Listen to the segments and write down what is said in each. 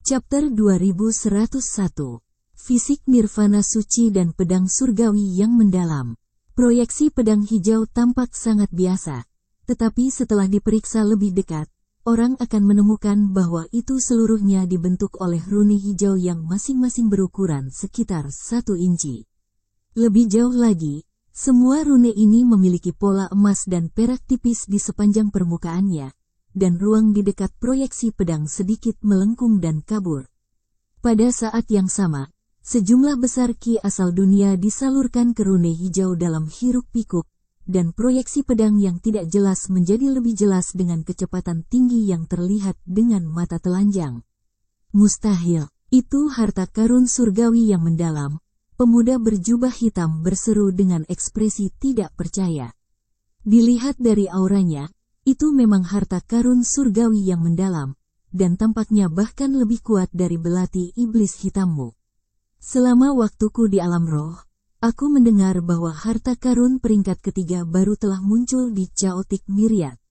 Chapter 2101. Fisik Nirvana Suci dan Pedang Surgawi yang Mendalam. Proyeksi pedang hijau tampak sangat biasa, tetapi setelah diperiksa lebih dekat, orang akan menemukan bahwa itu seluruhnya dibentuk oleh rune hijau yang masing-masing berukuran sekitar 1 inci. Lebih jauh lagi, semua rune ini memiliki pola emas dan perak tipis di sepanjang permukaannya, dan ruang di dekat proyeksi pedang sedikit melengkung dan kabur. Pada saat yang sama, sejumlah besar ki asal dunia disalurkan ke rune hijau dalam hiruk-pikuk, dan proyeksi pedang yang tidak jelas menjadi lebih jelas dengan kecepatan tinggi yang terlihat dengan mata telanjang. Mustahil, itu harta karun surgawi yang mendalam, pemuda berjubah hitam berseru dengan ekspresi tidak percaya. Dilihat dari auranya, itu memang harta karun surgawi yang mendalam, dan tampaknya bahkan lebih kuat dari belati iblis hitammu. Selama waktuku di alam roh, aku mendengar bahwa harta karun peringkat ketiga baru telah muncul di Chaotic Myriad.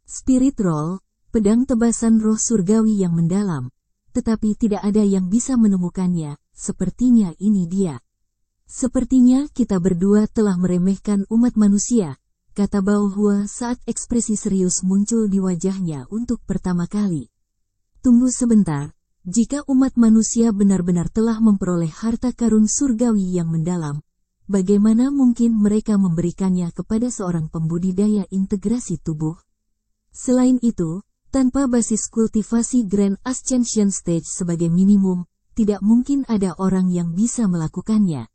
Spirit Roll, pedang tebasan roh surgawi yang mendalam, tetapi tidak ada yang bisa menemukannya, sepertinya ini dia. Sepertinya kita berdua telah meremehkan umat manusia, kata Bao Hua saat ekspresi serius muncul di wajahnya untuk pertama kali. Tunggu sebentar, jika umat manusia benar-benar telah memperoleh harta karun surgawi yang mendalam, bagaimana mungkin mereka memberikannya kepada seorang pembudidaya integrasi tubuh? Selain itu, tanpa basis kultivasi Grand Ascension Stage sebagai minimum, tidak mungkin ada orang yang bisa melakukannya.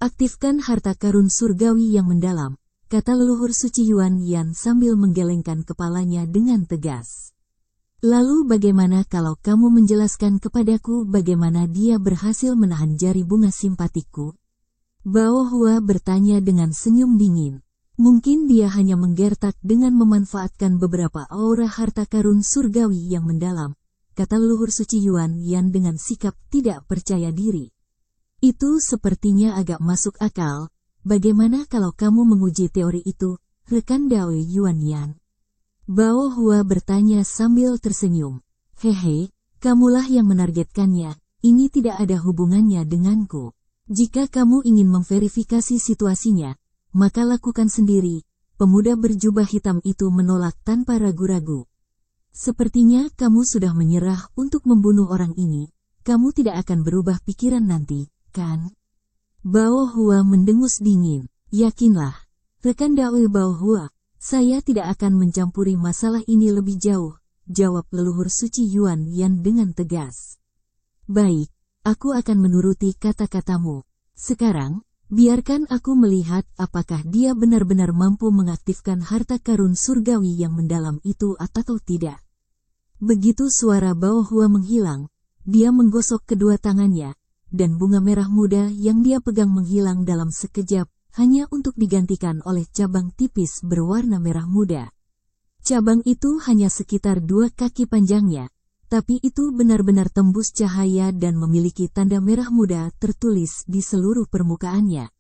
Aktifkan harta karun surgawi yang mendalam, kata leluhur suci Yuan Yan sambil menggelengkan kepalanya dengan tegas. Lalu bagaimana kalau kamu menjelaskan kepadaku bagaimana dia berhasil menahan jari bunga simpatikku? Bao Hua bertanya dengan senyum dingin. Mungkin dia hanya menggertak dengan memanfaatkan beberapa aura harta karun surgawi yang mendalam, kata leluhur suci Yuan Yan dengan sikap tidak percaya diri. Itu sepertinya agak masuk akal. Bagaimana kalau kamu menguji teori itu, rekan Dao Yuan Yan? Bao Hua bertanya sambil tersenyum. Hehe, kamulah yang menargetkannya, ini tidak ada hubungannya denganku. Jika kamu ingin memverifikasi situasinya, maka lakukan sendiri. Pemuda berjubah hitam itu menolak tanpa ragu-ragu. Sepertinya kamu sudah menyerah untuk membunuh orang ini, kamu tidak akan berubah pikiran nanti, kan? Bao Hua mendengus dingin. Yakinlah, rekan Dao Bao Hua, saya tidak akan mencampuri masalah ini lebih jauh, jawab leluhur suci Yuan Yan dengan tegas. Baik, aku akan menuruti kata-katamu. Sekarang, biarkan aku melihat apakah dia benar-benar mampu mengaktifkan harta karun surgawi yang mendalam itu atau tidak. Begitu suara Bao Hua menghilang, dia menggosok kedua tangannya, dan bunga merah muda yang dia pegang menghilang dalam sekejap, hanya untuk digantikan oleh cabang tipis berwarna merah muda. Cabang itu hanya sekitar 2 kaki panjangnya, tapi itu benar-benar tembus cahaya dan memiliki tanda merah muda tertulis di seluruh permukaannya.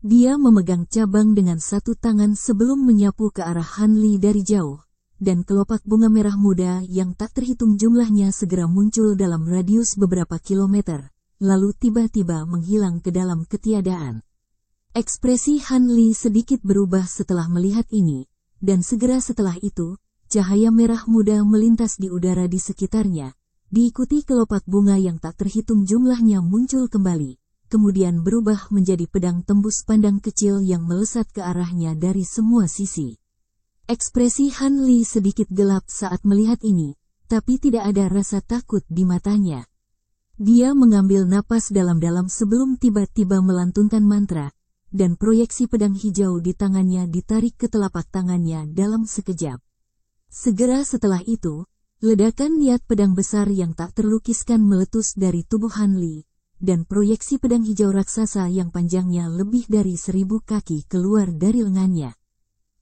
Dia memegang cabang dengan satu tangan sebelum menyapu ke arah Han Li dari jauh, dan kelopak bunga merah muda yang tak terhitung jumlahnya segera muncul dalam radius beberapa kilometer, lalu tiba-tiba menghilang ke dalam ketiadaan. Ekspresi Han Li sedikit berubah setelah melihat ini, dan segera setelah itu, cahaya merah muda melintas di udara di sekitarnya, diikuti kelopak bunga yang tak terhitung jumlahnya muncul kembali, kemudian berubah menjadi pedang tembus pandang kecil yang melesat ke arahnya dari semua sisi. Ekspresi Han Li sedikit gelap saat melihat ini, tapi tidak ada rasa takut di matanya. Dia mengambil napas dalam-dalam sebelum tiba-tiba melantunkan mantra, dan proyeksi pedang hijau di tangannya ditarik ke telapak tangannya dalam sekejap. Segera setelah itu, ledakan niat pedang besar yang tak terlukiskan meletus dari tubuh Han Li, dan proyeksi pedang hijau raksasa yang panjangnya lebih dari 1000 kaki keluar dari lengannya.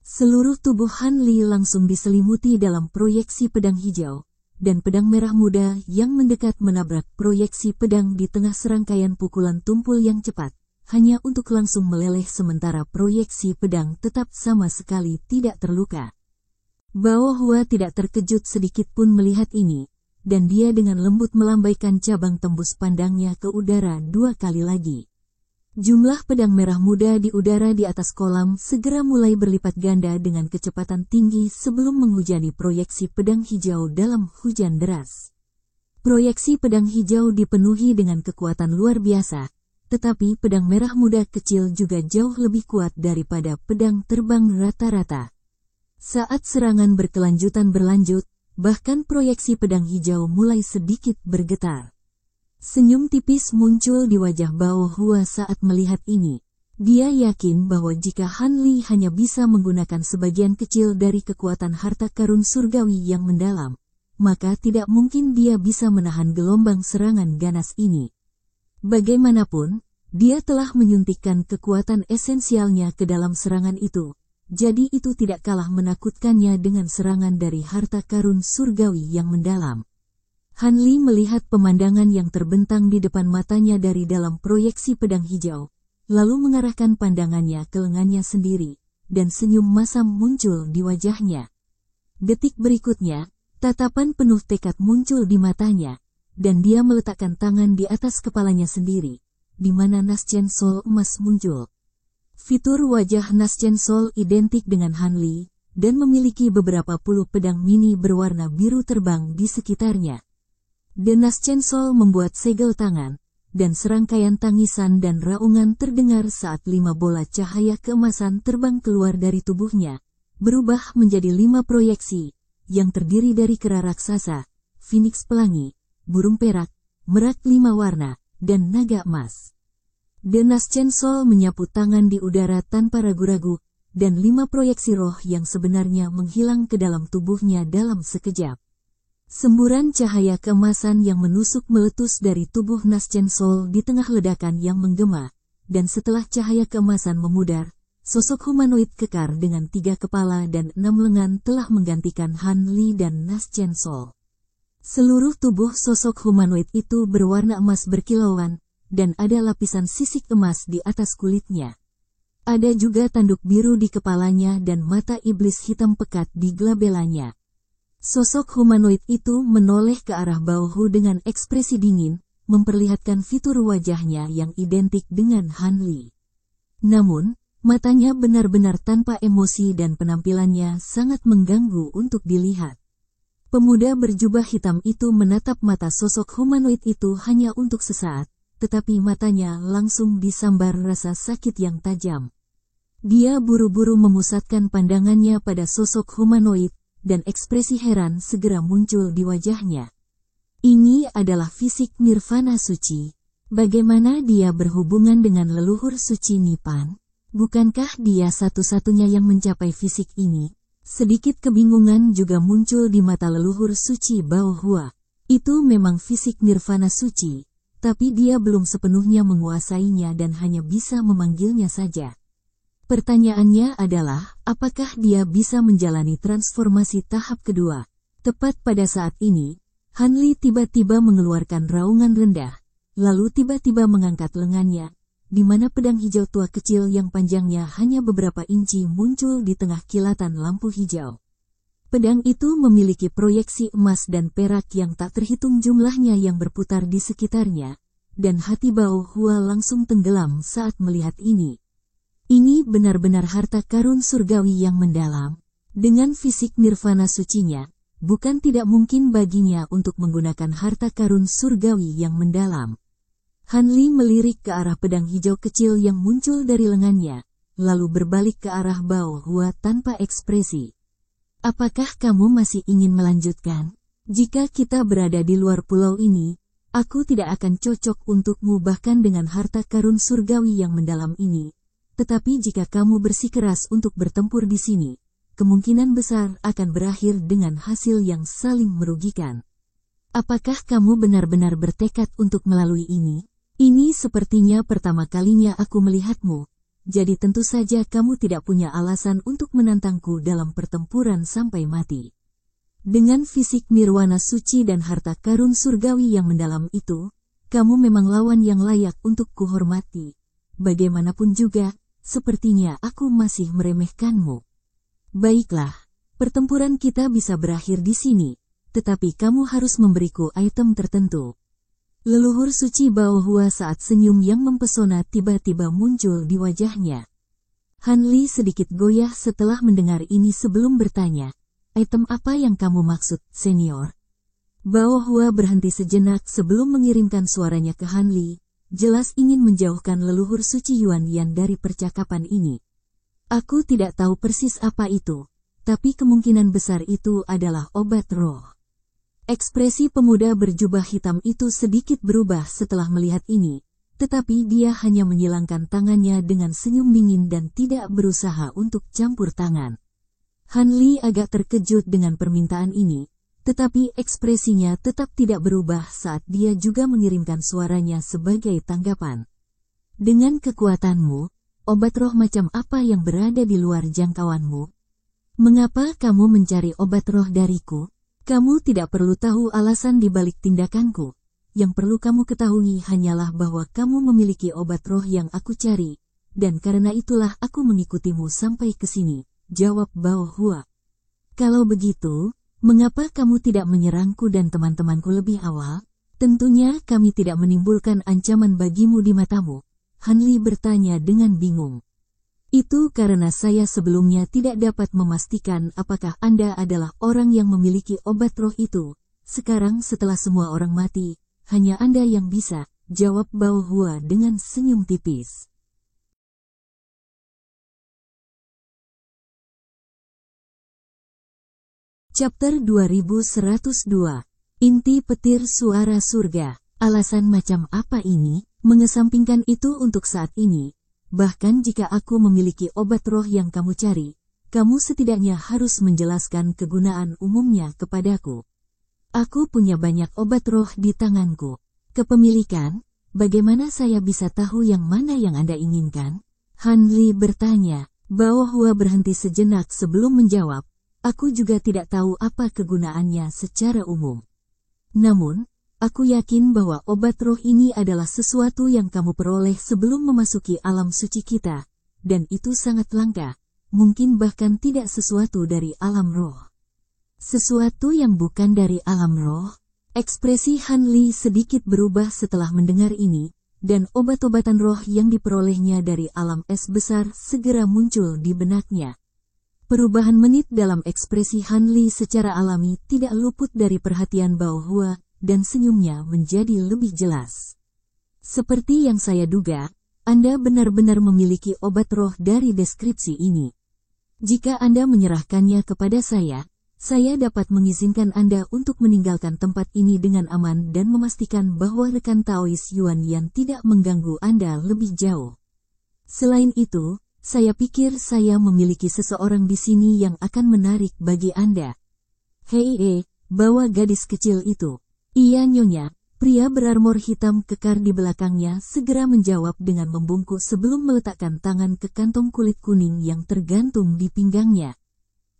Seluruh tubuh Han Li langsung diselimuti dalam proyeksi pedang hijau, dan pedang merah muda yang mendekat menabrak proyeksi pedang di tengah serangkaian pukulan tumpul yang cepat, hanya untuk langsung meleleh sementara proyeksi pedang tetap sama sekali tidak terluka. Bao Hua tidak terkejut sedikit pun melihat ini, dan dia dengan lembut melambaikan cabang tembus pandangnya ke udara 2 kali lagi. Jumlah pedang merah muda di udara di atas kolam segera mulai berlipat ganda dengan kecepatan tinggi sebelum menghujani proyeksi pedang hijau dalam hujan deras. Proyeksi pedang hijau dipenuhi dengan kekuatan luar biasa, tetapi pedang merah muda kecil juga jauh lebih kuat daripada pedang terbang rata-rata. Saat serangan berkelanjutan berlanjut, bahkan proyeksi pedang hijau mulai sedikit bergetar. Senyum tipis muncul di wajah Bao Hua saat melihat ini. Dia yakin bahwa jika Han Li hanya bisa menggunakan sebagian kecil dari kekuatan harta karun surgawi yang mendalam, maka tidak mungkin dia bisa menahan gelombang serangan ganas ini. Bagaimanapun, dia telah menyuntikkan kekuatan esensialnya ke dalam serangan itu, jadi itu tidak kalah menakutkannya dengan serangan dari harta karun surgawi yang mendalam. Han Li melihat pemandangan yang terbentang di depan matanya dari dalam proyeksi pedang hijau, lalu mengarahkan pandangannya ke lengannya sendiri, dan senyum masam muncul di wajahnya. Detik berikutnya, tatapan penuh tekad muncul di matanya, dan dia meletakkan tangan di atas kepalanya sendiri, di mana Naschen Sol emas muncul. Fitur wajah Naschen Sol identik dengan Han Li, dan memiliki beberapa puluh pedang mini berwarna biru terbang di sekitarnya. The Naschen Sol membuat segel tangan, dan serangkaian tangisan dan raungan terdengar saat 5 bola cahaya keemasan terbang keluar dari tubuhnya, berubah menjadi 5 proyeksi, yang terdiri dari kera raksasa, Phoenix pelangi, burung perak, merak 5 warna, dan naga emas. The Naschen Sol menyapu tangan di udara tanpa ragu-ragu, dan 5 proyeksi roh yang sebenarnya menghilang ke dalam tubuhnya dalam sekejap. Semburan cahaya keemasan yang menusuk meletus dari tubuh Naschen Sol di tengah ledakan yang menggema, dan setelah cahaya keemasan memudar, sosok humanoid kekar dengan 3 kepala dan 6 lengan telah menggantikan Han Li dan Naschen Sol. Seluruh tubuh sosok humanoid itu berwarna emas berkilauan, dan ada lapisan sisik emas di atas kulitnya. Ada juga tanduk biru di kepalanya dan mata iblis hitam pekat di glabelanya. Sosok humanoid itu menoleh ke arah Bao Hu dengan ekspresi dingin, memperlihatkan fitur wajahnya yang identik dengan Han Li. Namun, matanya benar-benar tanpa emosi dan penampilannya sangat mengganggu untuk dilihat. Pemuda berjubah hitam itu menatap mata sosok humanoid itu hanya untuk sesaat, tetapi matanya langsung disambar rasa sakit yang tajam. Dia buru-buru memusatkan pandangannya pada sosok humanoid, dan ekspresi heran segera muncul di wajahnya. Ini adalah fisik nirvana suci. Bagaimana dia berhubungan dengan leluhur suci Nipan? Bukankah dia satu-satunya yang mencapai fisik ini? Sedikit kebingungan juga muncul di mata leluhur suci Bao Hua. Itu memang fisik nirvana suci, tapi dia belum sepenuhnya menguasainya dan hanya bisa memanggilnya saja. Pertanyaannya adalah, apakah dia bisa menjalani transformasi tahap kedua? Tepat pada saat ini, Han Li tiba-tiba mengeluarkan raungan rendah, lalu tiba-tiba mengangkat lengannya, di mana pedang hijau tua kecil yang panjangnya hanya beberapa inci muncul di tengah kilatan lampu hijau. Pedang itu memiliki proyeksi emas dan perak yang tak terhitung jumlahnya yang berputar di sekitarnya, dan hati Bao Hua langsung tenggelam saat melihat ini. Ini benar-benar harta karun surgawi yang mendalam. Dengan fisik nirvana sucinya, bukan tidak mungkin baginya untuk menggunakan harta karun surgawi yang mendalam. Han Li melirik ke arah pedang hijau kecil yang muncul dari lengannya, lalu berbalik ke arah Bao Hua tanpa ekspresi. Apakah kamu masih ingin melanjutkan? Jika kita berada di luar pulau ini, aku tidak akan cocok untukmu bahkan dengan harta karun surgawi yang mendalam ini. Tetapi jika kamu bersikeras untuk bertempur di sini, kemungkinan besar akan berakhir dengan hasil yang saling merugikan. Apakah kamu benar-benar bertekad untuk melalui ini? Ini sepertinya pertama kalinya aku melihatmu, jadi tentu saja kamu tidak punya alasan untuk menantangku dalam pertempuran sampai mati. Dengan fisik nirwana suci dan harta karun surgawi yang mendalam itu, kamu memang lawan yang layak untuk kuhormati. Bagaimanapun juga, sepertinya aku masih meremehkanmu. Baiklah, pertempuran kita bisa berakhir di sini, tetapi kamu harus memberiku item tertentu. Leluhur suci Bao Hua saat senyum yang mempesona tiba-tiba muncul di wajahnya. Han Li sedikit goyah setelah mendengar ini sebelum bertanya, item apa yang kamu maksud, senior? Bao Hua berhenti sejenak sebelum mengirimkan suaranya ke Han Li, jelas ingin menjauhkan leluhur suci Yuan Yan dari percakapan ini. Aku tidak tahu persis apa itu, tapi kemungkinan besar itu adalah obat roh. Ekspresi pemuda berjubah hitam itu sedikit berubah setelah melihat ini, tetapi dia hanya menyilangkan tangannya dengan senyum dingin dan tidak berusaha untuk campur tangan. Han Li agak terkejut dengan permintaan ini, tetapi ekspresinya tetap tidak berubah saat dia juga mengirimkan suaranya sebagai tanggapan. Dengan kekuatanmu, obat roh macam apa yang berada di luar jangkauanmu? Mengapa kamu mencari obat roh dariku? Kamu tidak perlu tahu alasan di balik tindakanku. Yang perlu kamu ketahui hanyalah bahwa kamu memiliki obat roh yang aku cari, dan karena itulah aku mengikutimu sampai ke sini, jawab Bao Hua. Kalau begitu, mengapa kamu tidak menyerangku dan teman-temanku lebih awal? Tentunya kami tidak menimbulkan ancaman bagimu di matamu. Han Li bertanya dengan bingung. Itu karena saya sebelumnya tidak dapat memastikan apakah Anda adalah orang yang memiliki obat roh itu. Sekarang setelah semua orang mati, hanya Anda yang bisa, jawab Bao Hua dengan senyum tipis. Chapter 2102. Inti petir suara surga. Alasan macam apa ini? Mengesampingkan itu untuk saat ini. Bahkan jika aku memiliki obat roh yang kamu cari, kamu setidaknya harus menjelaskan kegunaan umumnya kepadaku. Aku punya banyak obat roh di tanganku. Kepemilikan, bagaimana saya bisa tahu yang mana yang Anda inginkan? Han Li bertanya. Bao Hua berhenti sejenak sebelum menjawab, aku juga tidak tahu apa kegunaannya secara umum. Namun, aku yakin bahwa obat roh ini adalah sesuatu yang kamu peroleh sebelum memasuki alam suci kita, dan itu sangat langka, mungkin bahkan tidak sesuatu dari alam roh. Sesuatu yang bukan dari alam roh? Ekspresi Han Li sedikit berubah setelah mendengar ini, dan obat-obatan roh yang diperolehnya dari alam es besar segera muncul di benaknya. Perubahan menit dalam ekspresi Han Li secara alami tidak luput dari perhatian Bao Hua, dan senyumnya menjadi lebih jelas. Seperti yang saya duga, Anda benar-benar memiliki obat roh dari deskripsi ini. Jika Anda menyerahkannya kepada saya dapat mengizinkan Anda untuk meninggalkan tempat ini dengan aman dan memastikan bahwa rekan Taois Yuan Yan tidak mengganggu Anda lebih jauh. Selain itu, saya pikir saya memiliki seseorang di sini yang akan menarik bagi Anda. Hei, bawa gadis kecil itu. Iya nyonya, pria berarmor hitam kekar di belakangnya segera menjawab dengan membungkuk sebelum meletakkan tangan ke kantong kulit kuning yang tergantung di pinggangnya.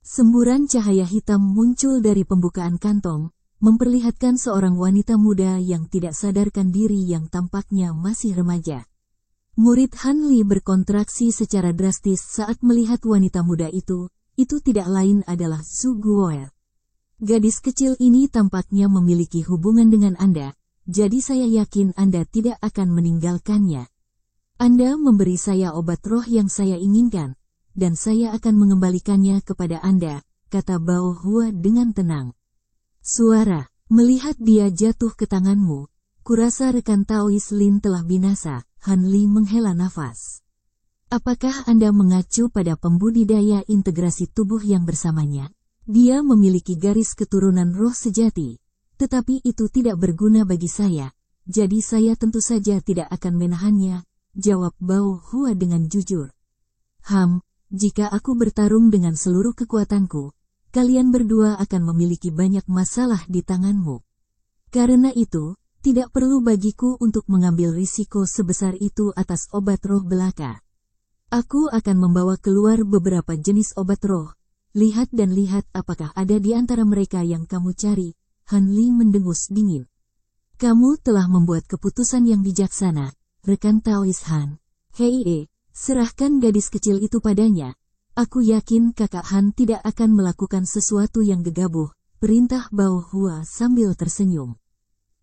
Semburan cahaya hitam muncul dari pembukaan kantong, memperlihatkan seorang wanita muda yang tidak sadarkan diri yang tampaknya masih remaja. Murid Han Li berkontraksi secara drastis saat melihat wanita muda itu tidak lain adalah Zhu Guo'er. Gadis kecil ini tampaknya memiliki hubungan dengan Anda, jadi saya yakin Anda tidak akan meninggalkannya. Anda memberi saya obat roh yang saya inginkan, dan saya akan mengembalikannya kepada Anda, kata Bao Hua dengan tenang. Suara, melihat dia jatuh ke tanganmu, kurasa rekan Taois Lin telah binasa. Han Li menghela nafas. Apakah Anda mengacu pada pembudidaya integrasi tubuh yang bersamanya? Dia memiliki garis keturunan roh sejati, tetapi itu tidak berguna bagi saya, jadi saya tentu saja tidak akan menahannya, jawab Bao Hua dengan jujur. Jika aku bertarung dengan seluruh kekuatanku, kalian berdua akan memiliki banyak masalah di tanganmu. Karena itu, tidak perlu bagiku untuk mengambil risiko sebesar itu atas obat roh belaka. Aku akan membawa keluar beberapa jenis obat roh. Lihat dan lihat apakah ada di antara mereka yang kamu cari. Han Li mendengus dingin. Kamu telah membuat keputusan yang bijaksana, rekan Taois Han. Hei, serahkan gadis kecil itu padanya. Aku yakin kakak Han tidak akan melakukan sesuatu yang gegabah, perintah Bao Hua sambil tersenyum.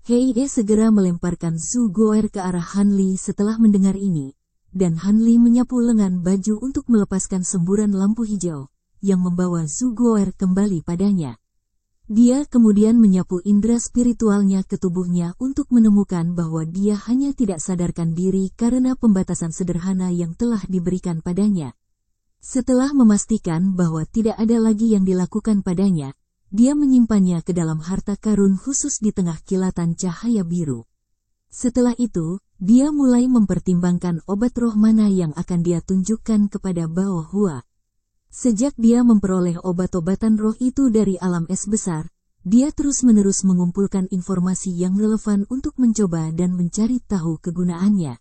Hei He segera melemparkan Zhu Guo'er ke arah Han Li setelah mendengar ini, dan Han Li menyapu lengan baju untuk melepaskan semburan lampu hijau, yang membawa Zhu Guo'er kembali padanya. Dia kemudian menyapu indera spiritualnya ke tubuhnya untuk menemukan bahwa dia hanya tidak sadarkan diri karena pembatasan sederhana yang telah diberikan padanya. Setelah memastikan bahwa tidak ada lagi yang dilakukan padanya, dia menyimpannya ke dalam harta karun khusus di tengah kilatan cahaya biru. Setelah itu, dia mulai mempertimbangkan obat roh mana yang akan dia tunjukkan kepada Bao Hua. Sejak dia memperoleh obat-obatan roh itu dari alam es besar, dia terus-menerus mengumpulkan informasi yang relevan untuk mencoba dan mencari tahu kegunaannya.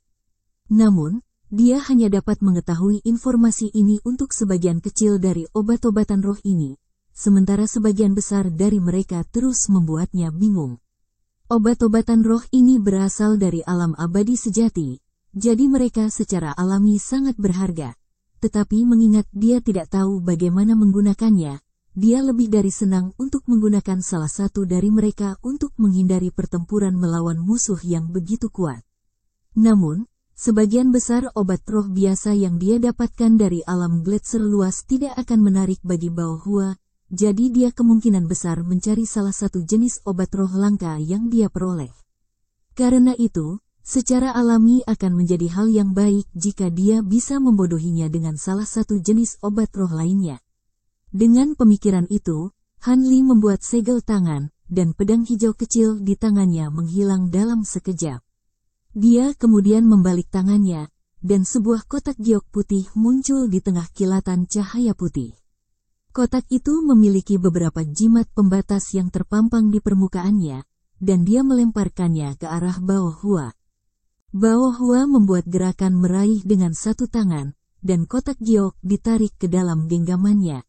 Namun, dia hanya dapat mengetahui informasi ini untuk sebagian kecil dari obat-obatan roh ini, sementara sebagian besar dari mereka terus membuatnya bingung. Obat-obatan roh ini berasal dari alam abadi sejati, jadi mereka secara alami sangat berharga. Tetapi mengingat dia tidak tahu bagaimana menggunakannya, dia lebih dari senang untuk menggunakan salah satu dari mereka untuk menghindari pertempuran melawan musuh yang begitu kuat. Namun, sebagian besar obat roh biasa yang dia dapatkan dari alam Gletser luas tidak akan menarik bagi Bao Hua, jadi dia kemungkinan besar mencari salah satu jenis obat roh langka yang dia peroleh. Karena itu, secara alami akan menjadi hal yang baik jika dia bisa membodohinya dengan salah satu jenis obat roh lainnya. Dengan pemikiran itu, Han Li membuat segel tangan, dan pedang hijau kecil di tangannya menghilang dalam sekejap. Dia kemudian membalik tangannya, dan sebuah kotak giok putih muncul di tengah kilatan cahaya putih. Kotak itu memiliki beberapa jimat pembatas yang terpampang di permukaannya, dan dia melemparkannya ke arah Bao Hua. Bao Hua membuat gerakan meraih dengan satu tangan, dan kotak giok ditarik ke dalam genggamannya.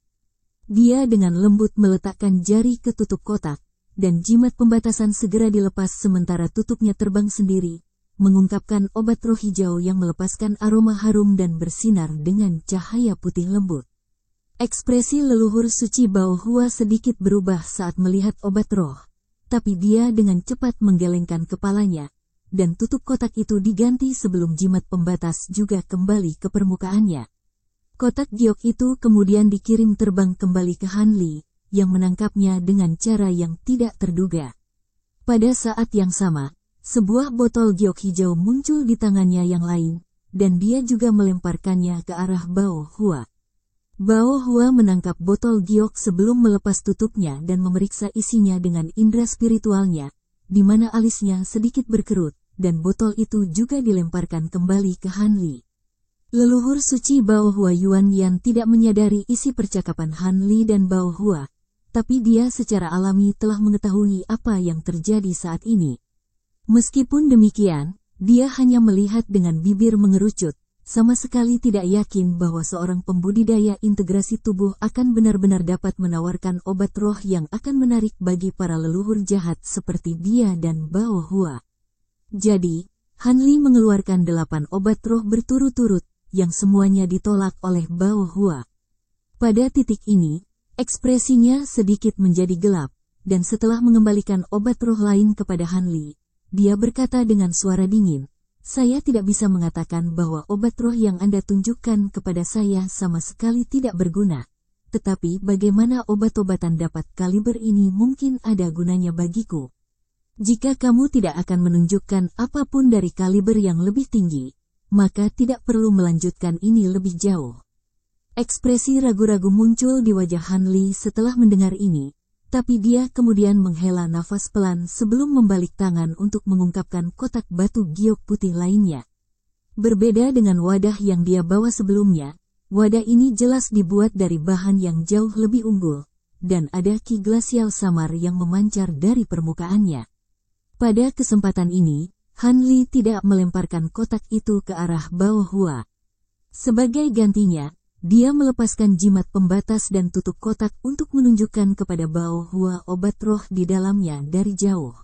Dia dengan lembut meletakkan jari ke tutup kotak, dan jimat pembatasan segera dilepas sementara tutupnya terbang sendiri, mengungkapkan obat roh hijau yang melepaskan aroma harum dan bersinar dengan cahaya putih lembut. Ekspresi leluhur suci Bao Hua sedikit berubah saat melihat obat roh, tapi dia dengan cepat menggelengkan kepalanya, dan tutup kotak itu diganti sebelum jimat pembatas juga kembali ke permukaannya. Kotak giok itu kemudian dikirim terbang kembali ke Han Li, yang menangkapnya dengan cara yang tidak terduga. Pada saat yang sama, sebuah botol giok hijau muncul di tangannya yang lain, dan dia juga melemparkannya ke arah Bao Hua. Bao Hua menangkap botol giok sebelum melepas tutupnya dan memeriksa isinya dengan indera spiritualnya, di mana alisnya sedikit berkerut, dan botol itu juga dilemparkan kembali ke Han Li. Leluhur suci Bao Hua Yuan Yan tidak menyadari isi percakapan Han Li dan Bao Hua, tapi dia secara alami telah mengetahui apa yang terjadi saat ini. Meskipun demikian, dia hanya melihat dengan bibir mengerucut, sama sekali tidak yakin bahwa seorang pembudidaya integrasi tubuh akan benar-benar dapat menawarkan obat roh yang akan menarik bagi para leluhur jahat seperti dia dan Bao Hua. Jadi, Han Li mengeluarkan 8 obat roh berturut-turut, yang semuanya ditolak oleh Bao Hua. Pada titik ini, ekspresinya sedikit menjadi gelap, dan setelah mengembalikan obat roh lain kepada Han Li, dia berkata dengan suara dingin, "Saya tidak bisa mengatakan bahwa obat roh yang Anda tunjukkan kepada saya sama sekali tidak berguna, tetapi bagaimana obat-obatan dapat kaliber ini mungkin ada gunanya bagiku. Jika kamu tidak akan menunjukkan apapun dari kaliber yang lebih tinggi, maka tidak perlu melanjutkan ini lebih jauh." Ekspresi ragu-ragu muncul di wajah Han Li setelah mendengar ini, tapi dia kemudian menghela nafas pelan sebelum membalik tangan untuk mengungkapkan kotak batu giok putih lainnya. Berbeda dengan wadah yang dia bawa sebelumnya, wadah ini jelas dibuat dari bahan yang jauh lebih unggul, dan ada ki glasial samar yang memancar dari permukaannya. Pada kesempatan ini, Han Li tidak melemparkan kotak itu ke arah Bao Hua. Sebagai gantinya, dia melepaskan jimat pembatas dan tutup kotak untuk menunjukkan kepada Bao Hua obat roh di dalamnya dari jauh.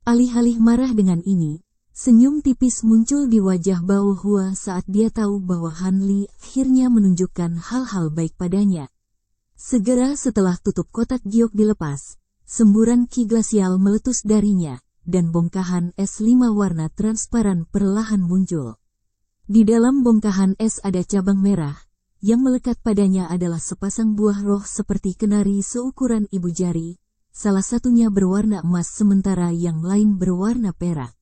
Alih-alih marah dengan ini, senyum tipis muncul di wajah Bao Hua saat dia tahu bahwa Han Li akhirnya menunjukkan hal-hal baik padanya. Segera setelah tutup kotak giok dilepas, semburan ki glasial meletus darinya, dan bongkahan es 5 warna transparan perlahan muncul. Di dalam bongkahan es ada cabang merah, yang melekat padanya adalah sepasang buah roh seperti kenari seukuran ibu jari, salah satunya berwarna emas sementara yang lain berwarna perak.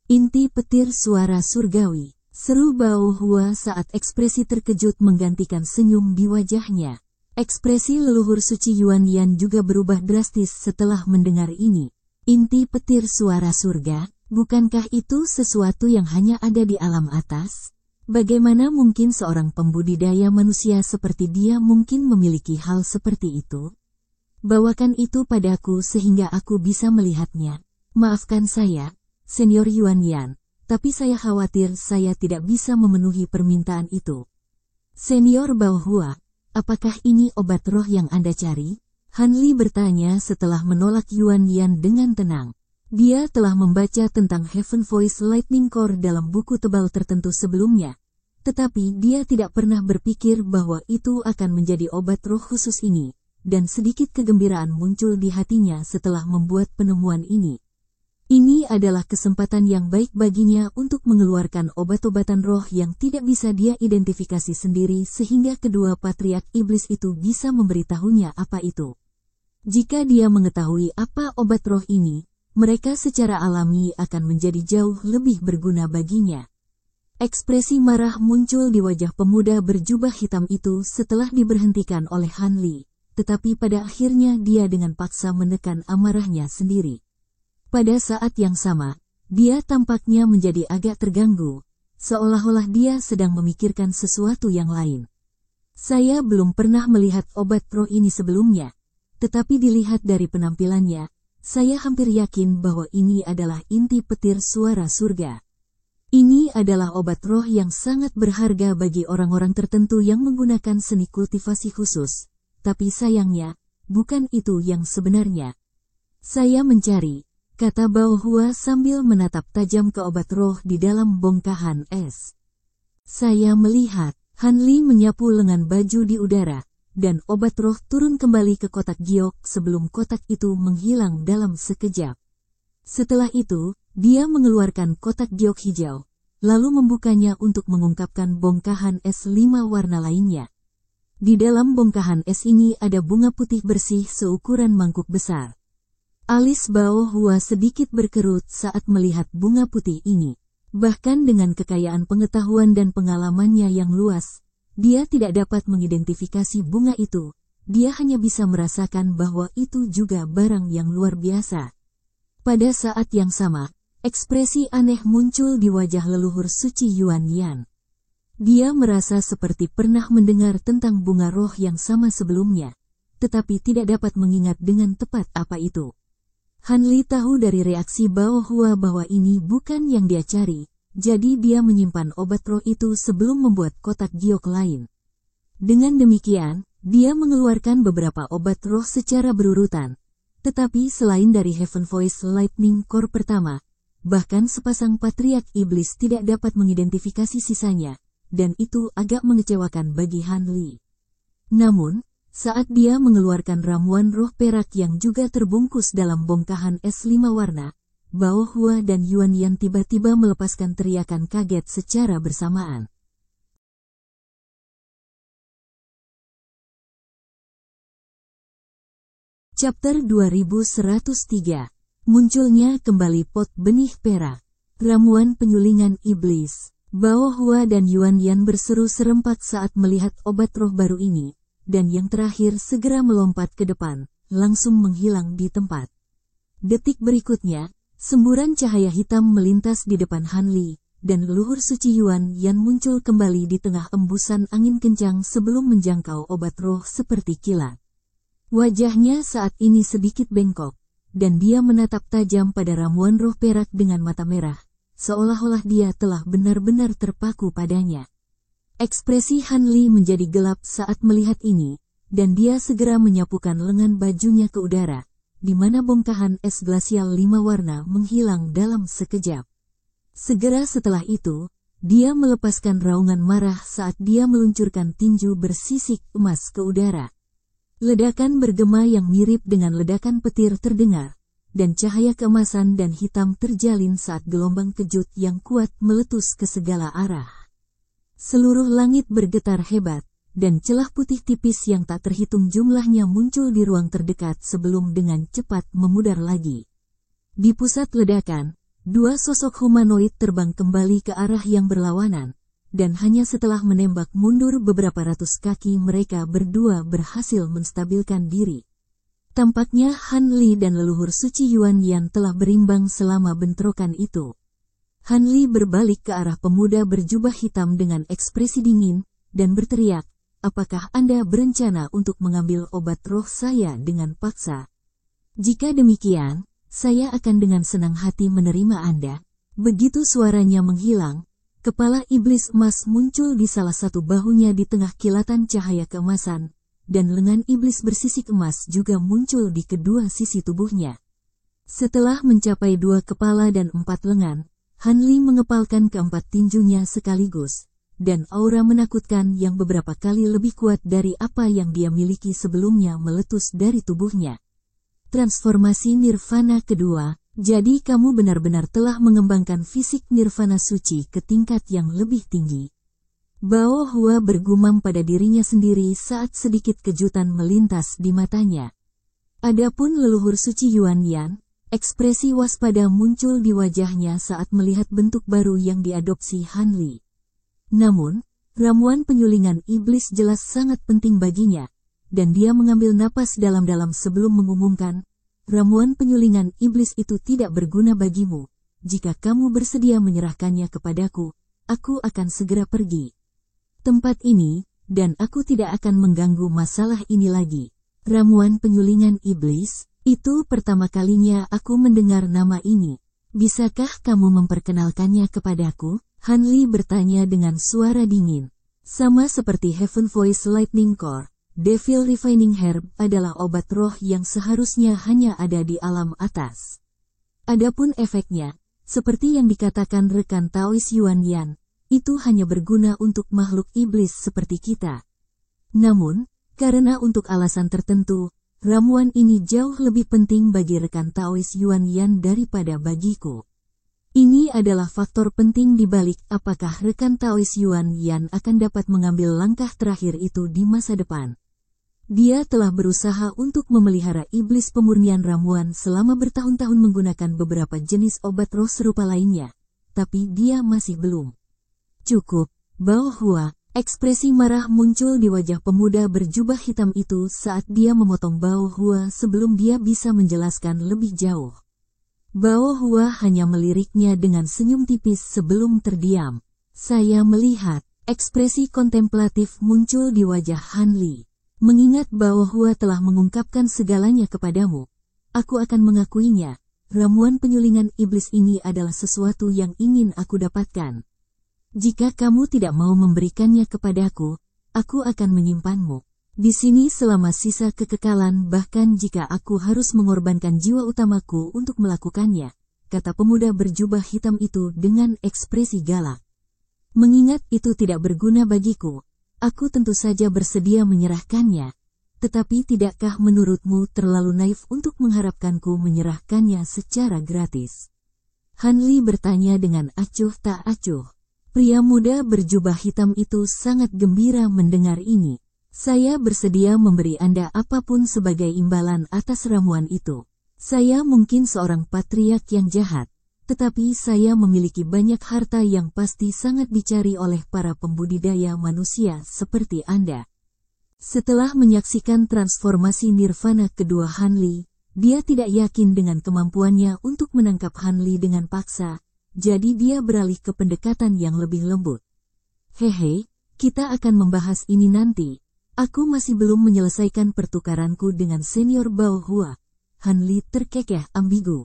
Inti petir suara surgawi, seru Bao Hua saat ekspresi terkejut menggantikan senyum di wajahnya. Ekspresi leluhur suci Yuan Yan juga berubah drastis setelah mendengar ini. Inti petir suara surga, bukankah itu sesuatu yang hanya ada di alam atas? Bagaimana mungkin seorang pembudidaya manusia seperti dia mungkin memiliki hal seperti itu? Bawakan itu padaku sehingga aku bisa melihatnya. Maafkan saya, Senior Yuan Yan, tapi saya khawatir saya tidak bisa memenuhi permintaan itu. Senior Bao Hua, apakah ini obat roh yang Anda cari? Han Li bertanya setelah menolak Yuan Yan dengan tenang. Dia telah membaca tentang Heaven Voice Lightning Core dalam buku tebal tertentu sebelumnya. Tetapi dia tidak pernah berpikir bahwa itu akan menjadi obat roh khusus ini, dan sedikit kegembiraan muncul di hatinya setelah membuat penemuan ini. Ini adalah kesempatan yang baik baginya untuk mengeluarkan obat-obatan roh yang tidak bisa dia identifikasi sendiri sehingga kedua patriark iblis itu bisa memberitahunya apa itu. Jika dia mengetahui apa obat roh ini, mereka secara alami akan menjadi jauh lebih berguna baginya. Ekspresi marah muncul di wajah pemuda berjubah hitam itu setelah diberhentikan oleh Han Li, tetapi pada akhirnya dia dengan paksa menekan amarahnya sendiri. Pada saat yang sama, dia tampaknya menjadi agak terganggu, seolah-olah dia sedang memikirkan sesuatu yang lain. Saya belum pernah melihat obat roh ini sebelumnya, tetapi dilihat dari penampilannya, saya hampir yakin bahwa ini adalah inti petir suara surga. Ini adalah obat roh yang sangat berharga bagi orang-orang tertentu yang menggunakan seni kultivasi khusus, tapi sayangnya, bukan itu yang sebenarnya. Saya mencari, kata Bao Hua sambil menatap tajam ke obat roh di dalam bongkahan es. Saya melihat, Han Li menyapu lengan baju di udara, dan obat roh turun kembali ke kotak giok sebelum kotak itu menghilang dalam sekejap. Setelah itu, dia mengeluarkan kotak giok hijau, lalu membukanya untuk mengungkapkan bongkahan es 5 warna lainnya. Di dalam bongkahan es ini ada bunga putih bersih seukuran mangkuk besar. Alis Bao Hua sedikit berkerut saat melihat bunga putih ini. Bahkan dengan kekayaan pengetahuan dan pengalamannya yang luas, dia tidak dapat mengidentifikasi bunga itu. Dia hanya bisa merasakan bahwa itu juga barang yang luar biasa. Pada saat yang sama, ekspresi aneh muncul di wajah leluhur suci Yuan Yan. Dia merasa seperti pernah mendengar tentang bunga roh yang sama sebelumnya, tetapi tidak dapat mengingat dengan tepat apa itu. Han Li tahu dari reaksi Bao Hua bahwa ini bukan yang dia cari, jadi dia menyimpan obat roh itu sebelum membuat kotak giok lain. Dengan demikian, dia mengeluarkan beberapa obat roh secara berurutan. Tetapi selain dari Heaven Voice Lightning Core pertama, bahkan sepasang patriark iblis tidak dapat mengidentifikasi sisanya, dan itu agak mengecewakan bagi Han Li. Namun, saat dia mengeluarkan ramuan roh perak yang juga terbungkus dalam bongkahan es 5 warna, Bao Hua dan Yuan Yan tiba-tiba melepaskan teriakan kaget secara bersamaan. Chapter 2103. Munculnya kembali pot benih perak. Ramuan penyulingan iblis. Bao Hua dan Yuan Yan berseru serempak saat melihat obat roh baru ini, dan yang terakhir segera melompat ke depan, langsung menghilang di tempat. Detik berikutnya, semburan cahaya hitam melintas di depan Han Li, dan leluhur suci Yuan Yan muncul kembali di tengah embusan angin kencang sebelum menjangkau obat roh seperti kilat. Wajahnya saat ini sedikit bengkok, dan dia menatap tajam pada ramuan roh perak dengan mata merah, seolah-olah dia telah benar-benar terpaku padanya. Ekspresi Han Li menjadi gelap saat melihat ini, dan dia segera menyapukan lengan bajunya ke udara, di mana bongkahan es glasial 5 warna menghilang dalam sekejap. Segera setelah itu, dia melepaskan raungan marah saat dia meluncurkan tinju bersisik emas ke udara. Ledakan bergema yang mirip dengan ledakan petir terdengar, dan cahaya keemasan dan hitam terjalin saat gelombang kejut yang kuat meletus ke segala arah. Seluruh langit bergetar hebat, dan celah putih tipis yang tak terhitung jumlahnya muncul di ruang terdekat sebelum dengan cepat memudar lagi. Di pusat ledakan, dua sosok humanoid terbang kembali ke arah yang berlawanan, dan hanya setelah menembak mundur beberapa ratus kaki mereka berdua berhasil menstabilkan diri. Tampaknya Han Li dan leluhur suci Yuan Yan telah berimbang selama bentrokan itu. Han Li berbalik ke arah pemuda berjubah hitam dengan ekspresi dingin, dan berteriak, "Apakah Anda berencana untuk mengambil obat roh saya dengan paksa? Jika demikian, saya akan dengan senang hati menerima Anda." Begitu suaranya menghilang, kepala iblis emas muncul di salah satu bahunya di tengah kilatan cahaya keemasan, dan lengan iblis bersisik emas juga muncul di kedua sisi tubuhnya. Setelah mencapai 2 kepala dan 4 lengan, Han Li mengepalkan keempat tinjunya sekaligus, dan aura menakutkan yang beberapa kali lebih kuat dari apa yang dia miliki sebelumnya meletus dari tubuhnya. Transformasi Nirvana kedua. Jadi kamu benar-benar telah mengembangkan fisik nirvana suci ke tingkat yang lebih tinggi. Bao Hua bergumam pada dirinya sendiri saat sedikit kejutan melintas di matanya. Adapun leluhur suci Yuan Yan, ekspresi waspada muncul di wajahnya saat melihat bentuk baru yang diadopsi Han Li. Namun, ramuan penyulingan iblis jelas sangat penting baginya, dan dia mengambil napas dalam-dalam sebelum mengumumkan, "Ramuan penyulingan iblis itu tidak berguna bagimu. Jika kamu bersedia menyerahkannya kepadaku, aku akan segera pergi tempat ini, dan aku tidak akan mengganggu masalah ini lagi." Ramuan penyulingan iblis, itu pertama kalinya aku mendengar nama ini. Bisakah kamu memperkenalkannya kepadaku? Han Li bertanya dengan suara dingin. Sama seperti Heaven Voice Lightning Core, Devil Refining Herb adalah obat roh yang seharusnya hanya ada di alam atas. Adapun efeknya, seperti yang dikatakan rekan Taois Yuan Yan, itu hanya berguna untuk makhluk iblis seperti kita. Namun, karena untuk alasan tertentu, ramuan ini jauh lebih penting bagi rekan Taois Yuan Yan daripada bagiku. Ini adalah faktor penting di balik apakah rekan Taois Yuan Yan akan dapat mengambil langkah terakhir itu di masa depan. Dia telah berusaha untuk memelihara iblis pemurnian ramuan selama bertahun-tahun menggunakan beberapa jenis obat roh serupa lainnya, tapi dia masih belum. Cukup, Bao Hua. Ekspresi marah muncul di wajah pemuda berjubah hitam itu saat dia memotong Bao Hua sebelum dia bisa menjelaskan lebih jauh. Bao Hua hanya meliriknya dengan senyum tipis sebelum terdiam. Saya melihat, ekspresi kontemplatif muncul di wajah Han Li. Mengingat Bao Hua telah mengungkapkan segalanya kepadamu, aku akan mengakuinya. Ramuan penyulingan iblis ini adalah sesuatu yang ingin aku dapatkan. Jika kamu tidak mau memberikannya kepadaku, aku akan menyimpanmu di sini selama sisa kekekalan, bahkan jika aku harus mengorbankan jiwa utamaku untuk melakukannya, kata pemuda berjubah hitam itu dengan ekspresi galak. Mengingat itu tidak berguna bagiku, aku tentu saja bersedia menyerahkannya. Tetapi tidakkah menurutmu terlalu naif untuk mengharapkanku menyerahkannya secara gratis? Han Li bertanya dengan acuh tak acuh. Pria muda berjubah hitam itu sangat gembira mendengar ini. Saya bersedia memberi Anda apapun sebagai imbalan atas ramuan itu. Saya mungkin seorang patriark yang jahat, tetapi saya memiliki banyak harta yang pasti sangat dicari oleh para pembudidaya manusia seperti Anda. Setelah menyaksikan transformasi nirvana kedua Han Li, dia tidak yakin dengan kemampuannya untuk menangkap Han Li dengan paksa. Jadi dia beralih ke pendekatan yang lebih lembut. Hehe, kita akan membahas ini nanti. Aku masih belum menyelesaikan pertukaranku dengan senior Bao Hua. Han Li terkekeh ambigu.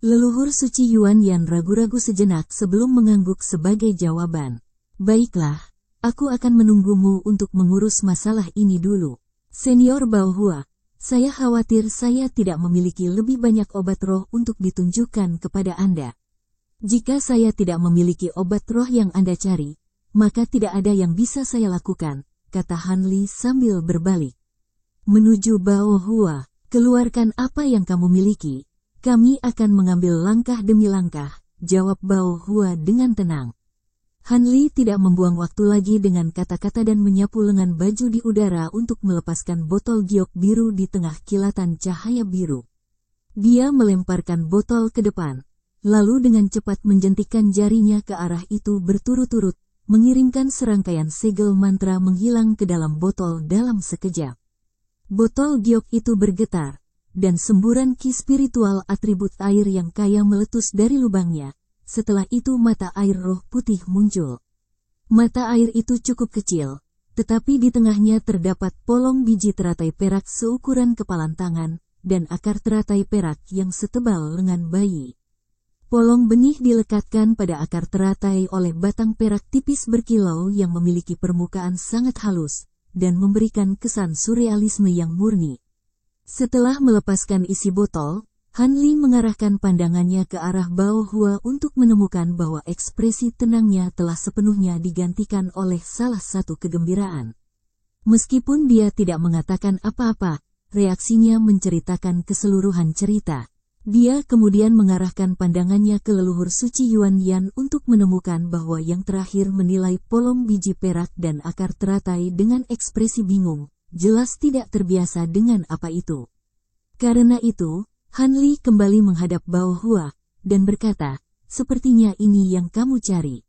Leluhur suci Yuan Yan ragu-ragu sejenak sebelum mengangguk sebagai jawaban. Baiklah, aku akan menunggumu untuk mengurus masalah ini dulu. Senior Bao Hua, saya khawatir saya tidak memiliki lebih banyak obat roh untuk ditunjukkan kepada Anda. Jika saya tidak memiliki obat roh yang Anda cari, maka tidak ada yang bisa saya lakukan, kata Han Li sambil berbalik. Menuju Bao Hua, keluarkan apa yang kamu miliki. Kami akan mengambil langkah demi langkah, jawab Bao Hua dengan tenang. Han Li tidak membuang waktu lagi dengan kata-kata dan menyapu lengan baju di udara untuk melepaskan botol giok biru di tengah kilatan cahaya biru. Dia melemparkan botol ke depan, lalu dengan cepat menjentikkan jarinya ke arah itu berturut-turut, mengirimkan serangkaian segel mantra menghilang ke dalam botol dalam sekejap. Botol giok itu bergetar, dan semburan ki spiritual atribut air yang kaya meletus dari lubangnya. Setelah itu mata air roh putih muncul. Mata air itu cukup kecil, tetapi di tengahnya terdapat polong biji teratai perak seukuran kepalan tangan, dan akar teratai perak yang setebal lengan bayi. Polong benih dilekatkan pada akar teratai oleh batang perak tipis berkilau yang memiliki permukaan sangat halus, dan memberikan kesan surrealisme yang murni. Setelah melepaskan isi botol, Han Li mengarahkan pandangannya ke arah Bao Hua untuk menemukan bahwa ekspresi tenangnya telah sepenuhnya digantikan oleh salah satu kegembiraan. Meskipun dia tidak mengatakan apa-apa, reaksinya menceritakan keseluruhan cerita. Dia kemudian mengarahkan pandangannya ke leluhur suci Yuan Yan untuk menemukan bahwa yang terakhir menilai polong biji perak dan akar teratai dengan ekspresi bingung, jelas tidak terbiasa dengan apa itu. Karena itu, Han Li kembali menghadap Bao Hua, dan berkata, sepertinya ini yang kamu cari.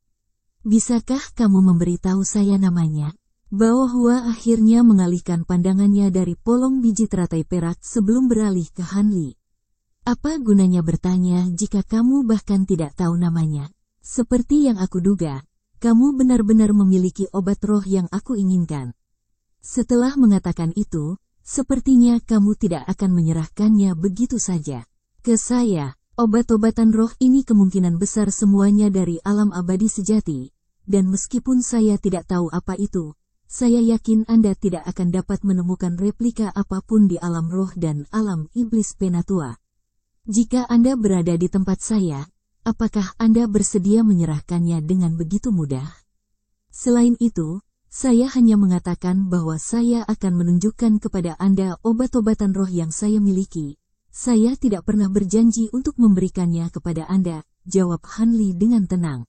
Bisakah kamu memberitahu saya namanya? Bao Hua akhirnya mengalihkan pandangannya dari polong biji teratai perak sebelum beralih ke Han Li. Apa gunanya bertanya jika kamu bahkan tidak tahu namanya? Seperti yang aku duga, kamu benar-benar memiliki obat roh yang aku inginkan. Setelah mengatakan itu, sepertinya kamu tidak akan menyerahkannya begitu saja ke saya. Obat-obatan roh ini kemungkinan besar semuanya dari alam abadi sejati, dan meskipun saya tidak tahu apa itu, saya yakin Anda tidak akan dapat menemukan replika apapun di alam roh dan alam iblis penatua. Jika Anda berada di tempat saya, apakah Anda bersedia menyerahkannya dengan begitu mudah? Selain itu, saya hanya mengatakan bahwa saya akan menunjukkan kepada Anda obat-obatan roh yang saya miliki. Saya tidak pernah berjanji untuk memberikannya kepada Anda, jawab Han Li dengan tenang.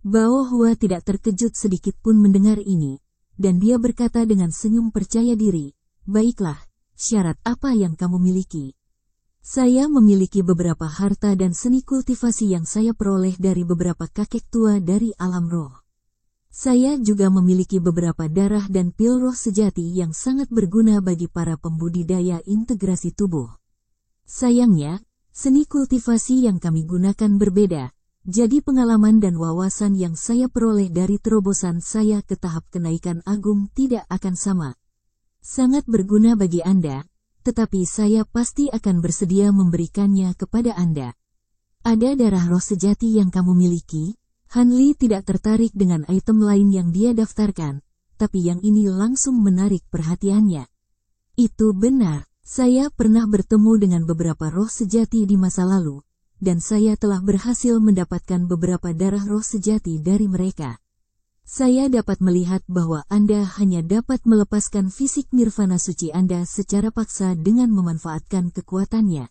Bao Hua tidak terkejut sedikit pun mendengar ini, dan dia berkata dengan senyum percaya diri, baiklah, syarat apa yang kamu miliki? Saya memiliki beberapa harta dan seni kultivasi yang saya peroleh dari beberapa kakek tua dari alam roh. Saya juga memiliki beberapa darah dan pil roh sejati yang sangat berguna bagi para pembudidaya integrasi tubuh. Sayangnya, seni kultivasi yang kami gunakan berbeda, jadi pengalaman dan wawasan yang saya peroleh dari terobosan saya ke tahap kenaikan agung tidak akan sama. Sangat berguna bagi Anda, tetapi saya pasti akan bersedia memberikannya kepada Anda. Ada darah roh sejati yang kamu miliki? Han Li tidak tertarik dengan item lain yang dia daftarkan, tapi yang ini langsung menarik perhatiannya. Itu benar, saya pernah bertemu dengan beberapa roh sejati di masa lalu, dan saya telah berhasil mendapatkan beberapa darah roh sejati dari mereka. Saya dapat melihat bahwa Anda hanya dapat melepaskan fisik nirvana suci Anda secara paksa dengan memanfaatkan kekuatannya.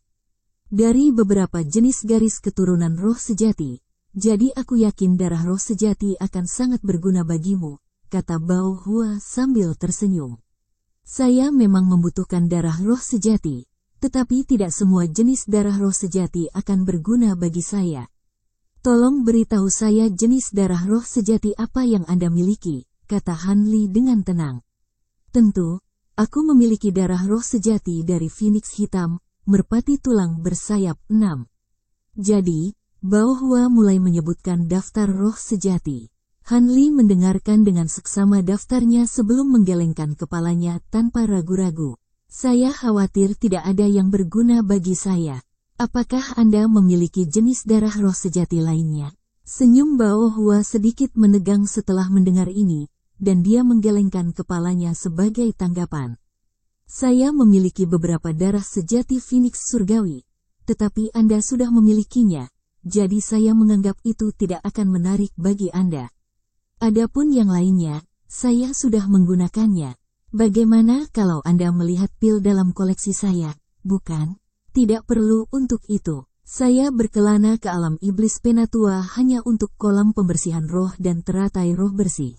Dari beberapa jenis garis keturunan roh sejati, jadi aku yakin darah roh sejati akan sangat berguna bagimu, kata Bao Hua sambil tersenyum. Saya memang membutuhkan darah roh sejati, tetapi tidak semua jenis darah roh sejati akan berguna bagi saya. Tolong beritahu saya jenis darah roh sejati apa yang Anda miliki, kata Han Li dengan tenang. Tentu, aku memiliki darah roh sejati dari Phoenix hitam, merpati tulang bersayap 6. Jadi, Bao Hua mulai menyebutkan daftar roh sejati. Han Li mendengarkan dengan seksama daftarnya sebelum menggelengkan kepalanya tanpa ragu-ragu. Saya khawatir tidak ada yang berguna bagi saya. Apakah Anda memiliki jenis darah roh sejati lainnya? Senyum Bao Hua sedikit menegang setelah mendengar ini, dan dia menggelengkan kepalanya sebagai tanggapan. Saya memiliki beberapa darah sejati Phoenix surgawi, tetapi Anda sudah memilikinya. Jadi saya menganggap itu tidak akan menarik bagi Anda. Adapun yang lainnya, saya sudah menggunakannya. Bagaimana kalau Anda melihat pil dalam koleksi saya, bukan? Tidak perlu untuk itu. Saya berkelana ke alam iblis penatua hanya untuk kolam pembersihan roh dan teratai roh bersih.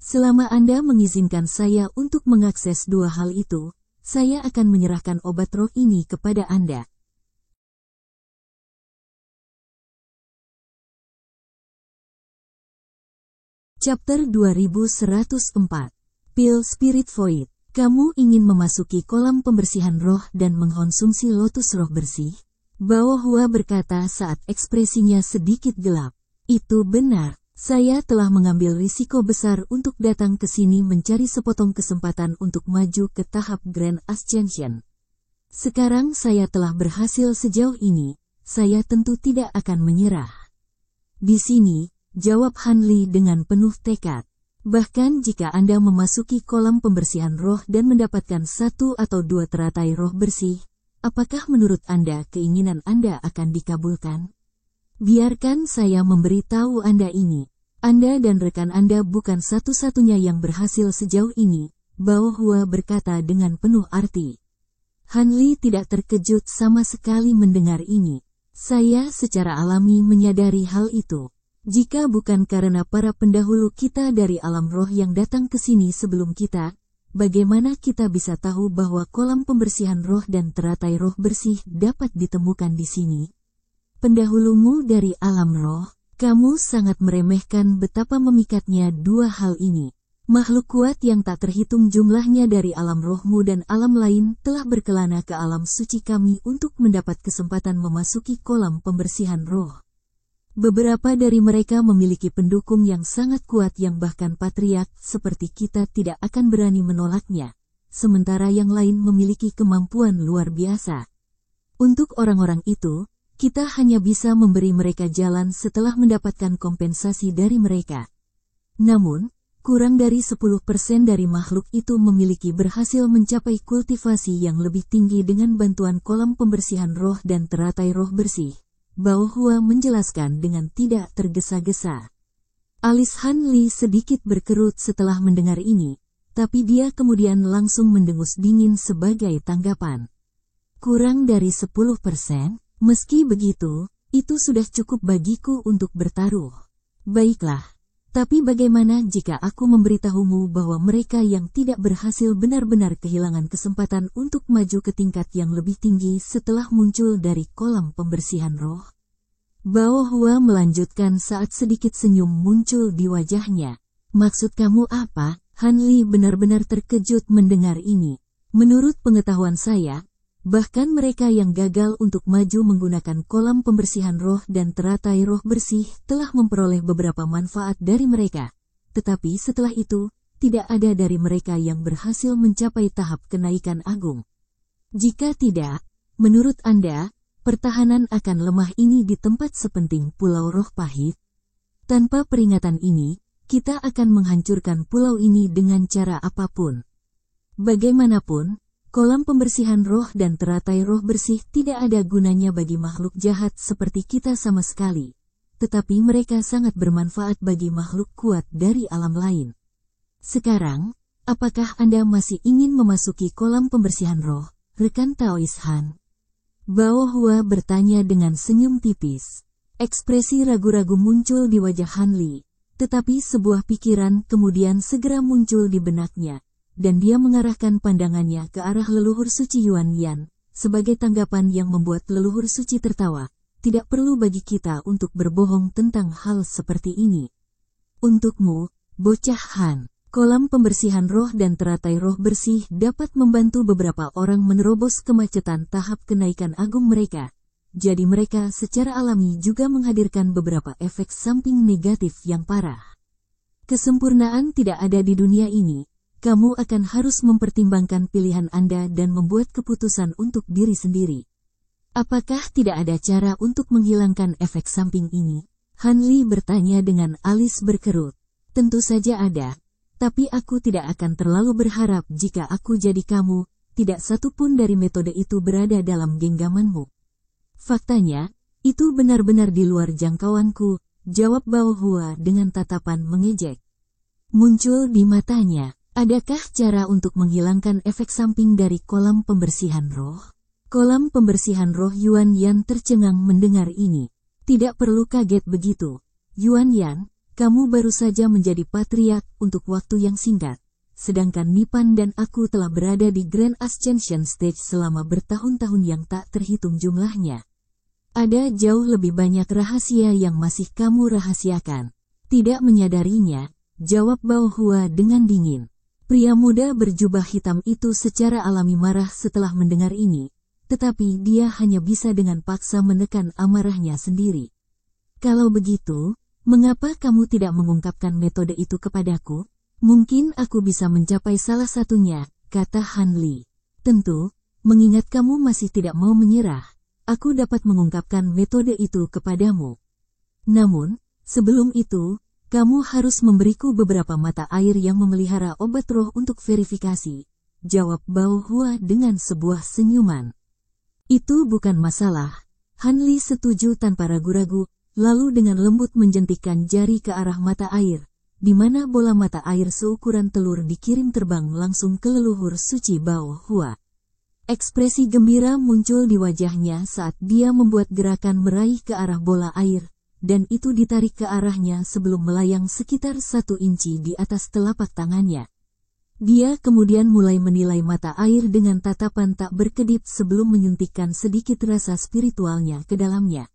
Selama Anda mengizinkan saya untuk mengakses dua hal itu, saya akan menyerahkan obat roh ini kepada Anda. Chapter 2104. Pil Spirit Void. Kamu ingin memasuki kolam pembersihan roh dan mengkonsumsi lotus roh bersih? Bao Hua berkata saat ekspresinya sedikit gelap. Itu benar. Saya telah mengambil risiko besar untuk datang ke sini mencari sepotong kesempatan untuk maju ke tahap Grand Ascension. Sekarang saya telah berhasil sejauh ini, saya tentu tidak akan menyerah. Di sini, jawab Han Li dengan penuh tekad. Bahkan jika Anda memasuki kolam pembersihan roh dan mendapatkan satu atau dua teratai roh bersih, apakah menurut Anda keinginan Anda akan dikabulkan? Biarkan saya memberitahu Anda ini. Anda dan rekan Anda bukan satu-satunya yang berhasil sejauh ini, Bao Hua berkata dengan penuh arti. Han Li tidak terkejut sama sekali mendengar ini. Saya secara alami menyadari hal itu. Jika bukan karena para pendahulu kita dari alam roh yang datang ke sini sebelum kita, bagaimana kita bisa tahu bahwa kolam pembersihan roh dan teratai roh bersih dapat ditemukan di sini? Pendahulumu dari alam roh, kamu sangat meremehkan betapa memikatnya dua hal ini. Makhluk kuat yang tak terhitung jumlahnya dari alam rohmu dan alam lain telah berkelana ke alam suci kami untuk mendapat kesempatan memasuki kolam pembersihan roh. Beberapa dari mereka memiliki pendukung yang sangat kuat yang bahkan patriark seperti kita tidak akan berani menolaknya, sementara yang lain memiliki kemampuan luar biasa. Untuk orang-orang itu, kita hanya bisa memberi mereka jalan setelah mendapatkan kompensasi dari mereka. Namun, kurang dari 10% dari makhluk itu memiliki berhasil mencapai kultivasi yang lebih tinggi dengan bantuan kolam pembersihan roh dan teratai roh bersih. Bao Hua menjelaskan dengan tidak tergesa-gesa. Alis Han Li sedikit berkerut setelah mendengar ini, tapi dia kemudian langsung mendengus dingin sebagai tanggapan. Kurang dari 10%? Meski begitu, itu sudah cukup bagiku untuk bertaruh. Baiklah, tapi bagaimana jika aku memberitahumu bahwa mereka yang tidak berhasil benar-benar kehilangan kesempatan untuk maju ke tingkat yang lebih tinggi setelah muncul dari kolam pembersihan roh? Bao Hua melanjutkan saat sedikit senyum muncul di wajahnya. Maksud kamu apa? Han Li benar-benar terkejut mendengar ini. Menurut pengetahuan saya, bahkan mereka yang gagal untuk maju menggunakan kolam pembersihan roh dan teratai roh bersih telah memperoleh beberapa manfaat dari mereka. Tetapi setelah itu, tidak ada dari mereka yang berhasil mencapai tahap kenaikan agung. Jika tidak, menurut Anda, pertahanan akan lemah ini di tempat sepenting Pulau Roh Pahit? Tanpa peringatan ini, kita akan menghancurkan pulau ini dengan cara apapun. Bagaimanapun, kolam pembersihan roh dan teratai roh bersih tidak ada gunanya bagi makhluk jahat seperti kita sama sekali. Tetapi mereka sangat bermanfaat bagi makhluk kuat dari alam lain. Sekarang, apakah Anda masih ingin memasuki kolam pembersihan roh, rekan Taois Han? Bao Hua bertanya dengan senyum tipis. Ekspresi ragu-ragu muncul di wajah Han Li, tetapi sebuah pikiran kemudian segera muncul di benaknya. Dan dia mengarahkan pandangannya ke arah leluhur suci Yuan Yan, sebagai tanggapan yang membuat leluhur suci tertawa. Tidak perlu bagi kita untuk berbohong tentang hal seperti ini. Untukmu, bocah Han, kolam pembersihan roh dan teratai roh bersih dapat membantu beberapa orang menerobos kemacetan tahap kenaikan agung mereka. Jadi mereka secara alami juga menghadirkan beberapa efek samping negatif yang parah. Kesempurnaan tidak ada di dunia ini. Kamu akan harus mempertimbangkan pilihan Anda dan membuat keputusan untuk diri sendiri. Apakah tidak ada cara untuk menghilangkan efek samping ini? Han Li bertanya dengan alis berkerut. Tentu saja ada, tapi aku tidak akan terlalu berharap jika aku jadi kamu, tidak satu pun dari metode itu berada dalam genggamanmu. Faktanya, itu benar-benar di luar jangkauanku, jawab Bao Hua dengan tatapan mengejek. Muncul di matanya. Adakah cara untuk menghilangkan efek samping dari kolam pembersihan roh? Kolam pembersihan roh. Yuan Yan tercengang mendengar ini. Tidak perlu kaget begitu. Yuan Yan, kamu baru saja menjadi patriark untuk waktu yang singkat. Sedangkan Nipan dan aku telah berada di Grand Ascension Stage selama bertahun-tahun yang tak terhitung jumlahnya. Ada jauh lebih banyak rahasia yang masih kamu rahasiakan. Tidak menyadarinya, jawab Bao Hua dengan dingin. Pria muda berjubah hitam itu secara alami marah setelah mendengar ini, tetapi dia hanya bisa dengan paksa menekan amarahnya sendiri. Kalau begitu, mengapa kamu tidak mengungkapkan metode itu kepadaku? Mungkin aku bisa mencapai salah satunya, kata Han Li. Tentu, mengingat kamu masih tidak mau menyerah, aku dapat mengungkapkan metode itu kepadamu. Namun, sebelum itu, kamu harus memberiku beberapa mata air yang memelihara obat roh untuk verifikasi, jawab Bao Hua dengan sebuah senyuman. Itu bukan masalah. Han Li setuju tanpa ragu-ragu, lalu dengan lembut menjentikkan jari ke arah mata air, di mana bola mata air seukuran telur dikirim terbang langsung ke leluhur suci Bao Hua. Ekspresi gembira muncul di wajahnya saat dia membuat gerakan meraih ke arah bola air, dan itu ditarik ke arahnya sebelum melayang sekitar 1 inci di atas telapak tangannya. Dia kemudian mulai menilai mata air dengan tatapan tak berkedip sebelum menyuntikkan sedikit rasa spiritualnya ke dalamnya.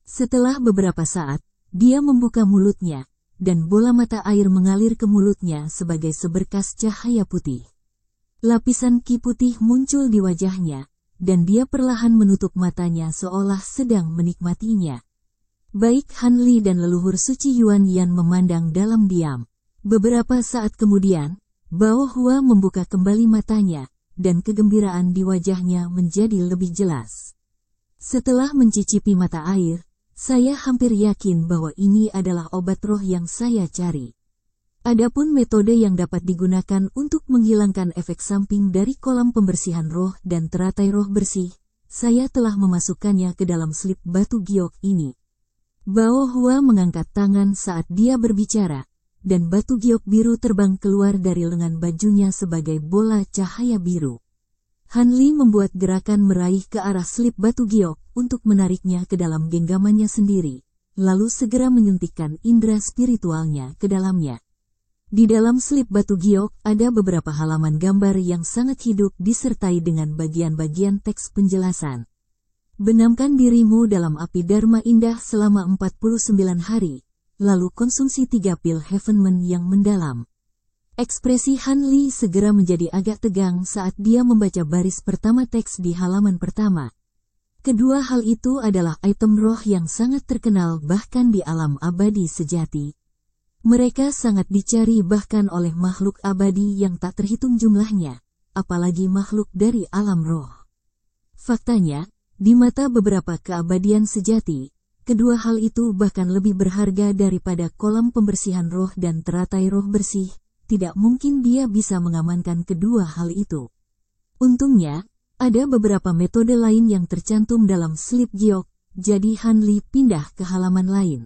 Setelah beberapa saat, dia membuka mulutnya, dan bola mata air mengalir ke mulutnya sebagai seberkas cahaya putih. Lapisan ki putih muncul di wajahnya, dan dia perlahan menutup matanya seolah sedang menikmatinya. Baik Han Li dan leluhur suci Yuan Yan memandang dalam diam. Beberapa saat kemudian, Bao Hua membuka kembali matanya, dan kegembiraan di wajahnya menjadi lebih jelas. Setelah mencicipi mata air, saya hampir yakin bahwa ini adalah obat roh yang saya cari. Adapun metode yang dapat digunakan untuk menghilangkan efek samping dari kolam pembersihan roh dan teratai roh bersih, saya telah memasukkannya ke dalam slip batu giok ini. Bao Hua mengangkat tangan saat dia berbicara, dan batu giok biru terbang keluar dari lengan bajunya sebagai bola cahaya biru. Han Li membuat gerakan meraih ke arah slip batu giok untuk menariknya ke dalam genggamannya sendiri, lalu segera menyuntikkan indera spiritualnya ke dalamnya. Di dalam slip batu giok ada beberapa halaman gambar yang sangat hidup disertai dengan bagian-bagian teks penjelasan. Benamkan dirimu dalam api Dharma indah selama 49 hari, lalu konsumsi 3 pil Heavenman yang mendalam. Ekspresi Han Li segera menjadi agak tegang saat dia membaca baris pertama teks di halaman pertama. Kedua hal itu adalah item roh yang sangat terkenal bahkan di alam abadi sejati. Mereka sangat dicari bahkan oleh makhluk abadi yang tak terhitung jumlahnya, apalagi makhluk dari alam roh. Faktanya, di mata beberapa keabadian sejati, kedua hal itu bahkan lebih berharga daripada kolam pembersihan roh dan teratai roh bersih. Tidak mungkin dia bisa mengamankan kedua hal itu. Untungnya, ada beberapa metode lain yang tercantum dalam slip giok, jadi Han Li pindah ke halaman lain.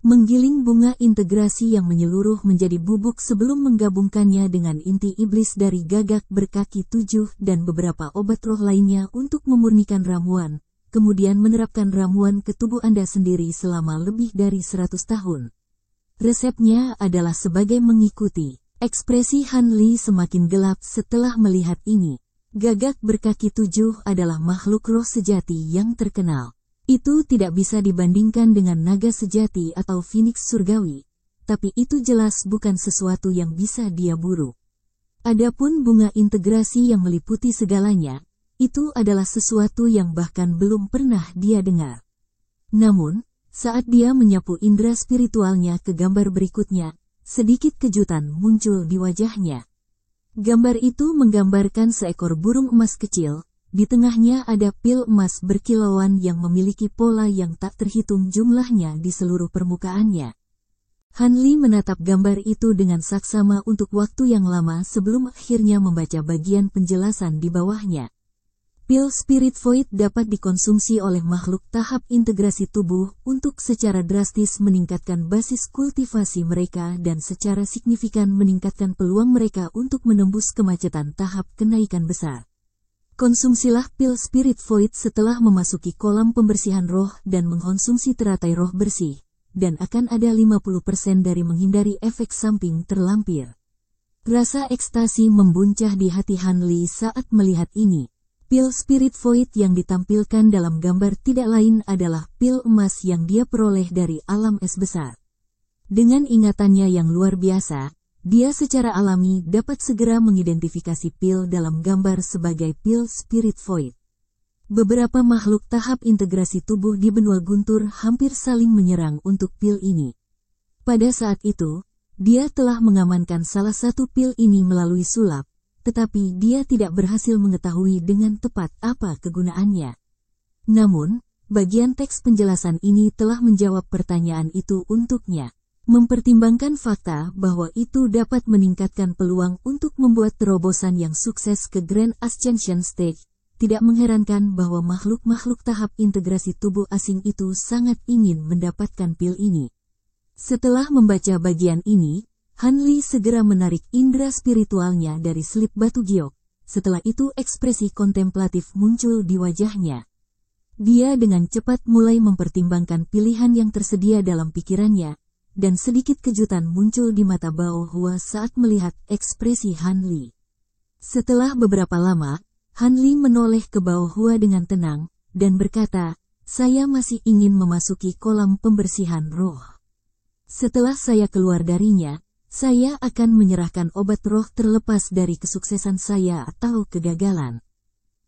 Menggiling bunga integrasi yang menyeluruh menjadi bubuk sebelum menggabungkannya dengan inti iblis dari gagak berkaki 7 dan beberapa obat roh lainnya untuk memurnikan ramuan, kemudian menerapkan ramuan ke tubuh Anda sendiri selama lebih dari 100 tahun. Resepnya adalah sebagai mengikuti. Ekspresi Han Li semakin gelap setelah melihat ini. Gagak berkaki 7 adalah makhluk roh sejati yang terkenal. Itu tidak bisa dibandingkan dengan naga sejati atau Phoenix surgawi, tapi itu jelas bukan sesuatu yang bisa dia buru. Adapun bunga integrasi yang meliputi segalanya, itu adalah sesuatu yang bahkan belum pernah dia dengar. Namun, saat dia menyapu indera spiritualnya ke gambar berikutnya, sedikit kejutan muncul di wajahnya. Gambar itu menggambarkan seekor burung emas kecil. Di tengahnya ada pil emas berkilauan yang memiliki pola yang tak terhitung jumlahnya di seluruh permukaannya. Han Li menatap gambar itu dengan saksama untuk waktu yang lama sebelum akhirnya membaca bagian penjelasan di bawahnya. Pil Spirit Void dapat dikonsumsi oleh makhluk tahap integrasi tubuh untuk secara drastis meningkatkan basis kultivasi mereka dan secara signifikan meningkatkan peluang mereka untuk menembus kemacetan tahap kenaikan besar. Konsumsilah pil Spirit Void setelah memasuki kolam pembersihan roh dan mengkonsumsi teratai roh bersih, dan akan ada 50% dari menghindari efek samping terlampir. Rasa ekstasi membuncah di hati Han Li saat melihat ini. Pil Spirit Void yang ditampilkan dalam gambar tidak lain adalah pil emas yang dia peroleh dari alam es besar. Dengan ingatannya yang luar biasa, dia secara alami dapat segera mengidentifikasi pil dalam gambar sebagai pil Spirit Void. Beberapa makhluk tahap integrasi tubuh di benua guntur hampir saling menyerang untuk pil ini. Pada saat itu, dia telah mengamankan salah satu pil ini melalui sulap, tetapi dia tidak berhasil mengetahui dengan tepat apa kegunaannya. Namun, bagian teks penjelasan ini telah menjawab pertanyaan itu untuknya. Mempertimbangkan fakta bahwa itu dapat meningkatkan peluang untuk membuat terobosan yang sukses ke Grand Ascension Stage, tidak mengherankan bahwa makhluk-makhluk tahap integrasi tubuh asing itu sangat ingin mendapatkan pil ini. Setelah membaca bagian ini, Han Li segera menarik indera spiritualnya dari selip batu giok. Setelah itu ekspresi kontemplatif muncul di wajahnya. Dia dengan cepat mulai mempertimbangkan pilihan yang tersedia dalam pikirannya, dan sedikit kejutan muncul di mata Bao Hua saat melihat ekspresi Han Li. Setelah beberapa lama, Han Li menoleh ke Bao Hua dengan tenang, dan berkata, "Saya masih ingin memasuki kolam pembersihan roh. Setelah saya keluar darinya, saya akan menyerahkan obat roh terlepas dari kesuksesan saya atau kegagalan."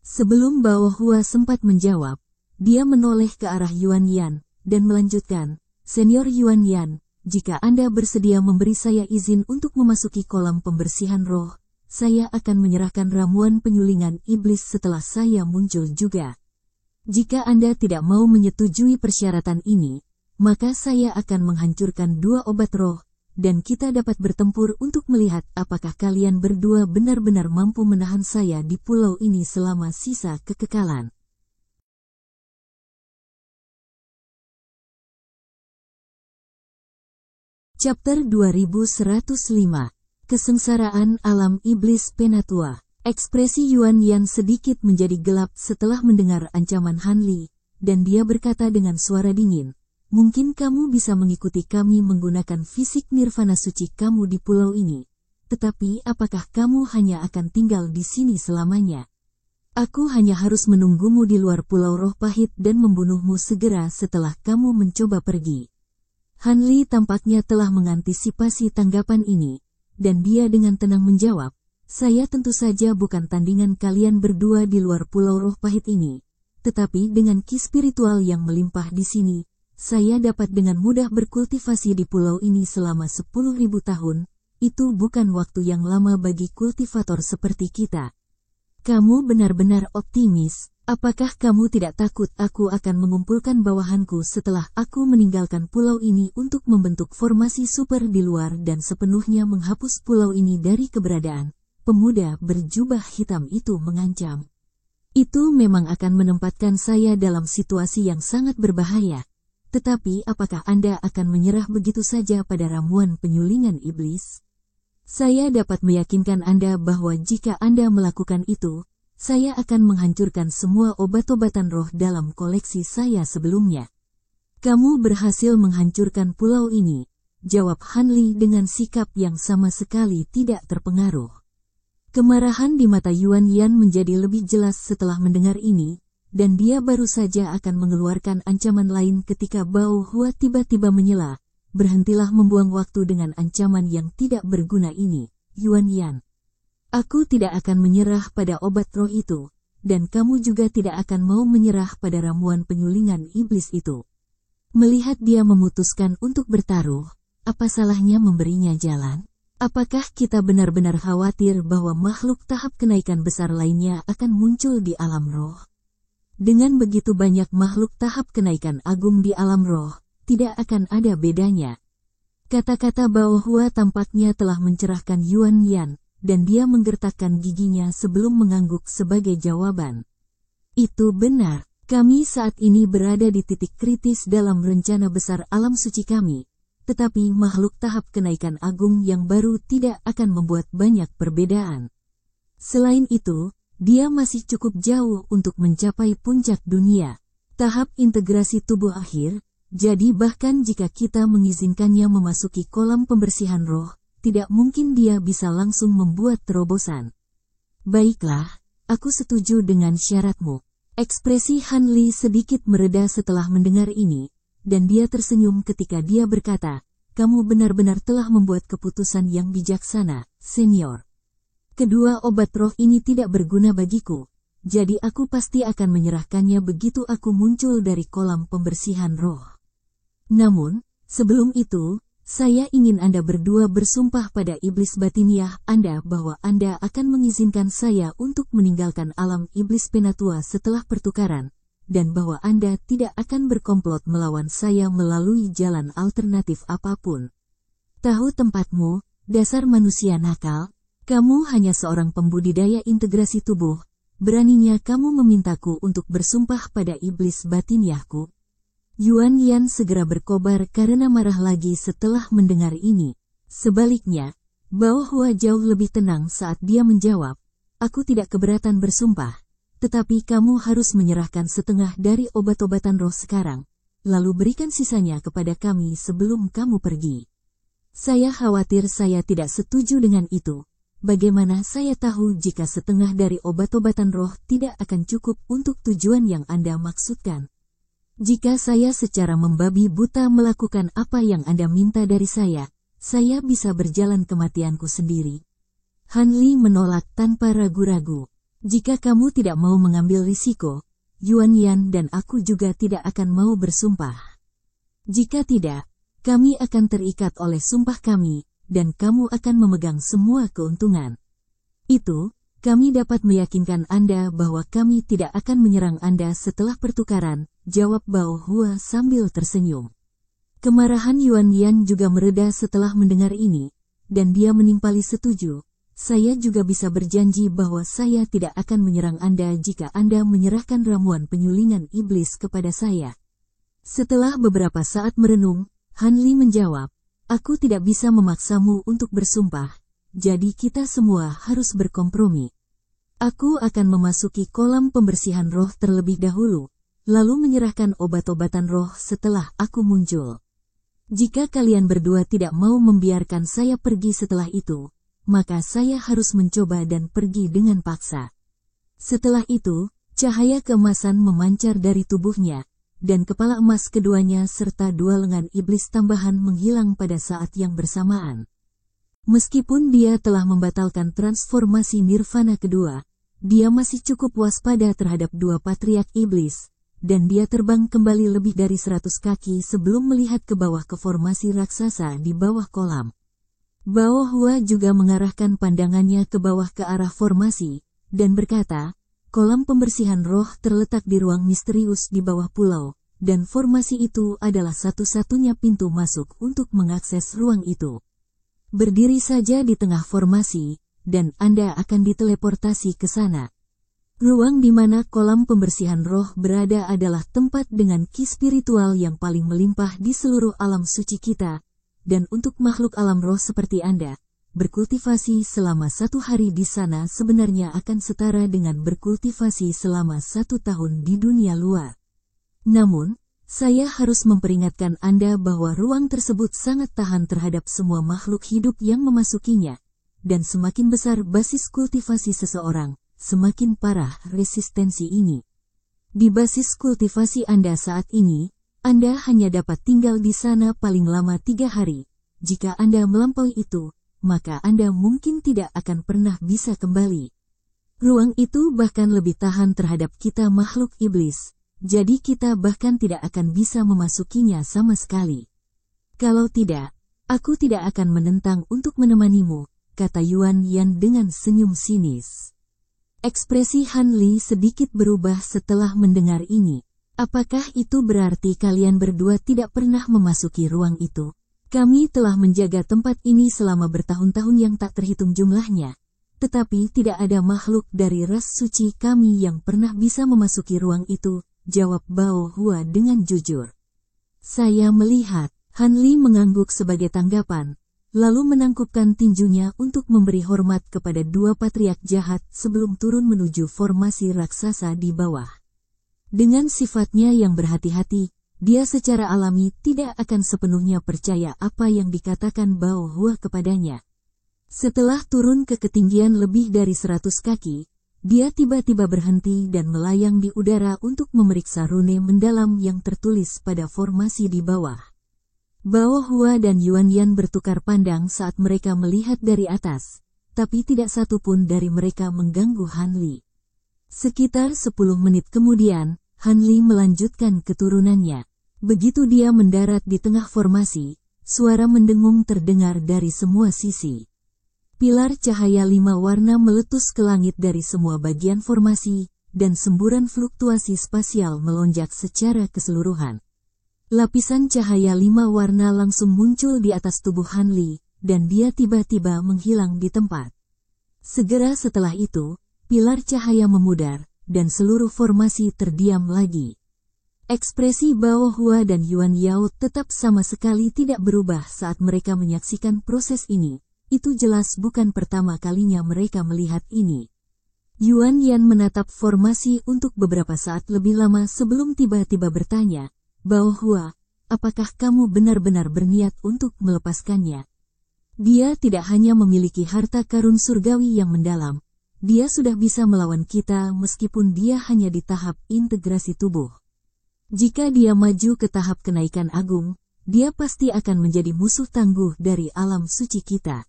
Sebelum Bao Hua sempat menjawab, dia menoleh ke arah Yuan Yan, dan melanjutkan, "Senior Yuan Yan, jika Anda bersedia memberi saya izin untuk memasuki kolam pembersihan roh, saya akan menyerahkan ramuan penyulingan iblis setelah saya muncul juga. Jika Anda tidak mau menyetujui persyaratan ini, maka saya akan menghancurkan 2 obat roh, dan kita dapat bertempur untuk melihat apakah kalian berdua benar-benar mampu menahan saya di pulau ini selama sisa kekekalan." Chapter 2105. Kesengsaraan Alam Iblis Penatua. Ekspresi Yuan Yan sedikit menjadi gelap setelah mendengar ancaman Han Li, dan dia berkata dengan suara dingin, "Mungkin kamu bisa mengikuti kami menggunakan fisik nirvana suci kamu di pulau ini, tetapi apakah kamu hanya akan tinggal di sini selamanya? Aku hanya harus menunggumu di luar pulau roh pahit dan membunuhmu segera setelah kamu mencoba pergi." Han Li tampaknya telah mengantisipasi tanggapan ini, dan dia dengan tenang menjawab, "Saya tentu saja bukan tandingan kalian berdua di luar pulau roh pahit ini, tetapi dengan ki spiritual yang melimpah di sini, saya dapat dengan mudah berkultivasi di pulau ini selama 10.000 tahun. Itu bukan waktu yang lama bagi kultivator seperti kita." "Kamu benar-benar optimis. Apakah kamu tidak takut aku akan mengumpulkan bawahanku setelah aku meninggalkan pulau ini untuk membentuk formasi super di luar dan sepenuhnya menghapus pulau ini dari keberadaan?" Pemuda berjubah hitam itu mengancam. "Itu memang akan menempatkan saya dalam situasi yang sangat berbahaya. Tetapi apakah Anda akan menyerah begitu saja pada ramuan penyulingan iblis? Saya dapat meyakinkan Anda bahwa jika Anda melakukan itu, saya akan menghancurkan semua obat-obatan roh dalam koleksi saya sebelumnya." "Kamu berhasil menghancurkan pulau ini," jawab Han Li dengan sikap yang sama sekali tidak terpengaruh. Kemarahan di mata Yuan Yan menjadi lebih jelas setelah mendengar ini, dan dia baru saja akan mengeluarkan ancaman lain ketika Bao Hua tiba-tiba menyela, "Berhentilah membuang waktu dengan ancaman yang tidak berguna ini, Yuan Yan. Aku tidak akan menyerah pada obat roh itu, dan kamu juga tidak akan mau menyerah pada ramuan penyulingan iblis itu." Melihat dia memutuskan untuk bertaruh, apa salahnya memberinya jalan? Apakah kita benar-benar khawatir bahwa makhluk tahap kenaikan besar lainnya akan muncul di alam roh? Dengan begitu banyak makhluk tahap kenaikan agung di alam roh, tidak akan ada bedanya. Kata-kata Bao Hua tampaknya telah mencerahkan Yuan Yan, dan dia menggertakkan giginya sebelum mengangguk sebagai jawaban. Itu benar. Kami saat ini berada di titik kritis dalam rencana besar alam suci kami. Tetapi makhluk tahap kenaikan agung yang baru tidak akan membuat banyak perbedaan. Selain itu, dia masih cukup jauh untuk mencapai puncak dunia. Tahap integrasi tubuh akhir, jadi bahkan jika kita mengizinkannya memasuki kolam pembersihan roh, tidak mungkin dia bisa langsung membuat terobosan. Baiklah, aku setuju dengan syaratmu. Ekspresi Han Li sedikit mereda setelah mendengar ini, dan dia tersenyum ketika dia berkata, "Kamu benar-benar telah membuat keputusan yang bijaksana, senior. Kedua obat roh ini tidak berguna bagiku, jadi aku pasti akan menyerahkannya begitu aku muncul dari kolam pembersihan roh. Namun, sebelum itu, saya ingin Anda berdua bersumpah pada iblis batiniah Anda bahwa Anda akan mengizinkan saya untuk meninggalkan alam iblis penatua setelah pertukaran, dan bahwa Anda tidak akan berkomplot melawan saya melalui jalan alternatif apapun. Tahu tempatmu, dasar manusia nakal, kamu hanya seorang pembudidaya integrasi tubuh, beraninya kamu memintaku untuk bersumpah pada iblis batiniahku?" Yuan Yan segera berkobar karena marah lagi setelah mendengar ini. Sebaliknya, Bao Hua jauh lebih tenang saat dia menjawab, "Aku tidak keberatan bersumpah, tetapi kamu harus menyerahkan setengah dari obat-obatan roh sekarang, lalu berikan sisanya kepada kami sebelum kamu pergi." "Saya khawatir saya tidak setuju dengan itu. Bagaimana saya tahu jika setengah dari obat-obatan roh tidak akan cukup untuk tujuan yang Anda maksudkan? Jika saya secara membabi buta melakukan apa yang Anda minta dari saya bisa berjalan kematianku sendiri." Han Li menolak tanpa ragu-ragu. "Jika kamu tidak mau mengambil risiko, Yuan Yan dan aku juga tidak akan mau bersumpah. Jika tidak, kami akan terikat oleh sumpah kami, dan kamu akan memegang semua keuntungan. Itu, kami dapat meyakinkan Anda bahwa kami tidak akan menyerang Anda setelah pertukaran," jawab Bao Hua sambil tersenyum. Kemarahan Yuan Yan juga mereda setelah mendengar ini, dan dia menimpali setuju. "Saya juga bisa berjanji bahwa saya tidak akan menyerang Anda jika Anda menyerahkan ramuan penyulingan iblis kepada saya." Setelah beberapa saat merenung, Han Li menjawab, "Aku tidak bisa memaksamu untuk bersumpah. Jadi kita semua harus berkompromi. Aku akan memasuki kolam pembersihan roh terlebih dahulu, lalu menyerahkan obat-obatan roh setelah aku muncul. Jika kalian berdua tidak mau membiarkan saya pergi setelah itu, maka saya harus mencoba dan pergi dengan paksa." Setelah itu, cahaya keemasan memancar dari tubuhnya, dan kepala emas keduanya serta dua lengan iblis tambahan menghilang pada saat yang bersamaan. Meskipun dia telah membatalkan transformasi nirvana kedua, dia masih cukup waspada terhadap dua patriark iblis, dan dia terbang kembali lebih dari 100 kaki sebelum melihat ke bawah ke formasi raksasa di bawah kolam. Bao Hua juga mengarahkan pandangannya ke bawah ke arah formasi, dan berkata, "Kolam pembersihan roh terletak di ruang misterius di bawah pulau, dan formasi itu adalah satu-satunya pintu masuk untuk mengakses ruang itu. Berdiri saja di tengah formasi, dan Anda akan diteleportasi ke sana. Ruang di mana kolam pembersihan roh berada adalah tempat dengan ki spiritual yang paling melimpah di seluruh alam suci kita, dan untuk makhluk alam roh seperti Anda, berkultivasi selama 1 hari di sana sebenarnya akan setara dengan berkultivasi selama 1 tahun di dunia luar. Namun, saya harus memperingatkan Anda bahwa ruang tersebut sangat tahan terhadap semua makhluk hidup yang memasukinya, dan semakin besar basis kultivasi seseorang, semakin parah resistensi ini. Di basis kultivasi Anda saat ini, Anda hanya dapat tinggal di sana paling lama 3 hari. Jika Anda melampaui itu, maka Anda mungkin tidak akan pernah bisa kembali. Ruang itu bahkan lebih tahan terhadap kita makhluk iblis. Jadi kita bahkan tidak akan bisa memasukinya sama sekali. Kalau tidak, aku tidak akan menentang untuk menemanimu," kata Yuan Yan dengan senyum sinis. Ekspresi Han Li sedikit berubah setelah mendengar ini. "Apakah itu berarti kalian berdua tidak pernah memasuki ruang itu? Kami telah menjaga tempat ini selama bertahun-tahun yang tak terhitung jumlahnya, Tetapi tidak ada makhluk dari ras suci kami yang pernah bisa memasuki ruang itu, jawab Bao Hua dengan jujur. Saya melihat, Han Li mengangguk sebagai tanggapan, lalu menangkupkan tinjunya untuk memberi hormat kepada dua patriark jahat sebelum turun menuju formasi raksasa di bawah. Dengan sifatnya yang berhati-hati, dia secara alami tidak akan sepenuhnya percaya apa yang dikatakan Bao Hua kepadanya. Setelah turun ke ketinggian lebih dari 100 kaki, dia tiba-tiba berhenti dan melayang di udara untuk memeriksa rune mendalam yang tertulis pada formasi di bawah. Bao Hua dan Yuan Yan bertukar pandang saat mereka melihat dari atas, tapi tidak satu pun dari mereka mengganggu Han Li. Sekitar 10 menit kemudian, Han Li melanjutkan keturunannya. Begitu dia mendarat di tengah formasi, suara mendengung terdengar dari semua sisi. Pilar cahaya 5 warna meletus ke langit dari semua bagian formasi, dan semburan fluktuasi spasial melonjak secara keseluruhan. Lapisan cahaya 5 warna langsung muncul di atas tubuh Han Li, dan dia tiba-tiba menghilang di tempat. Segera setelah itu, pilar cahaya memudar, dan seluruh formasi terdiam lagi. Ekspresi Bao Hua dan Yuan Yao tetap sama sekali tidak berubah saat mereka menyaksikan proses ini. Itu jelas bukan pertama kalinya mereka melihat ini. Yuan Yan menatap formasi untuk beberapa saat lebih lama sebelum tiba-tiba bertanya, Bao Hua, apakah kamu benar-benar berniat untuk melepaskannya? Dia tidak hanya memiliki harta karun surgawi yang mendalam, dia sudah bisa melawan kita meskipun dia hanya di tahap integrasi tubuh. Jika dia maju ke tahap kenaikan agung, dia pasti akan menjadi musuh tangguh dari alam suci kita.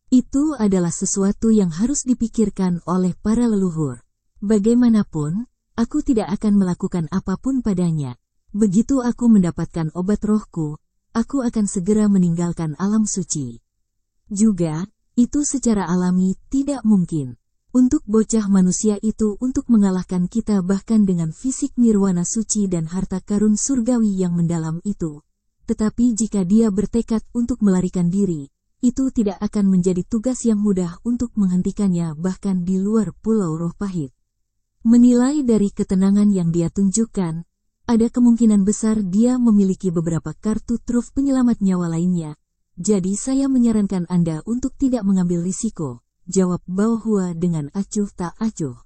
Itu adalah sesuatu yang harus dipikirkan oleh para leluhur. Bagaimanapun, aku tidak akan melakukan apapun padanya. Begitu aku mendapatkan obat rohku, aku akan segera meninggalkan alam suci. Juga, itu secara alami tidak mungkin. Untuk bocah manusia itu untuk mengalahkan kita bahkan dengan fisik nirwana suci dan harta karun surgawi yang mendalam itu. Tetapi jika dia bertekad untuk melarikan diri, itu tidak akan menjadi tugas yang mudah untuk menghentikannya bahkan di luar Pulau Roh Pahit. Menilai dari ketenangan yang dia tunjukkan, ada kemungkinan besar dia memiliki beberapa kartu truf penyelamat nyawa lainnya. Jadi saya menyarankan Anda untuk tidak mengambil risiko, jawab Bao Hua dengan acuh tak acuh.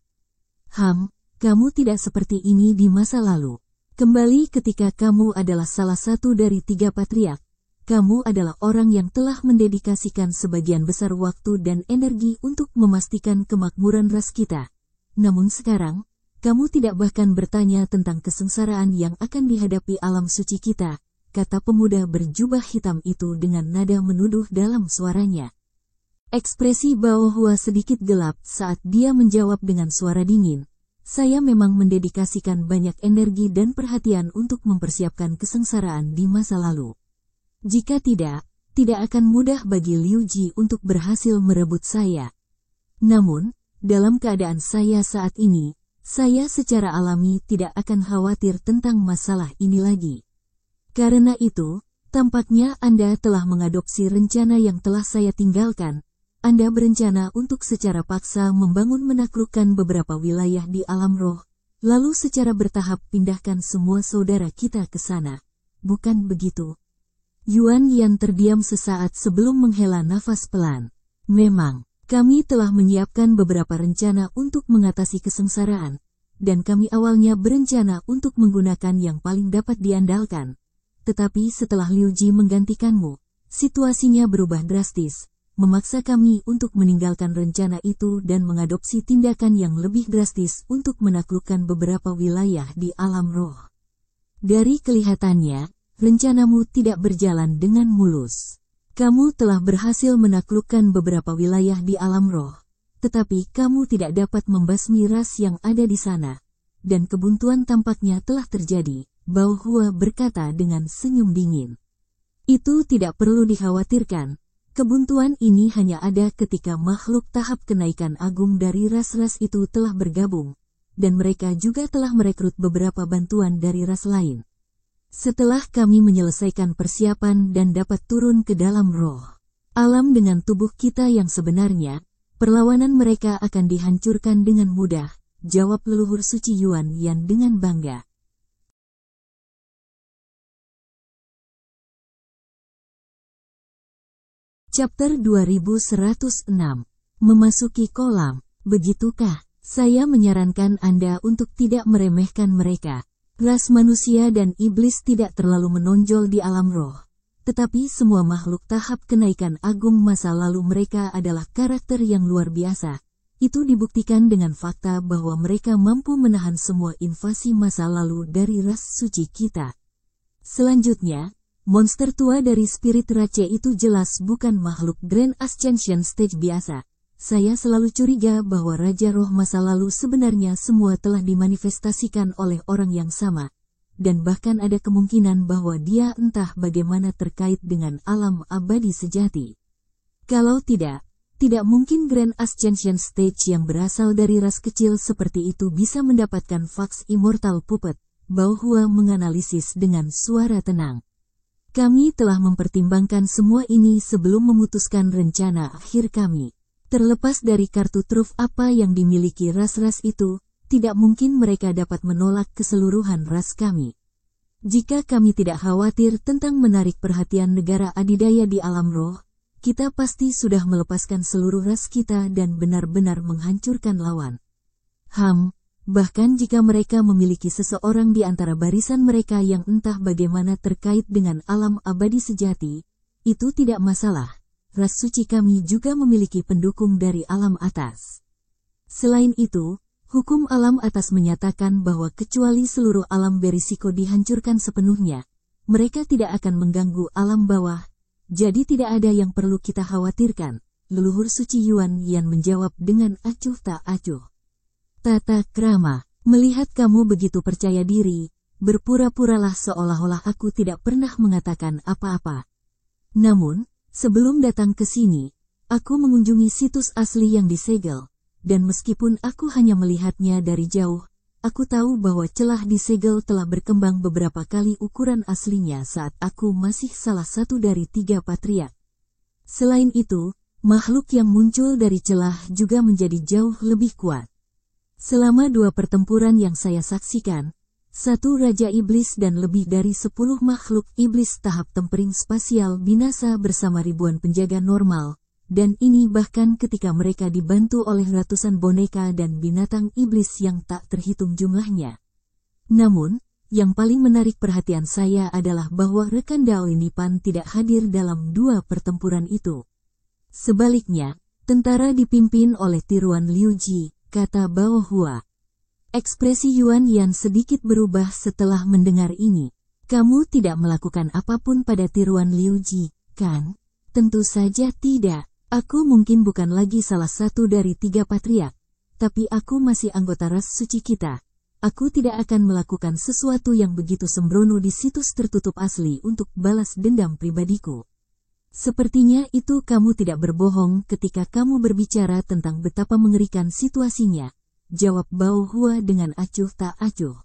Kamu tidak seperti ini di masa lalu. Kembali ketika kamu adalah salah satu dari 3 patriark. Kamu adalah orang yang telah mendedikasikan sebagian besar waktu dan energi untuk memastikan kemakmuran ras kita. Namun sekarang, kamu tidak bahkan bertanya tentang kesengsaraan yang akan dihadapi alam suci kita, kata pemuda berjubah hitam itu dengan nada menuduh dalam suaranya. Ekspresi Bao Hua sedikit gelap saat dia menjawab dengan suara dingin. Saya memang mendedikasikan banyak energi dan perhatian untuk mempersiapkan kesengsaraan di masa lalu. Jika tidak akan mudah bagi Liu Ji untuk berhasil merebut saya. Namun, dalam keadaan saya saat ini, saya secara alami tidak akan khawatir tentang masalah ini lagi. Karena itu, tampaknya Anda telah mengadopsi rencana yang telah saya tinggalkan. Anda berencana untuk secara paksa membangun menaklukkan beberapa wilayah di alam roh, lalu secara bertahap pindahkan semua saudara kita ke sana. Bukan begitu? Yuan Yan terdiam sesaat sebelum menghela nafas pelan. Memang, kami telah menyiapkan beberapa rencana untuk mengatasi kesengsaraan, dan kami awalnya berencana untuk menggunakan yang paling dapat diandalkan. Tetapi setelah Liu Ji menggantikanmu, situasinya berubah drastis, memaksa kami untuk meninggalkan rencana itu dan mengadopsi tindakan yang lebih drastis untuk menaklukkan beberapa wilayah di alam roh. Dari kelihatannya, rencanamu tidak berjalan dengan mulus. Kamu telah berhasil menaklukkan beberapa wilayah di alam roh, tetapi kamu tidak dapat membasmi ras yang ada di sana, dan kebuntuan tampaknya telah terjadi, Bao Hua berkata dengan senyum dingin. Itu tidak perlu dikhawatirkan. Kebuntuan ini hanya ada ketika makhluk tahap kenaikan agung dari ras-ras itu telah bergabung, dan mereka juga telah merekrut beberapa bantuan dari ras lain. Setelah kami menyelesaikan persiapan dan dapat turun ke dalam roh, alam dengan tubuh kita yang sebenarnya, perlawanan mereka akan dihancurkan dengan mudah, jawab leluhur suci Yuan Yan dengan bangga. Chapter 2106. Memasuki kolam. Begitukah? Saya menyarankan Anda untuk tidak meremehkan mereka. Ras manusia dan iblis tidak terlalu menonjol di alam roh. Tetapi semua makhluk tahap kenaikan agung masa lalu mereka adalah karakter yang luar biasa. Itu dibuktikan dengan fakta bahwa mereka mampu menahan semua invasi masa lalu dari ras suci kita. Selanjutnya, monster tua dari spirit Rache itu jelas bukan makhluk Grand Ascension Stage biasa. Saya selalu curiga bahwa Raja Roh masa lalu sebenarnya semua telah dimanifestasikan oleh orang yang sama. Dan bahkan ada kemungkinan bahwa dia entah bagaimana terkait dengan alam abadi sejati. Kalau tidak mungkin Grand Ascension Stage yang berasal dari ras kecil seperti itu bisa mendapatkan Vax Immortal Puppet. Bao Hua menganalisis dengan suara tenang. Kami telah mempertimbangkan semua ini sebelum memutuskan rencana akhir kami. Terlepas dari kartu truf apa yang dimiliki ras-ras itu, tidak mungkin mereka dapat menolak keseluruhan ras kami. Jika kami tidak khawatir tentang menarik perhatian negara adidaya di alam roh, kita pasti sudah melepaskan seluruh ras kita dan benar-benar menghancurkan lawan. Bahkan jika mereka memiliki seseorang di antara barisan mereka yang entah bagaimana terkait dengan alam abadi sejati, itu tidak masalah. Ras suci kami juga memiliki pendukung dari alam atas. Selain itu, hukum alam atas menyatakan bahwa kecuali seluruh alam berisiko dihancurkan sepenuhnya, mereka tidak akan mengganggu alam bawah, jadi tidak ada yang perlu kita khawatirkan. Leluhur suci Yuan Yan menjawab dengan acuh tak acuh. Tata krama, melihat kamu begitu percaya diri, berpura-puralah seolah-olah aku tidak pernah mengatakan apa-apa. Namun, sebelum datang ke sini, aku mengunjungi situs asli yang disegel, dan meskipun aku hanya melihatnya dari jauh, aku tahu bahwa celah disegel telah berkembang beberapa kali ukuran aslinya saat aku masih salah satu dari 3 patriark. Selain itu, makhluk yang muncul dari celah juga menjadi jauh lebih kuat. Selama 2 pertempuran yang saya saksikan, 1 Raja Iblis dan lebih dari 10 makhluk iblis tahap tempering spasial binasa bersama ribuan penjaga normal, dan ini bahkan ketika mereka dibantu oleh ratusan boneka dan binatang iblis yang tak terhitung jumlahnya. Namun, yang paling menarik perhatian saya adalah bahwa rekan Dao Nipan tidak hadir dalam 2 pertempuran itu. Sebaliknya, tentara dipimpin oleh tiruan Liu Ji, kata Bao Hua. Ekspresi Yuan Yan sedikit berubah setelah mendengar ini. Kamu tidak melakukan apapun pada tiruan Liu Ji, kan? Tentu saja tidak. Aku mungkin bukan lagi salah satu dari 3 patriark, tapi aku masih anggota ras suci kita. Aku tidak akan melakukan sesuatu yang begitu sembrono di situs tertutup asli untuk balas dendam pribadiku. Sepertinya itu kamu tidak berbohong ketika kamu berbicara tentang betapa mengerikan situasinya, jawab Bao Hua dengan acuh tak acuh.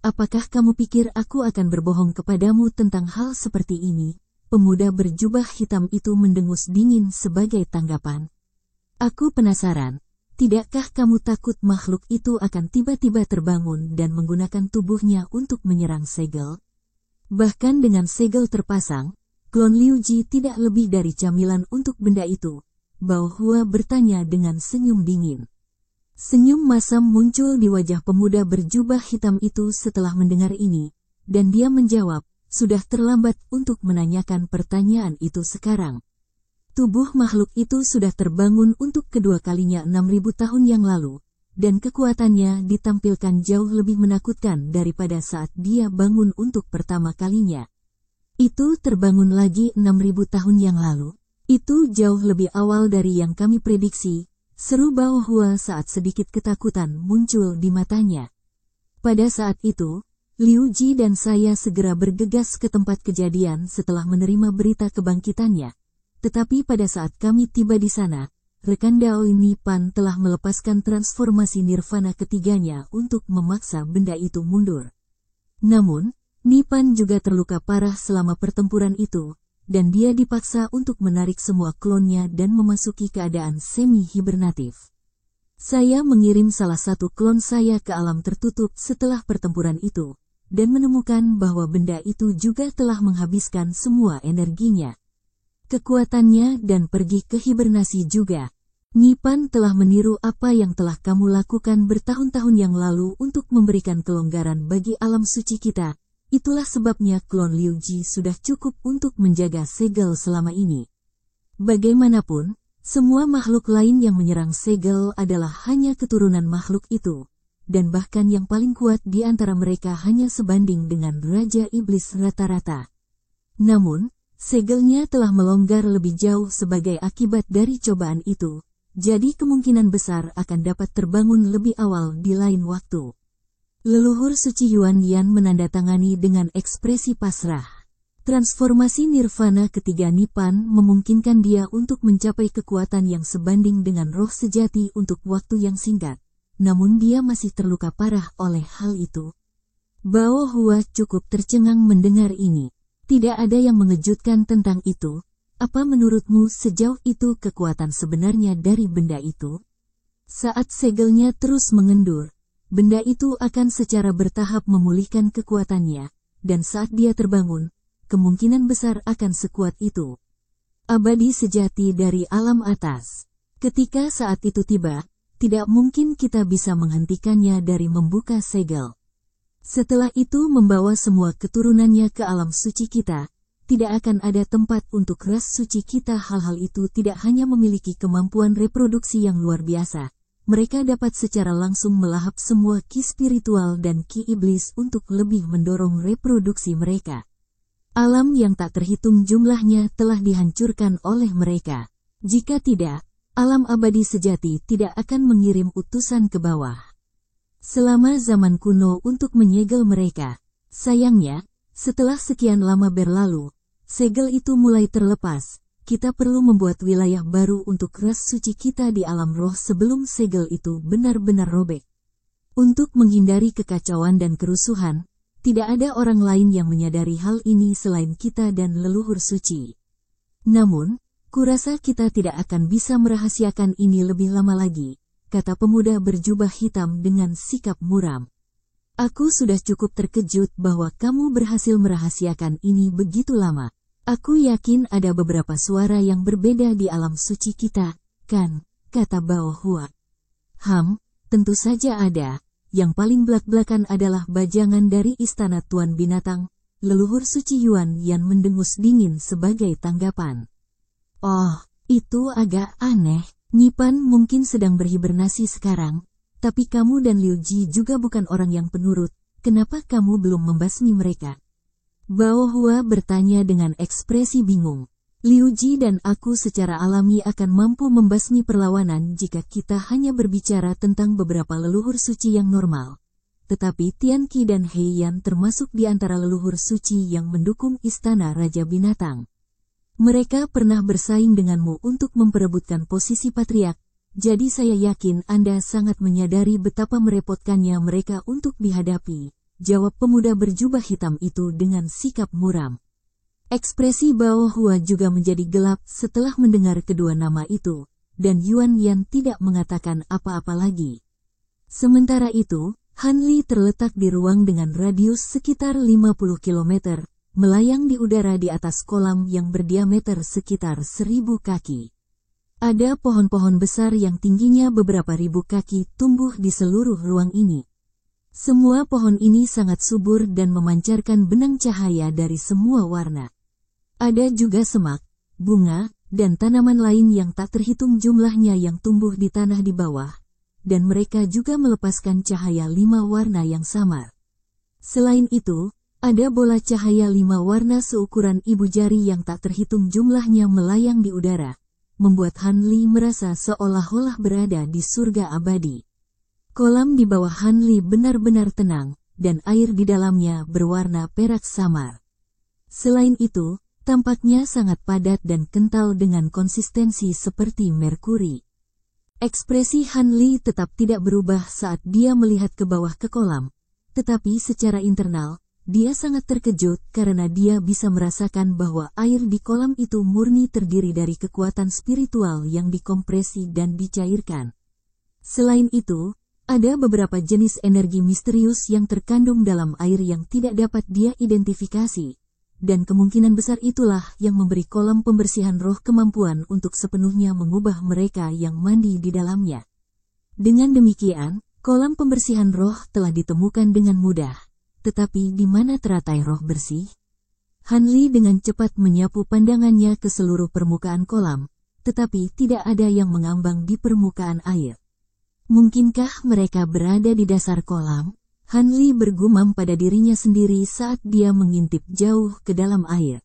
Apakah kamu pikir aku akan berbohong kepadamu tentang hal seperti ini? Pemuda berjubah hitam itu mendengus dingin sebagai tanggapan. Aku penasaran, tidakkah kamu takut makhluk itu akan tiba-tiba terbangun dan menggunakan tubuhnya untuk menyerang segel? Bahkan dengan segel terpasang, klon Liu Ji tidak lebih dari camilan untuk benda itu. Bao Hua bertanya dengan senyum dingin. Senyum masam muncul di wajah pemuda berjubah hitam itu setelah mendengar ini, dan dia menjawab, sudah terlambat untuk menanyakan pertanyaan itu sekarang. Tubuh makhluk itu sudah terbangun untuk kedua kalinya 6.000 tahun yang lalu, dan kekuatannya ditampilkan jauh lebih menakutkan daripada saat dia bangun untuk pertama kalinya. Itu terbangun lagi 6.000 tahun yang lalu. Itu jauh lebih awal dari yang kami prediksi, seru Bao Hua saat sedikit ketakutan muncul di matanya. Pada saat itu, Liu Ji dan saya segera bergegas ke tempat kejadian setelah menerima berita kebangkitannya. Tetapi pada saat kami tiba di sana, rekan Dao Nipan telah melepaskan transformasi nirvana ketiganya untuk memaksa benda itu mundur. Namun, Nipan juga terluka parah selama pertempuran itu, dan dia dipaksa untuk menarik semua klonnya dan memasuki keadaan semi-hibernatif. Saya mengirim salah satu klon saya ke alam tertutup setelah pertempuran itu, dan menemukan bahwa benda itu juga telah menghabiskan semua energinya, kekuatannya dan pergi ke hibernasi juga. Nipan telah meniru apa yang telah kamu lakukan bertahun-tahun yang lalu untuk memberikan kelonggaran bagi alam suci kita. Itulah sebabnya klon Liu Ji sudah cukup untuk menjaga segel selama ini. Bagaimanapun, semua makhluk lain yang menyerang segel adalah hanya keturunan makhluk itu, dan bahkan yang paling kuat di antara mereka hanya sebanding dengan Raja Iblis rata-rata. Namun, segelnya telah melonggar lebih jauh sebagai akibat dari cobaan itu, jadi kemungkinan besar akan dapat terbangun lebih awal di lain waktu. Leluhur suci Yuan Yan menandatangani dengan ekspresi pasrah. Transformasi nirvana ketiga Nipan memungkinkan dia untuk mencapai kekuatan yang sebanding dengan roh sejati untuk waktu yang singkat. Namun dia masih terluka parah oleh hal itu. Bao Hua cukup tercengang mendengar ini. Tidak ada yang mengejutkan tentang itu. Apa menurutmu sejauh itu kekuatan sebenarnya dari benda itu? Saat segelnya terus mengendur, benda itu akan secara bertahap memulihkan kekuatannya, dan saat dia terbangun, kemungkinan besar akan sekuat itu. Abadi sejati dari alam atas. Ketika saat itu tiba, tidak mungkin kita bisa menghentikannya dari membuka segel. Setelah itu membawa semua keturunannya ke alam suci kita, tidak akan ada tempat untuk ras suci kita. Hal-hal itu tidak hanya memiliki kemampuan reproduksi yang luar biasa, mereka dapat secara langsung melahap semua ki spiritual dan ki iblis untuk lebih mendorong reproduksi mereka. Alam yang tak terhitung jumlahnya telah dihancurkan oleh mereka. Jika tidak, alam abadi sejati tidak akan mengirim utusan ke bawah selama zaman kuno untuk menyegel mereka. Sayangnya, setelah sekian lama berlalu, segel itu mulai terlepas. Kita perlu membuat wilayah baru untuk ras suci kita di alam roh sebelum segel itu benar-benar robek. Untuk menghindari kekacauan dan kerusuhan, tidak ada orang lain yang menyadari hal ini selain kita dan leluhur suci. Namun, kurasa kita tidak akan bisa merahasiakan ini lebih lama lagi, kata pemuda berjubah hitam dengan sikap muram. Aku sudah cukup terkejut bahwa kamu berhasil merahasiakan ini begitu lama. Aku yakin ada beberapa suara yang berbeda di alam suci kita, kan? Kata Bao Hua. Tentu saja ada. Yang paling belak-belakan adalah bajangan dari istana Tuan Binatang. Leluhur suci Yuan Yan mendengus dingin sebagai tanggapan. Oh, itu agak aneh. Nipan mungkin sedang berhibernasi sekarang, tapi kamu dan Liu Ji juga bukan orang yang penurut. Kenapa kamu belum membasmi mereka? Bao Hua bertanya dengan ekspresi bingung. Liu Ji dan aku secara alami akan mampu membasmi perlawanan jika kita hanya berbicara tentang beberapa leluhur suci yang normal. Tetapi Tian Qi dan Hei Yan termasuk di antara leluhur suci yang mendukung istana Raja Binatang. Mereka pernah bersaing denganmu untuk memperebutkan posisi patriark, jadi saya yakin Anda sangat menyadari betapa merepotkannya mereka untuk dihadapi. Jawab pemuda berjubah hitam itu dengan sikap muram. Ekspresi Bao Hua juga menjadi gelap setelah mendengar kedua nama itu, dan Yuan Yan tidak mengatakan apa-apa lagi. Sementara itu, Han Li terletak di ruang dengan radius sekitar 50 km, melayang di udara di atas kolam yang berdiameter sekitar 1000 kaki. Ada pohon-pohon besar yang tingginya beberapa ribu kaki tumbuh di seluruh ruang ini. Semua pohon ini sangat subur dan memancarkan benang cahaya dari semua warna. Ada juga semak, bunga, dan tanaman lain yang tak terhitung jumlahnya yang tumbuh di tanah di bawah, dan mereka juga melepaskan cahaya 5 warna yang samar. Selain itu, ada bola cahaya 5 warna seukuran ibu jari yang tak terhitung jumlahnya melayang di udara, membuat Han Li merasa seolah-olah berada di surga abadi. Kolam di bawah Han Li benar-benar tenang, dan air di dalamnya berwarna perak samar. Selain itu, tampaknya sangat padat dan kental dengan konsistensi seperti merkuri. Ekspresi Han Li tetap tidak berubah saat dia melihat ke bawah ke kolam, tetapi secara internal, dia sangat terkejut karena dia bisa merasakan bahwa air di kolam itu murni terdiri dari kekuatan spiritual yang dikompresi dan dicairkan. Selain itu, ada beberapa jenis energi misterius yang terkandung dalam air yang tidak dapat dia identifikasi, dan kemungkinan besar itulah yang memberi kolam pembersihan roh kemampuan untuk sepenuhnya mengubah mereka yang mandi di dalamnya. Dengan demikian, kolam pembersihan roh telah ditemukan dengan mudah. Tetapi di mana teratai roh bersih? Hanli dengan cepat menyapu pandangannya ke seluruh permukaan kolam, tetapi tidak ada yang mengambang di permukaan air. Mungkinkah mereka berada di dasar kolam? Hanli bergumam pada dirinya sendiri saat dia mengintip jauh ke dalam air.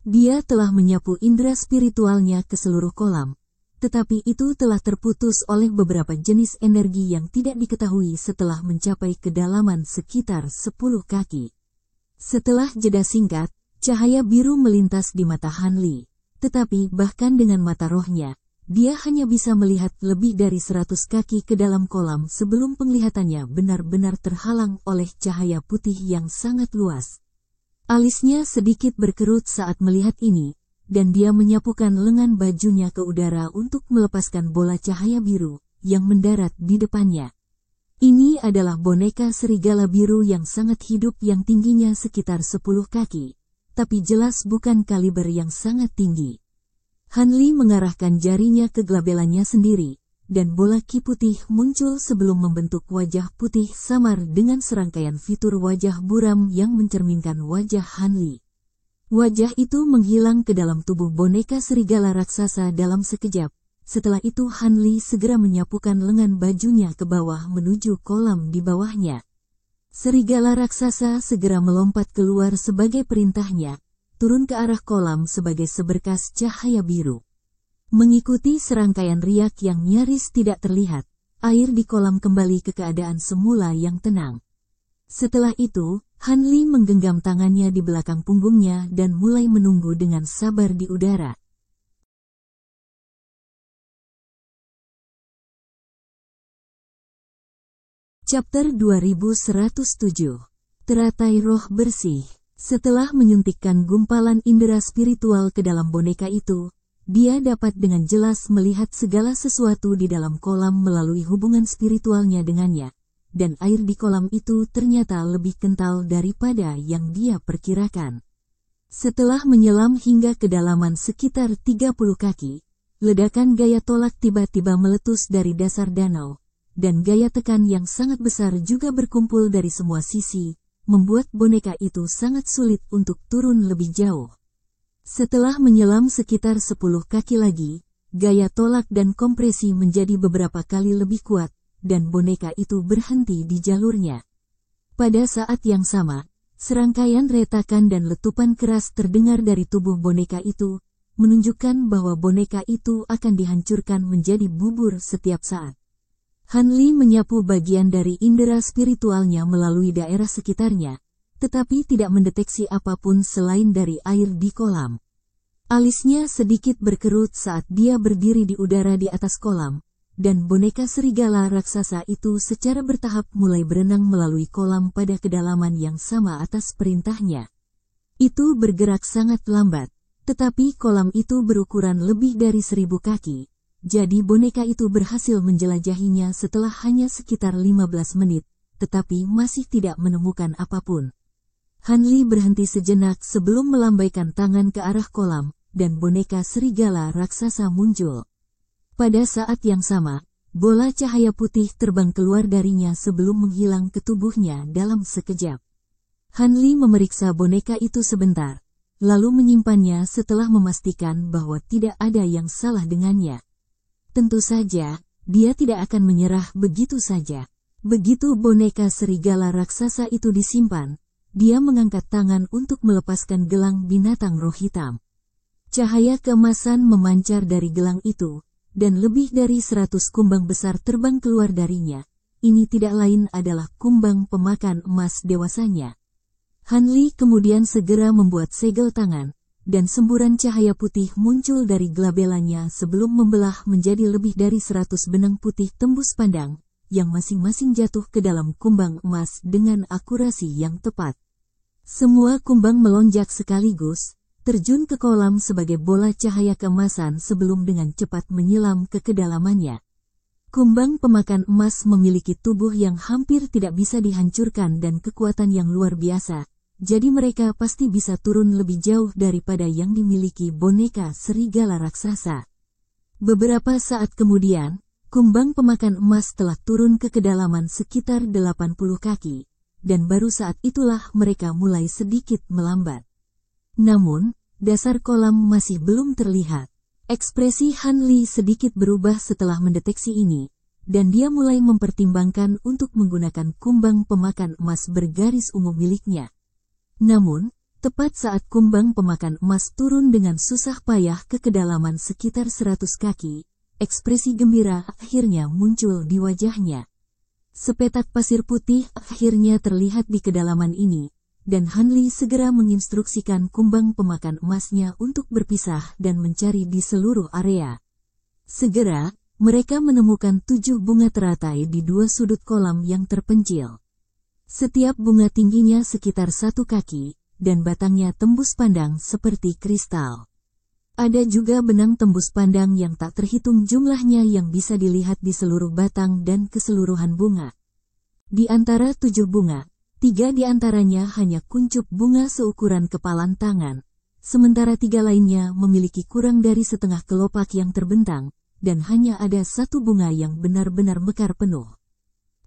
Dia telah menyapu indera spiritualnya ke seluruh kolam, tetapi itu telah terputus oleh beberapa jenis energi yang tidak diketahui setelah mencapai kedalaman sekitar 10 kaki. Setelah jeda singkat, cahaya biru melintas di mata Hanli, tetapi bahkan dengan mata rohnya, dia hanya bisa melihat lebih dari 100 kaki ke dalam kolam sebelum penglihatannya benar-benar terhalang oleh cahaya putih yang sangat luas. Alisnya sedikit berkerut saat melihat ini, dan dia menyapukan lengan bajunya ke udara untuk melepaskan bola cahaya biru yang mendarat di depannya. Ini adalah boneka serigala biru yang sangat hidup yang tingginya sekitar 10 kaki, tapi jelas bukan kaliber yang sangat tinggi. Hanli mengarahkan jarinya ke gelabelannya sendiri, dan bola ki putih muncul sebelum membentuk wajah putih samar dengan serangkaian fitur wajah buram yang mencerminkan wajah Hanli. Wajah itu menghilang ke dalam tubuh boneka serigala raksasa dalam sekejap. Setelah itu Hanli segera menyapukan lengan bajunya ke bawah menuju kolam di bawahnya. Serigala raksasa segera melompat keluar sebagai perintahnya, turun ke arah kolam sebagai seberkas cahaya biru. Mengikuti serangkaian riak yang nyaris tidak terlihat, air di kolam kembali ke keadaan semula yang tenang. Setelah itu, Hanli menggenggam tangannya di belakang punggungnya dan mulai menunggu dengan sabar di udara. Chapter 2107. Teratai roh bersih. Setelah menyuntikkan gumpalan indera spiritual ke dalam boneka itu, dia dapat dengan jelas melihat segala sesuatu di dalam kolam melalui hubungan spiritualnya dengannya. Dan air di kolam itu ternyata lebih kental daripada yang dia perkirakan. Setelah menyelam hingga kedalaman sekitar 30 kaki, ledakan gaya tolak tiba-tiba meletus dari dasar danau, dan gaya tekan yang sangat besar juga berkumpul dari semua sisi, membuat boneka itu sangat sulit untuk turun lebih jauh. Setelah menyelam sekitar 10 kaki lagi, gaya tolak dan kompresi menjadi beberapa kali lebih kuat, dan boneka itu berhenti di jalurnya. Pada saat yang sama, serangkaian retakan dan letupan keras terdengar dari tubuh boneka itu, menunjukkan bahwa boneka itu akan dihancurkan menjadi bubur setiap saat. Hanli menyapu bagian dari indera spiritualnya melalui daerah sekitarnya, tetapi tidak mendeteksi apapun selain dari air di kolam. Alisnya sedikit berkerut saat dia berdiri di udara di atas kolam, dan boneka serigala raksasa itu secara bertahap mulai berenang melalui kolam pada kedalaman yang sama atas perintahnya. Itu bergerak sangat lambat, tetapi kolam itu berukuran lebih dari 1000 kaki, jadi boneka itu berhasil menjelajahinya setelah hanya sekitar 15 menit, tetapi masih tidak menemukan apapun. Hanli berhenti sejenak sebelum melambaikan tangan ke arah kolam, dan boneka serigala raksasa muncul. Pada saat yang sama, bola cahaya putih terbang keluar darinya sebelum menghilang ke tubuhnya dalam sekejap. Hanli memeriksa boneka itu sebentar, lalu menyimpannya setelah memastikan bahwa tidak ada yang salah dengannya. Tentu saja, dia tidak akan menyerah begitu saja. Begitu boneka serigala raksasa itu disimpan, dia mengangkat tangan untuk melepaskan gelang binatang roh hitam. Cahaya keemasan memancar dari gelang itu, dan lebih dari 100 kumbang besar terbang keluar darinya. Ini tidak lain adalah kumbang pemakan emas dewasanya. Hanli kemudian segera membuat segel tangan, dan semburan cahaya putih muncul dari gelabelannya sebelum membelah menjadi lebih dari 100 benang putih tembus pandang, yang masing-masing jatuh ke dalam kumbang emas dengan akurasi yang tepat. Semua kumbang melonjak sekaligus, terjun ke kolam sebagai bola cahaya keemasan sebelum dengan cepat menyelam ke kedalamannya. Kumbang pemakan emas memiliki tubuh yang hampir tidak bisa dihancurkan dan kekuatan yang luar biasa, jadi mereka pasti bisa turun lebih jauh daripada yang dimiliki boneka serigala raksasa. Beberapa saat kemudian, kumbang pemakan emas telah turun ke kedalaman sekitar 80 kaki, dan baru saat itulah mereka mulai sedikit melambat. Namun, dasar kolam masih belum terlihat. Ekspresi Han Li sedikit berubah setelah mendeteksi ini, dan dia mulai mempertimbangkan untuk menggunakan kumbang pemakan emas bergaris ungu miliknya. Namun, tepat saat kumbang pemakan emas turun dengan susah payah ke kedalaman sekitar 100 kaki, ekspresi gembira akhirnya muncul di wajahnya. Sepetak pasir putih akhirnya terlihat di kedalaman ini, dan Han Li segera menginstruksikan kumbang pemakan emasnya untuk berpisah dan mencari di seluruh area. Segera, mereka menemukan 7 bunga teratai di 2 sudut kolam yang terpencil. Setiap bunga tingginya sekitar 1 kaki, dan batangnya tembus pandang seperti kristal. Ada juga benang tembus pandang yang tak terhitung jumlahnya yang bisa dilihat di seluruh batang dan keseluruhan bunga. Di antara 7 bunga, 3 di antaranya hanya kuncup bunga seukuran kepalan tangan, sementara 3 lainnya memiliki kurang dari setengah kelopak yang terbentang, dan hanya ada 1 bunga yang benar-benar mekar penuh.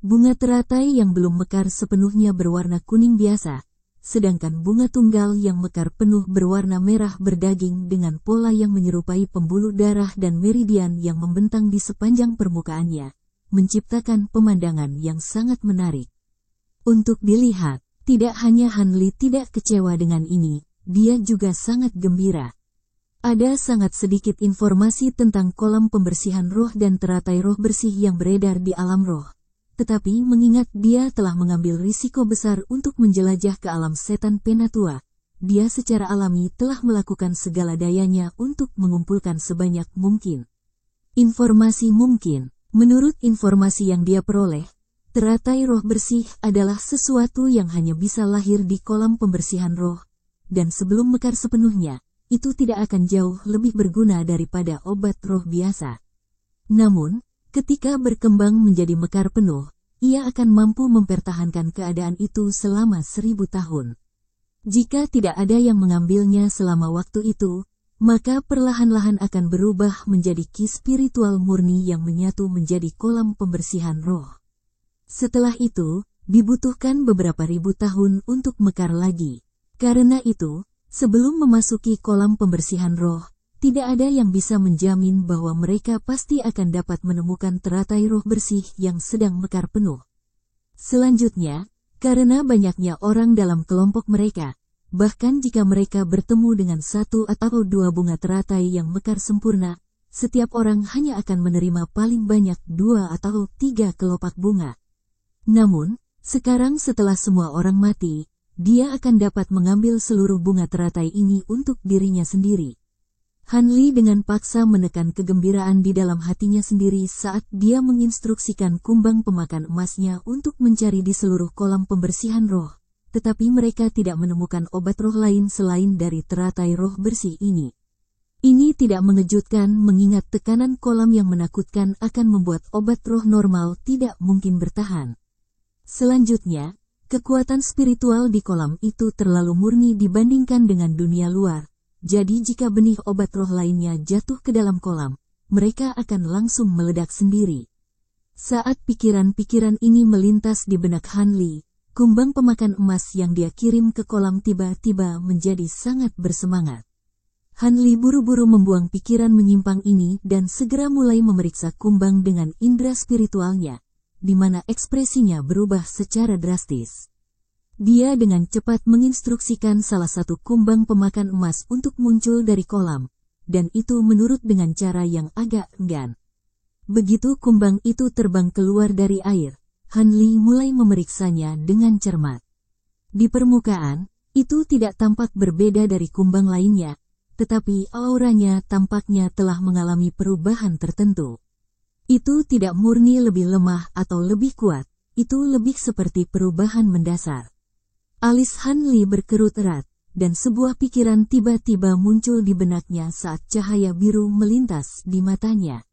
Bunga teratai yang belum mekar sepenuhnya berwarna kuning biasa, sedangkan bunga tunggal yang mekar penuh berwarna merah berdaging dengan pola yang menyerupai pembuluh darah dan meridian yang membentang di sepanjang permukaannya, menciptakan pemandangan yang sangat menarik. Untuk dilihat, tidak hanya Han Li tidak kecewa dengan ini, dia juga sangat gembira. Ada sangat sedikit informasi tentang kolam pembersihan roh dan teratai roh bersih yang beredar di alam roh. Tetapi mengingat dia telah mengambil risiko besar untuk menjelajah ke alam setan Penatua, dia secara alami telah melakukan segala dayanya untuk mengumpulkan sebanyak mungkin informasi mungkin. Menurut informasi yang dia peroleh, teratai roh bersih adalah sesuatu yang hanya bisa lahir di kolam pembersihan roh, dan sebelum mekar sepenuhnya, itu tidak akan jauh lebih berguna daripada obat roh biasa. Namun, ketika berkembang menjadi mekar penuh, ia akan mampu mempertahankan keadaan itu selama 1000 tahun. Jika tidak ada yang mengambilnya selama waktu itu, maka perlahan-lahan akan berubah menjadi ki spiritual murni yang menyatu menjadi kolam pembersihan roh. Setelah itu, dibutuhkan beberapa ribu tahun untuk mekar lagi. Karena itu, sebelum memasuki kolam pembersihan roh, tidak ada yang bisa menjamin bahwa mereka pasti akan dapat menemukan teratai roh bersih yang sedang mekar penuh. Selanjutnya, karena banyaknya orang dalam kelompok mereka, bahkan jika mereka bertemu dengan 1 atau 2 bunga teratai yang mekar sempurna, setiap orang hanya akan menerima paling banyak 2 atau 3 kelopak bunga. Namun, sekarang setelah semua orang mati, dia akan dapat mengambil seluruh bunga teratai ini untuk dirinya sendiri. Han Li dengan paksa menekan kegembiraan di dalam hatinya sendiri saat dia menginstruksikan kumbang pemakan emasnya untuk mencari di seluruh kolam pembersihan roh, tetapi mereka tidak menemukan obat roh lain selain dari teratai roh bersih ini. Ini tidak mengejutkan mengingat tekanan kolam yang menakutkan akan membuat obat roh normal tidak mungkin bertahan. Selanjutnya, kekuatan spiritual di kolam itu terlalu murni dibandingkan dengan dunia luar, jadi jika benih obat roh lainnya jatuh ke dalam kolam, mereka akan langsung meledak sendiri. Saat pikiran-pikiran ini melintas di benak Han Li, kumbang pemakan emas yang dia kirim ke kolam tiba-tiba menjadi sangat bersemangat. Han Li buru-buru membuang pikiran menyimpang ini dan segera mulai memeriksa kumbang dengan indera spiritualnya, di mana ekspresinya berubah secara drastis. Dia dengan cepat menginstruksikan salah satu kumbang pemakan emas untuk muncul dari kolam, dan itu menurut dengan cara yang agak enggan. Begitu kumbang itu terbang keluar dari air, Han Li mulai memeriksanya dengan cermat. Di permukaan, itu tidak tampak berbeda dari kumbang lainnya, tetapi auranya tampaknya telah mengalami perubahan tertentu. Itu tidak murni lebih lemah atau lebih kuat, itu lebih seperti perubahan mendasar. Alis Han Li berkerut erat, dan sebuah pikiran tiba-tiba muncul di benaknya saat cahaya biru melintas di matanya.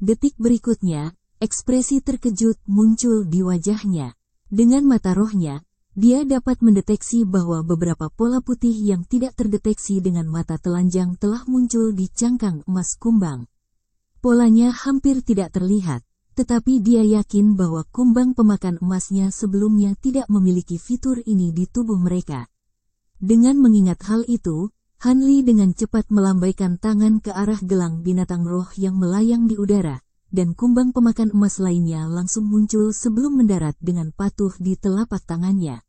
Detik berikutnya, ekspresi terkejut muncul di wajahnya. Dengan mata rohnya, dia dapat mendeteksi bahwa beberapa pola putih yang tidak terdeteksi dengan mata telanjang telah muncul di cangkang emas kumbang. Polanya hampir tidak terlihat, tetapi dia yakin bahwa kumbang pemakan emasnya sebelumnya tidak memiliki fitur ini di tubuh mereka. Dengan mengingat hal itu, Han Li dengan cepat melambaikan tangan ke arah gelang binatang roh yang melayang di udara, dan kumbang pemakan emas lainnya langsung muncul sebelum mendarat dengan patuh di telapak tangannya.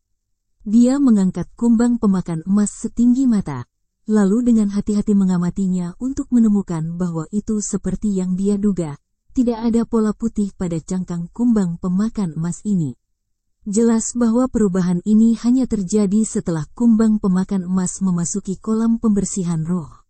Dia mengangkat kumbang pemakan emas setinggi mata, lalu dengan hati-hati mengamatinya untuk menemukan bahwa itu seperti yang dia duga, tidak ada pola putih pada cangkang kumbang pemakan emas ini. Jelas bahwa perubahan ini hanya terjadi setelah kumbang pemakan emas memasuki kolam pembersihan roh.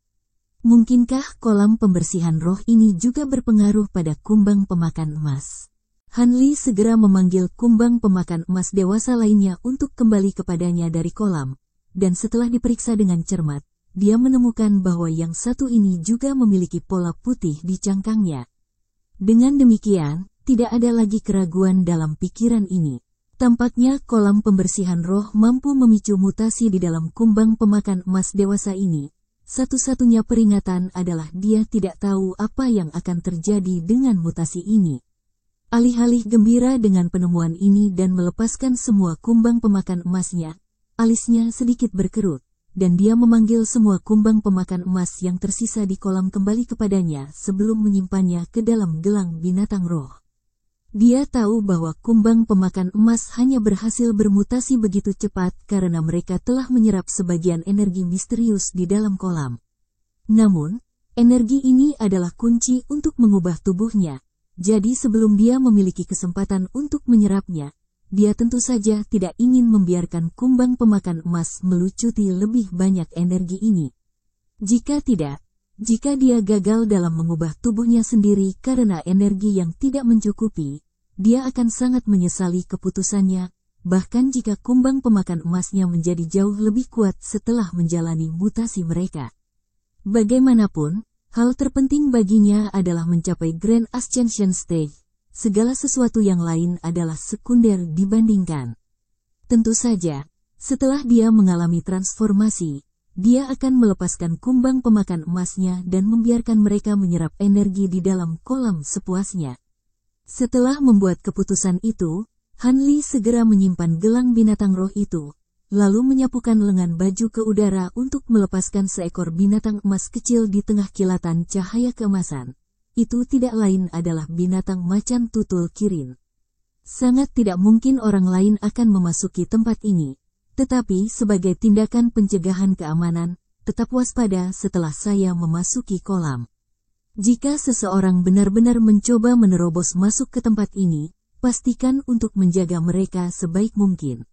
Mungkinkah kolam pembersihan roh ini juga berpengaruh pada kumbang pemakan emas? Han Li segera memanggil kumbang pemakan emas dewasa lainnya untuk kembali kepadanya dari kolam, dan setelah diperiksa dengan cermat, dia menemukan bahwa yang satu ini juga memiliki pola putih di cangkangnya. Dengan demikian, tidak ada lagi keraguan dalam pikiran ini. Tampaknya kolam pembersihan roh mampu memicu mutasi di dalam kumbang pemakan emas dewasa ini. Satu-satunya peringatan adalah dia tidak tahu apa yang akan terjadi dengan mutasi ini. Alih-alih gembira dengan penemuan ini dan melepaskan semua kumbang pemakan emasnya, alisnya sedikit berkerut, dan dia memanggil semua kumbang pemakan emas yang tersisa di kolam kembali kepadanya sebelum menyimpannya ke dalam gelang binatang roh. Dia tahu bahwa kumbang pemakan emas hanya berhasil bermutasi begitu cepat karena mereka telah menyerap sebagian energi misterius di dalam kolam. Namun, energi ini adalah kunci untuk mengubah tubuhnya. Jadi sebelum dia memiliki kesempatan untuk menyerapnya, dia tentu saja tidak ingin membiarkan kumbang pemakan emas melucuti lebih banyak energi ini. Jika tidak, jika dia gagal dalam mengubah tubuhnya sendiri karena energi yang tidak mencukupi, dia akan sangat menyesali keputusannya, bahkan jika kumbang pemakan emasnya menjadi jauh lebih kuat setelah menjalani mutasi mereka. Bagaimanapun, hal terpenting baginya adalah mencapai Grand Ascension Stage. Segala sesuatu yang lain adalah sekunder dibandingkan. Tentu saja, setelah dia mengalami transformasi, dia akan melepaskan kumbang pemakan emasnya dan membiarkan mereka menyerap energi di dalam kolam sepuasnya. Setelah membuat keputusan itu, Han Li segera menyimpan gelang binatang roh itu, lalu menyapukan lengan baju ke udara untuk melepaskan seekor binatang emas kecil di tengah kilatan cahaya keemasan. Itu tidak lain adalah binatang macan tutul Kirin. Sangat tidak mungkin orang lain akan memasuki tempat ini, tetapi sebagai tindakan pencegahan keamanan, tetap waspada setelah saya memasuki kolam. Jika seseorang benar-benar mencoba menerobos masuk ke tempat ini, pastikan untuk menjaga mereka sebaik mungkin.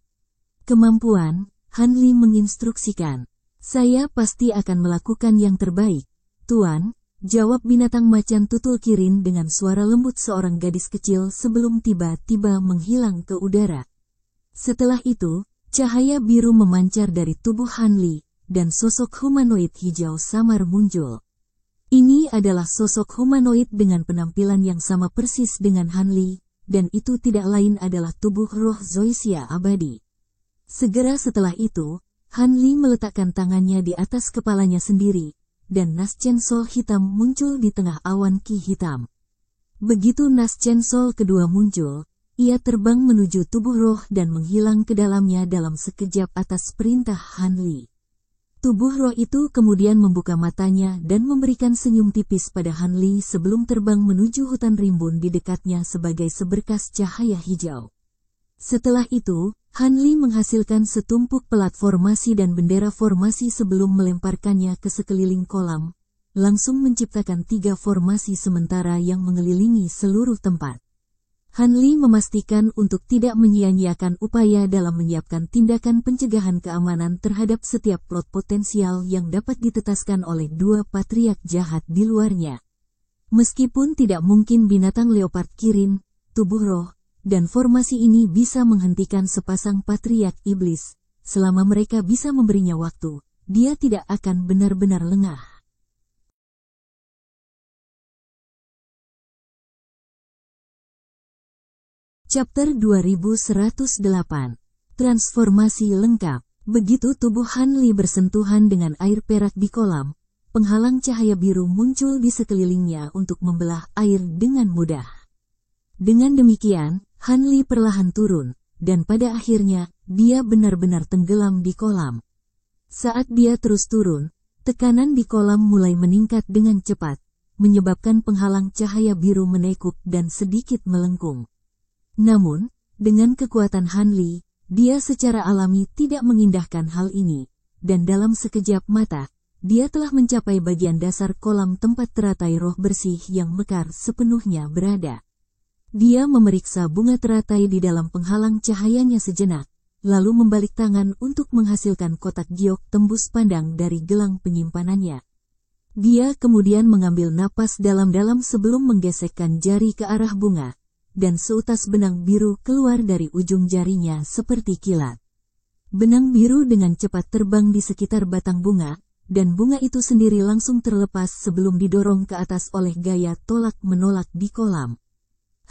Kemampuan, Han Li menginstruksikan. Saya pasti akan melakukan yang terbaik, Tuan, jawab binatang macan tutul Kirin dengan suara lembut seorang gadis kecil sebelum tiba-tiba menghilang ke udara. Setelah itu, cahaya biru memancar dari tubuh Han Li, dan sosok humanoid hijau samar muncul. Ini adalah sosok humanoid dengan penampilan yang sama persis dengan Han Li, dan itu tidak lain adalah tubuh roh Zoysia abadi. Segera setelah itu, Han Li meletakkan tangannya di atas kepalanya sendiri, dan Nas Chensol hitam muncul di tengah awan ki hitam. Begitu Nas Chensol kedua muncul, ia terbang menuju tubuh roh dan menghilang ke dalamnya dalam sekejap atas perintah Han Li. Tubuh roh itu kemudian membuka matanya dan memberikan senyum tipis pada Han Li sebelum terbang menuju hutan rimbun di dekatnya sebagai seberkas cahaya hijau. Setelah itu, Han Li menghasilkan setumpuk pelat formasi dan bendera formasi sebelum melemparkannya ke sekeliling kolam, langsung menciptakan 3 formasi sementara yang mengelilingi seluruh tempat. Han Li memastikan untuk tidak menyia-nyiakan upaya dalam menyiapkan tindakan pencegahan keamanan terhadap setiap plot potensial yang dapat ditetaskan oleh 2 patriark jahat di luarnya. Meskipun tidak mungkin binatang leopard Kirin, tubuh roh, dan formasi ini bisa menghentikan sepasang patriark iblis, selama mereka bisa memberinya waktu, dia tidak akan benar-benar lengah. Chapter 2108. Transformasi lengkap. Begitu tubuh Han Li bersentuhan dengan air perak di kolam, penghalang cahaya biru muncul di sekelilingnya untuk membelah air dengan mudah. Dengan demikian, Han Li perlahan turun, dan pada akhirnya, dia benar-benar tenggelam di kolam. Saat dia terus turun, tekanan di kolam mulai meningkat dengan cepat, menyebabkan penghalang cahaya biru menekuk dan sedikit melengkung. Namun, dengan kekuatan Han Li, dia secara alami tidak mengindahkan hal ini, dan dalam sekejap mata, dia telah mencapai bagian dasar kolam tempat teratai roh bersih yang mekar sepenuhnya berada. Dia memeriksa bunga teratai di dalam penghalang cahayanya sejenak, lalu membalik tangan untuk menghasilkan kotak giok tembus pandang dari gelang penyimpanannya. Dia kemudian mengambil napas dalam-dalam sebelum menggesekkan jari ke arah bunga, dan seutas benang biru keluar dari ujung jarinya seperti kilat. Benang biru dengan cepat terbang di sekitar batang bunga, dan bunga itu sendiri langsung terlepas sebelum didorong ke atas oleh gaya tolak-menolak di kolam.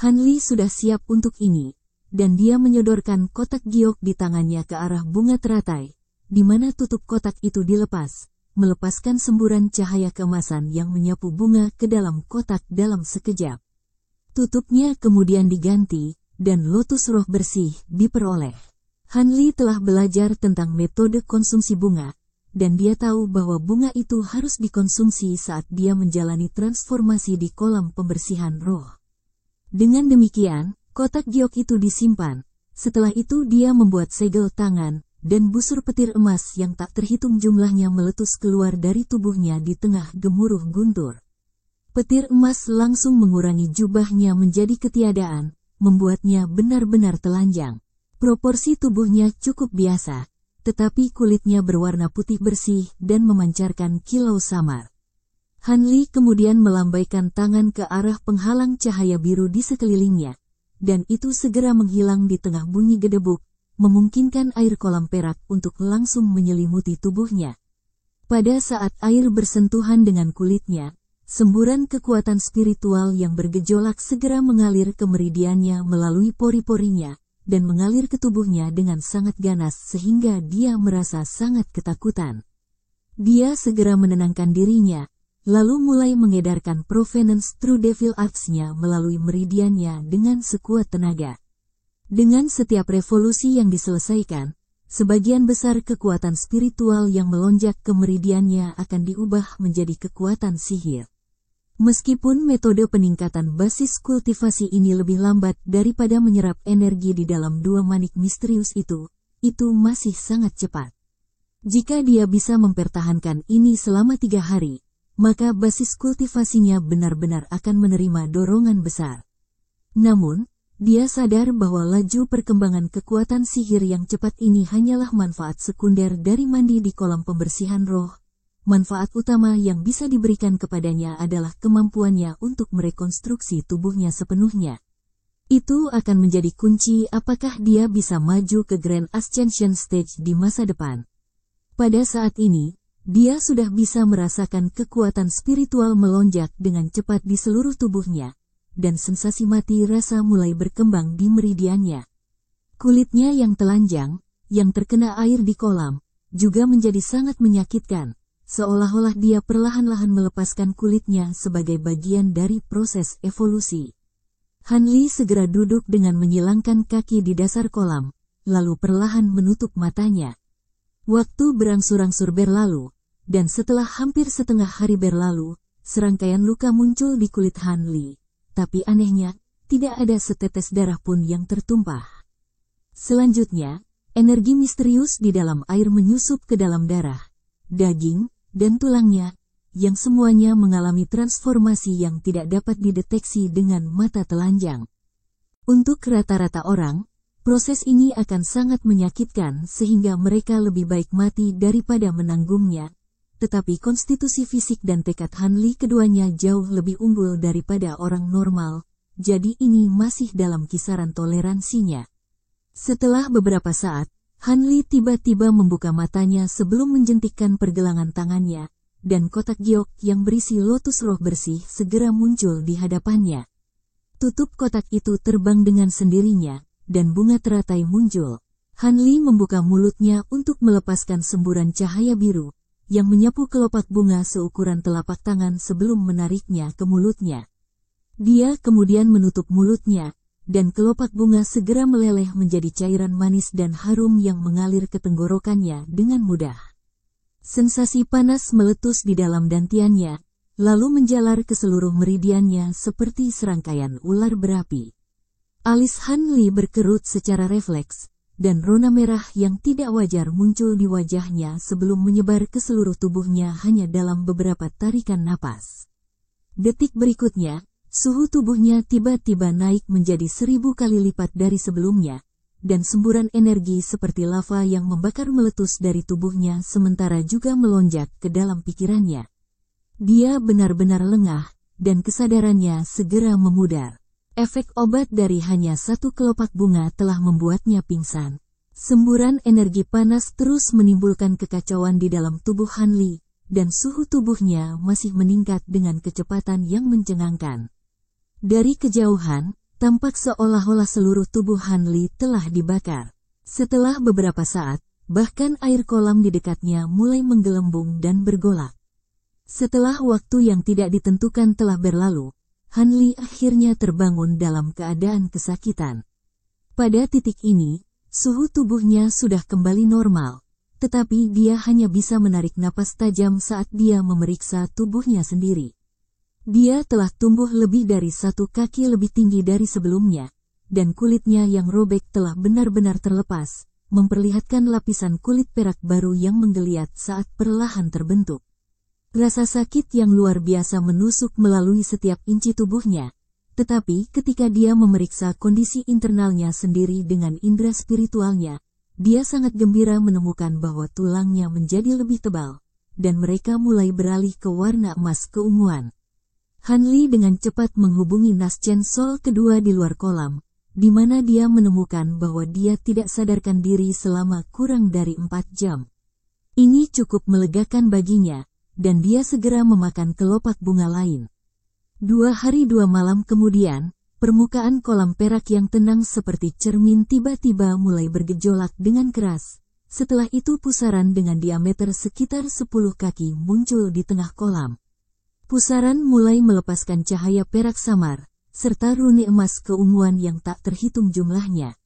Han Li sudah siap untuk ini, dan dia menyodorkan kotak giok di tangannya ke arah bunga teratai, di mana tutup kotak itu dilepas, melepaskan semburan cahaya keemasan yang menyapu bunga ke dalam kotak dalam sekejap. Tutupnya kemudian diganti, dan lotus roh bersih diperoleh. Han Li telah belajar tentang metode konsumsi bunga, dan dia tahu bahwa bunga itu harus dikonsumsi saat dia menjalani transformasi di kolam pembersihan roh. Dengan demikian, kotak giok itu disimpan. Setelah itu dia membuat segel tangan, dan busur petir emas yang tak terhitung jumlahnya meletus keluar dari tubuhnya di tengah gemuruh guntur. Petir emas langsung mengurangi jubahnya menjadi ketiadaan, membuatnya benar-benar telanjang. Proporsi tubuhnya cukup biasa, tetapi kulitnya berwarna putih bersih dan memancarkan kilau samar. Han Li kemudian melambaikan tangan ke arah penghalang cahaya biru di sekelilingnya, dan itu segera menghilang di tengah bunyi gedebuk, memungkinkan air kolam perak untuk langsung menyelimuti tubuhnya. Pada saat air bersentuhan dengan kulitnya, semburan kekuatan spiritual yang bergejolak segera mengalir ke meridiannya melalui pori-porinya, dan mengalir ke tubuhnya dengan sangat ganas sehingga dia merasa sangat ketakutan. Dia segera menenangkan dirinya, lalu mulai mengedarkan Provenance True Devil Arts-nya melalui meridiannya dengan sekuat tenaga. Dengan setiap revolusi yang diselesaikan, sebagian besar kekuatan spiritual yang melonjak ke meridiannya akan diubah menjadi kekuatan sihir. Meskipun metode peningkatan basis kultivasi ini lebih lambat daripada menyerap energi di dalam dua manik misterius itu masih sangat cepat. Jika dia bisa mempertahankan ini selama 3 hari, maka basis kultivasinya benar-benar akan menerima dorongan besar. Namun, dia sadar bahwa laju perkembangan kekuatan sihir yang cepat ini hanyalah manfaat sekunder dari mandi di kolam pembersihan roh. Manfaat utama yang bisa diberikan kepadanya adalah kemampuannya untuk merekonstruksi tubuhnya sepenuhnya. Itu akan menjadi kunci apakah dia bisa maju ke Grand Ascension Stage di masa depan. Pada saat ini, dia sudah bisa merasakan kekuatan spiritual melonjak dengan cepat di seluruh tubuhnya, dan sensasi mati rasa mulai berkembang di meridiannya. Kulitnya yang telanjang, yang terkena air di kolam, juga menjadi sangat menyakitkan. Seolah-olah dia perlahan-lahan melepaskan kulitnya sebagai bagian dari proses evolusi. Han Li segera duduk dengan menyilangkan kaki di dasar kolam, lalu perlahan menutup matanya. Waktu berangsur-angsur berlalu, dan setelah hampir setengah hari berlalu, serangkaian luka muncul di kulit Han Li. Tapi anehnya, tidak ada setetes darah pun yang tertumpah. Selanjutnya, energi misterius di dalam air menyusup ke dalam darah, daging, dan tulangnya, yang semuanya mengalami transformasi yang tidak dapat dideteksi dengan mata telanjang. Untuk rata-rata orang, proses ini akan sangat menyakitkan sehingga mereka lebih baik mati daripada menanggungnya, tetapi konstitusi fisik dan tekad Han Li keduanya jauh lebih unggul daripada orang normal, jadi ini masih dalam kisaran toleransinya. Setelah beberapa saat, Han Li tiba-tiba membuka matanya sebelum menjentikkan pergelangan tangannya, dan kotak giok yang berisi lotus roh bersih segera muncul di hadapannya. Tutup kotak itu terbang dengan sendirinya, dan bunga teratai muncul. Han Li membuka mulutnya untuk melepaskan semburan cahaya biru, yang menyapu kelopak bunga seukuran telapak tangan sebelum menariknya ke mulutnya. Dia kemudian menutup mulutnya, dan kelopak bunga segera meleleh menjadi cairan manis dan harum yang mengalir ke tenggorokannya dengan mudah. Sensasi panas meletus di dalam dantiannya, lalu menjalar ke seluruh meridiannya seperti serangkaian ular berapi. Alis Han Li berkerut secara refleks, dan rona merah yang tidak wajar muncul di wajahnya sebelum menyebar ke seluruh tubuhnya hanya dalam beberapa tarikan napas. Detik berikutnya, suhu tubuhnya tiba-tiba naik menjadi 1000 kali lipat dari sebelumnya, dan semburan energi seperti lava yang membakar meletus dari tubuhnya sementara juga melonjak ke dalam pikirannya. Dia benar-benar lengah, dan kesadarannya segera memudar. Efek obat dari hanya satu kelopak bunga telah membuatnya pingsan. Semburan energi panas terus menimbulkan kekacauan di dalam tubuh Han Li, dan suhu tubuhnya masih meningkat dengan kecepatan yang mencengangkan. Dari kejauhan, tampak seolah-olah seluruh tubuh Han Li telah dibakar. Setelah beberapa saat, bahkan air kolam di dekatnya mulai menggelembung dan bergolak. Setelah waktu yang tidak ditentukan telah berlalu, Han Li akhirnya terbangun dalam keadaan kesakitan. Pada titik ini, suhu tubuhnya sudah kembali normal, tetapi dia hanya bisa menarik napas tajam saat dia memeriksa tubuhnya sendiri. Dia telah tumbuh lebih dari 1 kaki lebih tinggi dari sebelumnya, dan kulitnya yang robek telah benar-benar terlepas, memperlihatkan lapisan kulit perak baru yang menggeliat saat perlahan terbentuk. Rasa sakit yang luar biasa menusuk melalui setiap inci tubuhnya, tetapi ketika dia memeriksa kondisi internalnya sendiri dengan indera spiritualnya, dia sangat gembira menemukan bahwa tulangnya menjadi lebih tebal, dan mereka mulai beralih ke warna emas keunguan. Han Li dengan cepat menghubungi Naschen Sol kedua di luar kolam, di mana dia menemukan bahwa dia tidak sadarkan diri selama kurang dari 4 jam. Ini cukup melegakan baginya, dan dia segera memakan kelopak bunga lain. 2 hari 2 malam kemudian, permukaan kolam perak yang tenang seperti cermin tiba-tiba mulai bergejolak dengan keras. Setelah itu pusaran dengan diameter sekitar 10 kaki muncul di tengah kolam. Pusaran mulai melepaskan cahaya perak samar, serta rune emas keunguan yang tak terhitung jumlahnya.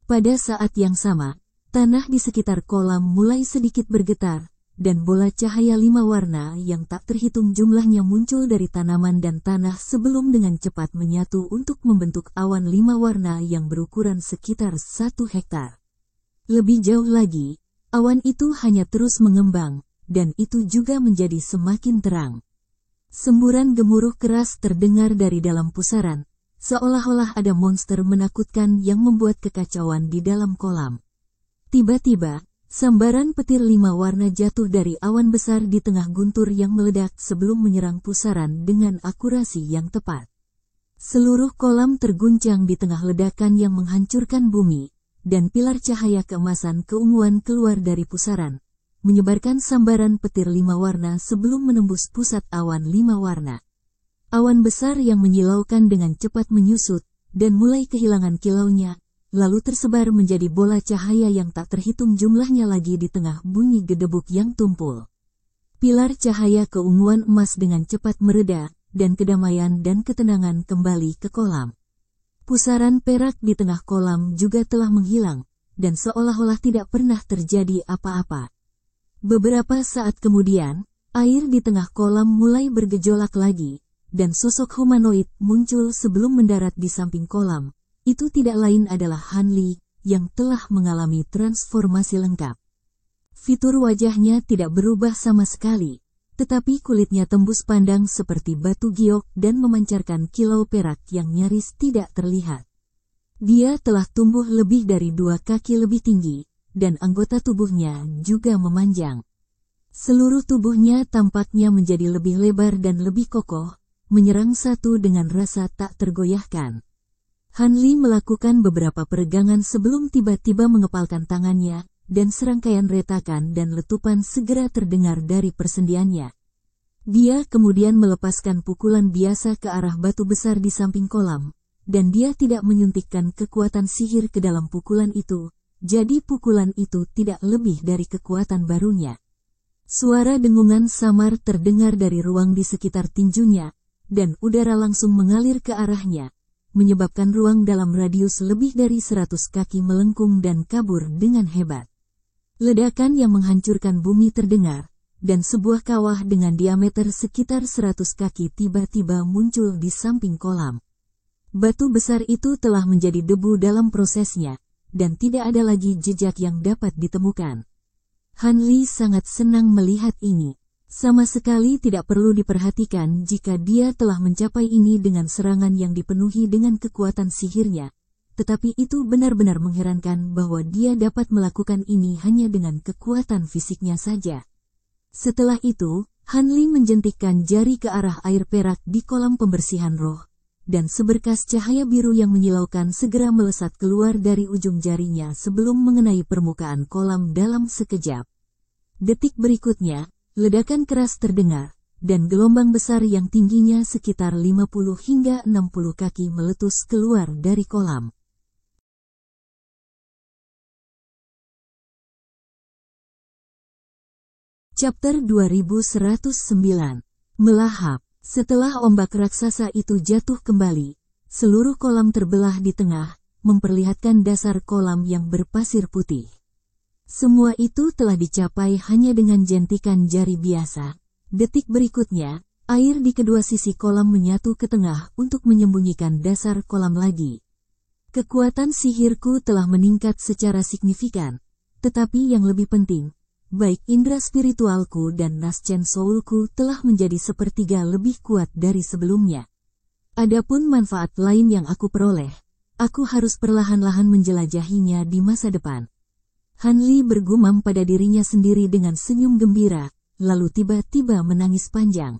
Pada saat yang sama, tanah di sekitar kolam mulai sedikit bergetar, dan bola cahaya 5 warna yang tak terhitung jumlahnya muncul dari tanaman dan tanah sebelum dengan cepat menyatu untuk membentuk awan 5 warna yang berukuran sekitar 1 hektar. Lebih jauh lagi, awan itu hanya terus mengembang, dan itu juga menjadi semakin terang. Semburan gemuruh keras terdengar dari dalam pusaran, seolah-olah ada monster menakutkan yang membuat kekacauan di dalam kolam. Tiba-tiba, sambaran petir 5 warna jatuh dari awan besar di tengah guntur yang meledak sebelum menyerang pusaran dengan akurasi yang tepat. Seluruh kolam terguncang di tengah ledakan yang menghancurkan bumi, dan pilar cahaya keemasan keunguan keluar dari pusaran, menyebarkan sambaran petir 5 warna sebelum menembus pusat awan 5 warna. Awan besar yang menyilaukan dengan cepat menyusut, dan mulai kehilangan kilaunya, lalu tersebar menjadi bola cahaya yang tak terhitung jumlahnya lagi di tengah bunyi gedebuk yang tumpul. Pilar cahaya keunguan emas dengan cepat mereda, dan kedamaian dan ketenangan kembali ke kolam. Pusaran perak di tengah kolam juga telah menghilang, dan seolah-olah tidak pernah terjadi apa-apa. Beberapa saat kemudian, air di tengah kolam mulai bergejolak lagi, dan sosok humanoid muncul sebelum mendarat di samping kolam. Itu tidak lain adalah Han Li, yang telah mengalami transformasi lengkap. Fitur wajahnya tidak berubah sama sekali, tetapi kulitnya tembus pandang seperti batu giok dan memancarkan kilau perak yang nyaris tidak terlihat. Dia telah tumbuh lebih dari 2 kaki lebih tinggi, dan anggota tubuhnya juga memanjang. Seluruh tubuhnya tampaknya menjadi lebih lebar dan lebih kokoh, menyerang satu dengan rasa tak tergoyahkan. Han Li melakukan beberapa peregangan sebelum tiba-tiba mengepalkan tangannya, dan serangkaian retakan dan letupan segera terdengar dari persendiannya. Dia kemudian melepaskan pukulan biasa ke arah batu besar di samping kolam, dan dia tidak menyuntikkan kekuatan sihir ke dalam pukulan itu, jadi pukulan itu tidak lebih dari kekuatan barunya. Suara dengungan samar terdengar dari ruang di sekitar tinjunya, dan udara langsung mengalir ke arahnya, menyebabkan ruang dalam radius lebih dari 100 kaki melengkung dan kabur dengan hebat. Ledakan yang menghancurkan bumi terdengar, dan sebuah kawah dengan diameter sekitar 100 kaki tiba-tiba muncul di samping kolam. Batu besar itu telah menjadi debu dalam prosesnya, dan tidak ada lagi jejak yang dapat ditemukan. Han Li sangat senang melihat ini. Sama sekali tidak perlu diperhatikan jika dia telah mencapai ini dengan serangan yang dipenuhi dengan kekuatan sihirnya. Tetapi itu benar-benar mengherankan bahwa dia dapat melakukan ini hanya dengan kekuatan fisiknya saja. Setelah itu, Han Li menjentikkan jari ke arah air perak di kolam pembersihan roh, dan seberkas cahaya biru yang menyilaukan segera melesat keluar dari ujung jarinya sebelum mengenai permukaan kolam dalam sekejap. Detik berikutnya, ledakan keras terdengar, dan gelombang besar yang tingginya sekitar 50 hingga 60 kaki meletus keluar dari kolam. Chapter 2109. Melahap. Setelah ombak raksasa itu jatuh kembali, seluruh kolam terbelah di tengah, memperlihatkan dasar kolam yang berpasir putih. Semua itu telah dicapai hanya dengan jentikan jari biasa. Detik berikutnya, air di kedua sisi kolam menyatu ke tengah untuk menyembunyikan dasar kolam lagi. Kekuatan sihirku telah meningkat secara signifikan, tetapi yang lebih penting, baik indera spiritualku dan nascen soulku telah menjadi sepertiga lebih kuat dari sebelumnya. Adapun manfaat lain yang aku peroleh, aku harus perlahan-lahan menjelajahinya di masa depan. Han Li bergumam pada dirinya sendiri dengan senyum gembira, lalu tiba-tiba menangis panjang.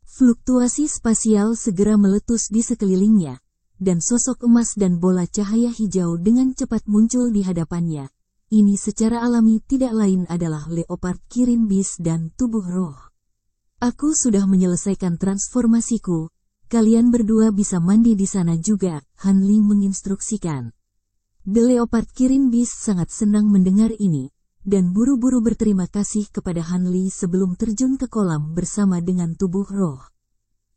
Fluktuasi spasial segera meletus di sekelilingnya, dan sosok emas dan bola cahaya hijau dengan cepat muncul di hadapannya. Ini secara alami tidak lain adalah Leopard Kirin Beast dan tubuh roh. Aku sudah menyelesaikan transformasiku, kalian berdua bisa mandi di sana juga, Han Li menginstruksikan. The Leopard Kirin Beast sangat senang mendengar ini, dan buru-buru berterima kasih kepada Han Li sebelum terjun ke kolam bersama dengan tubuh roh.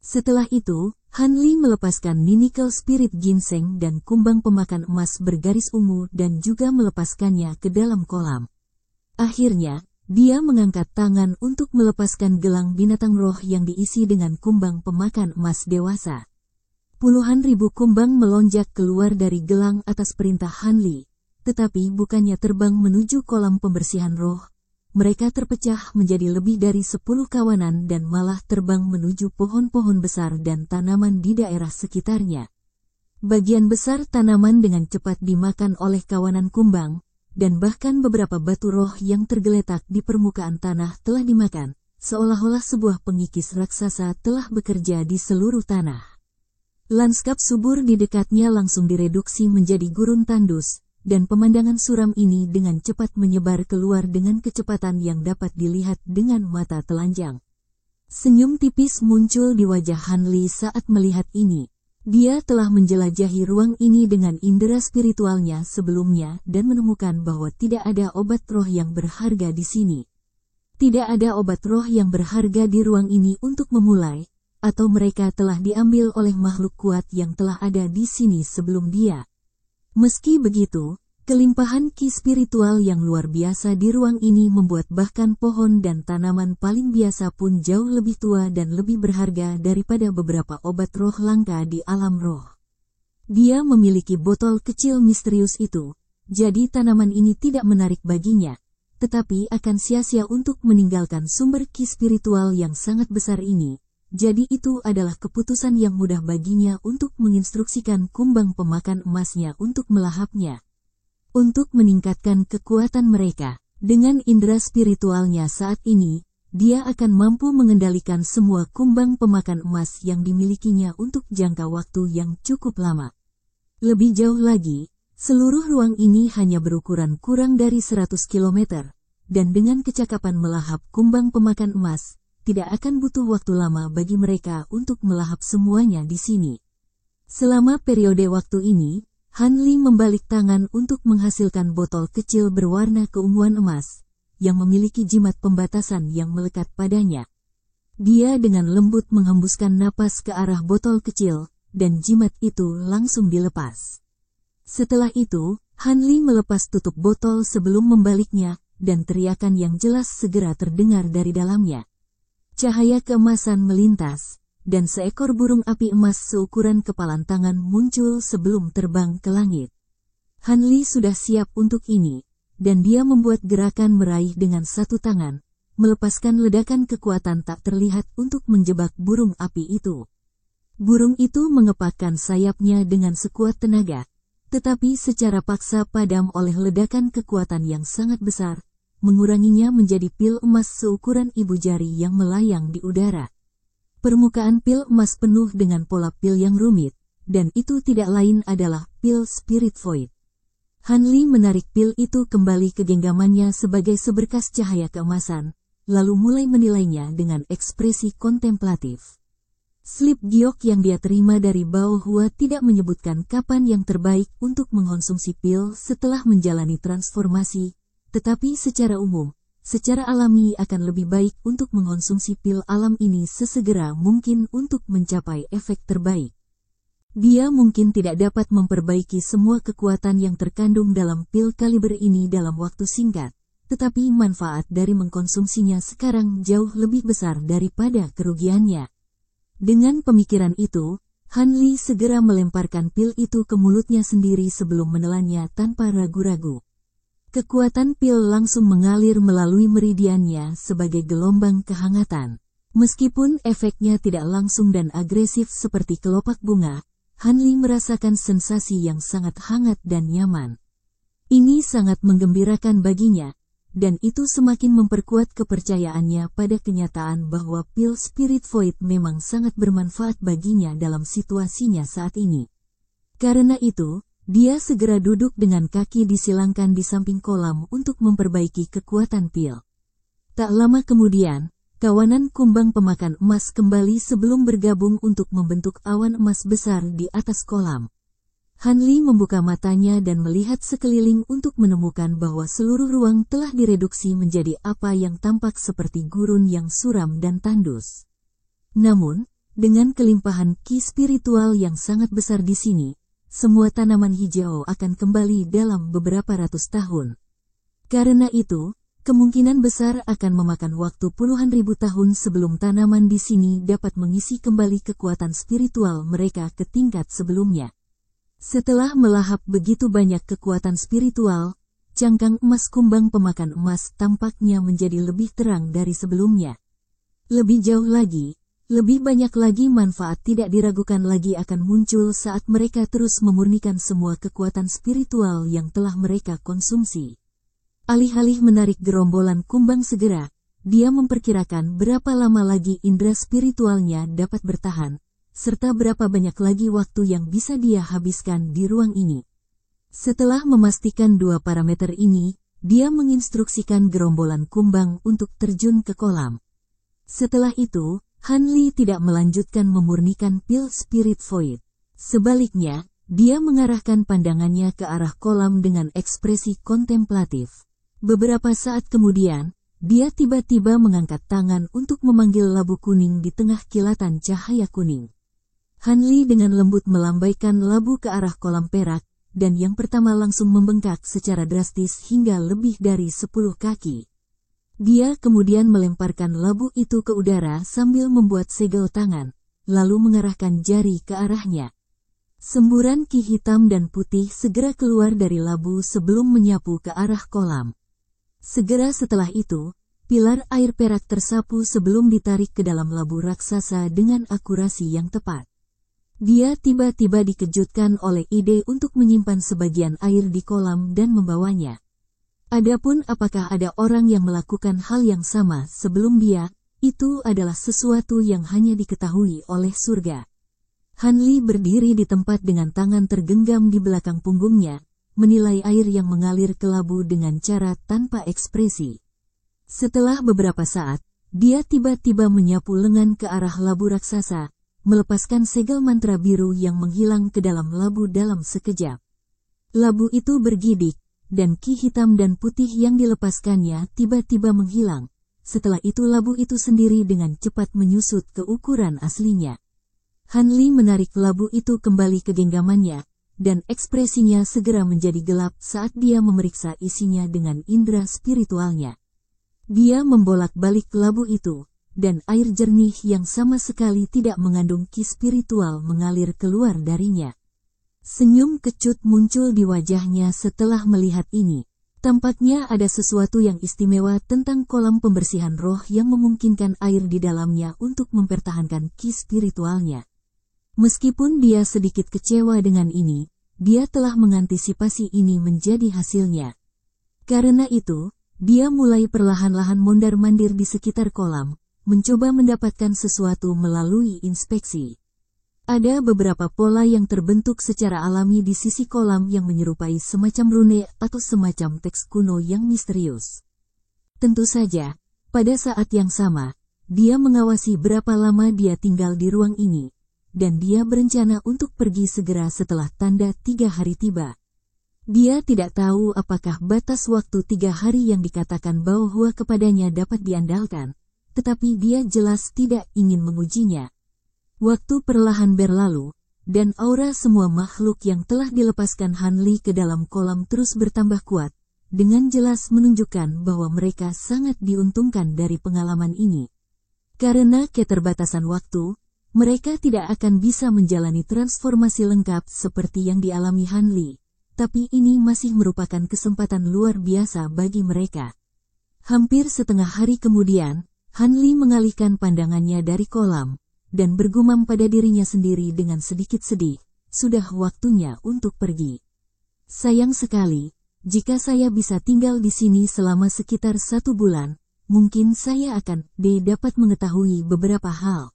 Setelah itu, Han Li melepaskan Ninikel Spirit Ginseng dan kumbang pemakan emas bergaris ungu dan juga melepaskannya ke dalam kolam. Akhirnya, dia mengangkat tangan untuk melepaskan gelang binatang roh yang diisi dengan kumbang pemakan emas dewasa. Puluhan ribu kumbang melonjak keluar dari gelang atas perintah Han Li, tetapi bukannya terbang menuju kolam pembersihan roh. Mereka terpecah menjadi lebih dari 10 kawanan dan malah terbang menuju pohon-pohon besar dan tanaman di daerah sekitarnya. Bagian besar tanaman dengan cepat dimakan oleh kawanan kumbang, dan bahkan beberapa batu roh yang tergeletak di permukaan tanah telah dimakan, seolah-olah sebuah pengikis raksasa telah bekerja di seluruh tanah. Lanskap subur di dekatnya langsung direduksi menjadi gurun tandus, dan pemandangan suram ini dengan cepat menyebar keluar dengan kecepatan yang dapat dilihat dengan mata telanjang. Senyum tipis muncul di wajah Han Li saat melihat ini. Dia telah menjelajahi ruang ini dengan indera spiritualnya sebelumnya dan menemukan bahwa tidak ada obat roh yang berharga di sini. Tidak ada obat roh yang berharga di ruang ini untuk memulai, atau mereka telah diambil oleh makhluk kuat yang telah ada di sini sebelum dia. Meski begitu, kelimpahan ki spiritual yang luar biasa di ruang ini membuat bahkan pohon dan tanaman paling biasa pun jauh lebih tua dan lebih berharga daripada beberapa obat roh langka di alam roh. Dia memiliki botol kecil misterius itu, jadi tanaman ini tidak menarik baginya, tetapi akan sia-sia untuk meninggalkan sumber ki spiritual yang sangat besar ini. Jadi itu adalah keputusan yang mudah baginya untuk menginstruksikan kumbang pemakan emasnya untuk melahapnya. Untuk meningkatkan kekuatan mereka, dengan indera spiritualnya saat ini, dia akan mampu mengendalikan semua kumbang pemakan emas yang dimilikinya untuk jangka waktu yang cukup lama. Lebih jauh lagi, Seluruh ruang ini hanya berukuran kurang dari 100 km, dan dengan kecakapan melahap kumbang pemakan emas, tidak akan butuh waktu lama bagi mereka untuk melahap semuanya di sini. Selama periode waktu ini, Han Li membalik tangan untuk menghasilkan botol kecil berwarna keunguan emas, yang memiliki jimat pembatasan yang melekat padanya. Dia dengan lembut menghembuskan napas ke arah botol kecil, dan jimat itu langsung dilepas. Setelah itu, Han Li melepas tutup botol sebelum membaliknya, dan teriakan yang jelas segera terdengar dari dalamnya. Cahaya keemasan melintas, dan seekor burung api emas seukuran kepalan tangan muncul sebelum terbang ke langit. Han Li sudah siap untuk ini, dan dia membuat gerakan meraih dengan satu tangan, melepaskan ledakan kekuatan tak terlihat untuk menjebak burung api itu. Burung itu mengepakkan sayapnya dengan sekuat tenaga, tetapi secara paksa padam oleh ledakan kekuatan yang sangat besar, menguranginya menjadi pil emas seukuran ibu jari yang melayang di udara. Permukaan pil emas penuh dengan pola pil yang rumit, dan itu tidak lain adalah pil Spirit Void. Han Li menarik pil itu kembali ke genggamannya sebagai seberkas cahaya keemasan, lalu mulai menilainya dengan ekspresi kontemplatif. Slip giok yang dia terima dari Bao Hua tidak menyebutkan kapan yang terbaik untuk mengkonsumsi pil setelah menjalani transformasi, tetapi secara umum, secara alami akan lebih baik untuk mengkonsumsi pil alam ini sesegera mungkin untuk mencapai efek terbaik. Dia mungkin tidak dapat memperbaiki semua kekuatan yang terkandung dalam pil kaliber ini dalam waktu singkat, tetapi manfaat dari mengkonsumsinya sekarang jauh lebih besar daripada kerugiannya. Dengan pemikiran itu, Han Li segera melemparkan pil itu ke mulutnya sendiri sebelum menelannya tanpa ragu-ragu. Kekuatan pil langsung mengalir melalui meridiannya sebagai gelombang kehangatan. Meskipun efeknya tidak langsung dan agresif seperti kelopak bunga, Han Li merasakan sensasi yang sangat hangat dan nyaman. Ini sangat menggembirakan baginya, dan itu semakin memperkuat kepercayaannya pada kenyataan bahwa pil Spirit Void memang sangat bermanfaat baginya dalam situasinya saat ini. Karena itu, dia segera duduk dengan kaki disilangkan di samping kolam untuk memperbaiki kekuatan pil. Tak lama kemudian, kawanan kumbang pemakan emas kembali sebelum bergabung untuk membentuk awan emas besar di atas kolam. Han Li membuka matanya dan melihat sekeliling untuk menemukan bahwa seluruh ruang telah direduksi menjadi apa yang tampak seperti gurun yang suram dan tandus. Namun, dengan kelimpahan ki spiritual yang sangat besar di sini, semua tanaman hijau akan kembali dalam beberapa ratus tahun. Karena itu, kemungkinan besar akan memakan waktu puluhan ribu tahun sebelum tanaman di sini dapat mengisi kembali kekuatan spiritual mereka ke tingkat sebelumnya. Setelah melahap begitu banyak kekuatan spiritual, cangkang emas kumbang pemakan emas tampaknya menjadi lebih terang dari sebelumnya. Lebih jauh lagi, lebih banyak lagi manfaat tidak diragukan lagi akan muncul saat mereka terus memurnikan semua kekuatan spiritual yang telah mereka konsumsi. Alih-alih menarik gerombolan kumbang segera, dia memperkirakan berapa lama lagi indera spiritualnya dapat bertahan, serta berapa banyak lagi waktu yang bisa dia habiskan di ruang ini. Setelah memastikan dua parameter ini, dia menginstruksikan gerombolan kumbang untuk terjun ke kolam. Setelah itu, Han Li tidak melanjutkan memurnikan pil Spirit Void. Sebaliknya, dia mengarahkan pandangannya ke arah kolam dengan ekspresi kontemplatif. Beberapa saat kemudian, dia tiba-tiba mengangkat tangan untuk memanggil labu kuning di tengah kilatan cahaya kuning. Han Li dengan lembut melambaikan labu ke arah kolam perak, dan yang pertama langsung membengkak secara drastis hingga lebih dari 10 kaki. Dia kemudian melemparkan labu itu ke udara sambil membuat segel tangan, lalu mengarahkan jari ke arahnya. Semburan ki hitam dan putih segera keluar dari labu sebelum menyapu ke arah kolam. Segera setelah itu, pilar air perak tersapu sebelum ditarik ke dalam labu raksasa dengan akurasi yang tepat. Dia tiba-tiba dikejutkan oleh ide untuk menyimpan sebagian air di kolam dan membawanya. Adapun apakah ada orang yang melakukan hal yang sama sebelum dia, itu adalah sesuatu yang hanya diketahui oleh surga. Han Li berdiri di tempat dengan tangan tergenggam di belakang punggungnya, menilai air yang mengalir ke labu dengan cara tanpa ekspresi. Setelah beberapa saat, dia tiba-tiba menyapu lengan ke arah labu raksasa, melepaskan segel mantra biru yang menghilang ke dalam labu dalam sekejap. Labu itu bergidik, dan ki hitam dan putih yang dilepaskannya tiba-tiba menghilang. Setelah itu labu itu sendiri dengan cepat menyusut ke ukuran aslinya. Han Li menarik labu itu kembali ke genggamannya, dan ekspresinya segera menjadi gelap saat dia memeriksa isinya dengan indera spiritualnya. Dia membolak-balik labu itu, dan air jernih yang sama sekali tidak mengandung ki spiritual mengalir keluar darinya. Senyum kecut muncul di wajahnya setelah melihat ini. Tampaknya ada sesuatu yang istimewa tentang kolam pembersihan roh yang memungkinkan air di dalamnya untuk mempertahankan ki spiritualnya. Meskipun dia sedikit kecewa dengan ini, dia telah mengantisipasi ini menjadi hasilnya. Karena itu, dia mulai perlahan-lahan mondar-mandir di sekitar kolam, mencoba mendapatkan sesuatu melalui inspeksi. Ada beberapa pola yang terbentuk secara alami di sisi kolam yang menyerupai semacam rune atau semacam teks kuno yang misterius. Tentu saja, pada saat yang sama, dia mengawasi berapa lama dia tinggal di ruang ini, dan dia berencana untuk pergi segera setelah tanda 3 hari tiba. Dia tidak tahu apakah batas waktu 3 hari yang dikatakan bahwa kepadanya dapat diandalkan, tetapi dia jelas tidak ingin mengujinya. Waktu perlahan berlalu, dan aura semua makhluk yang telah dilepaskan Han Li ke dalam kolam terus bertambah kuat, dengan jelas menunjukkan bahwa mereka sangat diuntungkan dari pengalaman ini. Karena keterbatasan waktu, mereka tidak akan bisa menjalani transformasi lengkap seperti yang dialami Han Li, tapi ini masih merupakan kesempatan luar biasa bagi mereka. Hampir setengah hari kemudian, Han Li mengalihkan pandangannya dari kolam, dan bergumam pada dirinya sendiri dengan sedikit sedih, sudah waktunya untuk pergi. Sayang sekali, jika saya bisa tinggal di sini selama sekitar 1 bulan, mungkin saya akan dapat mengetahui beberapa hal.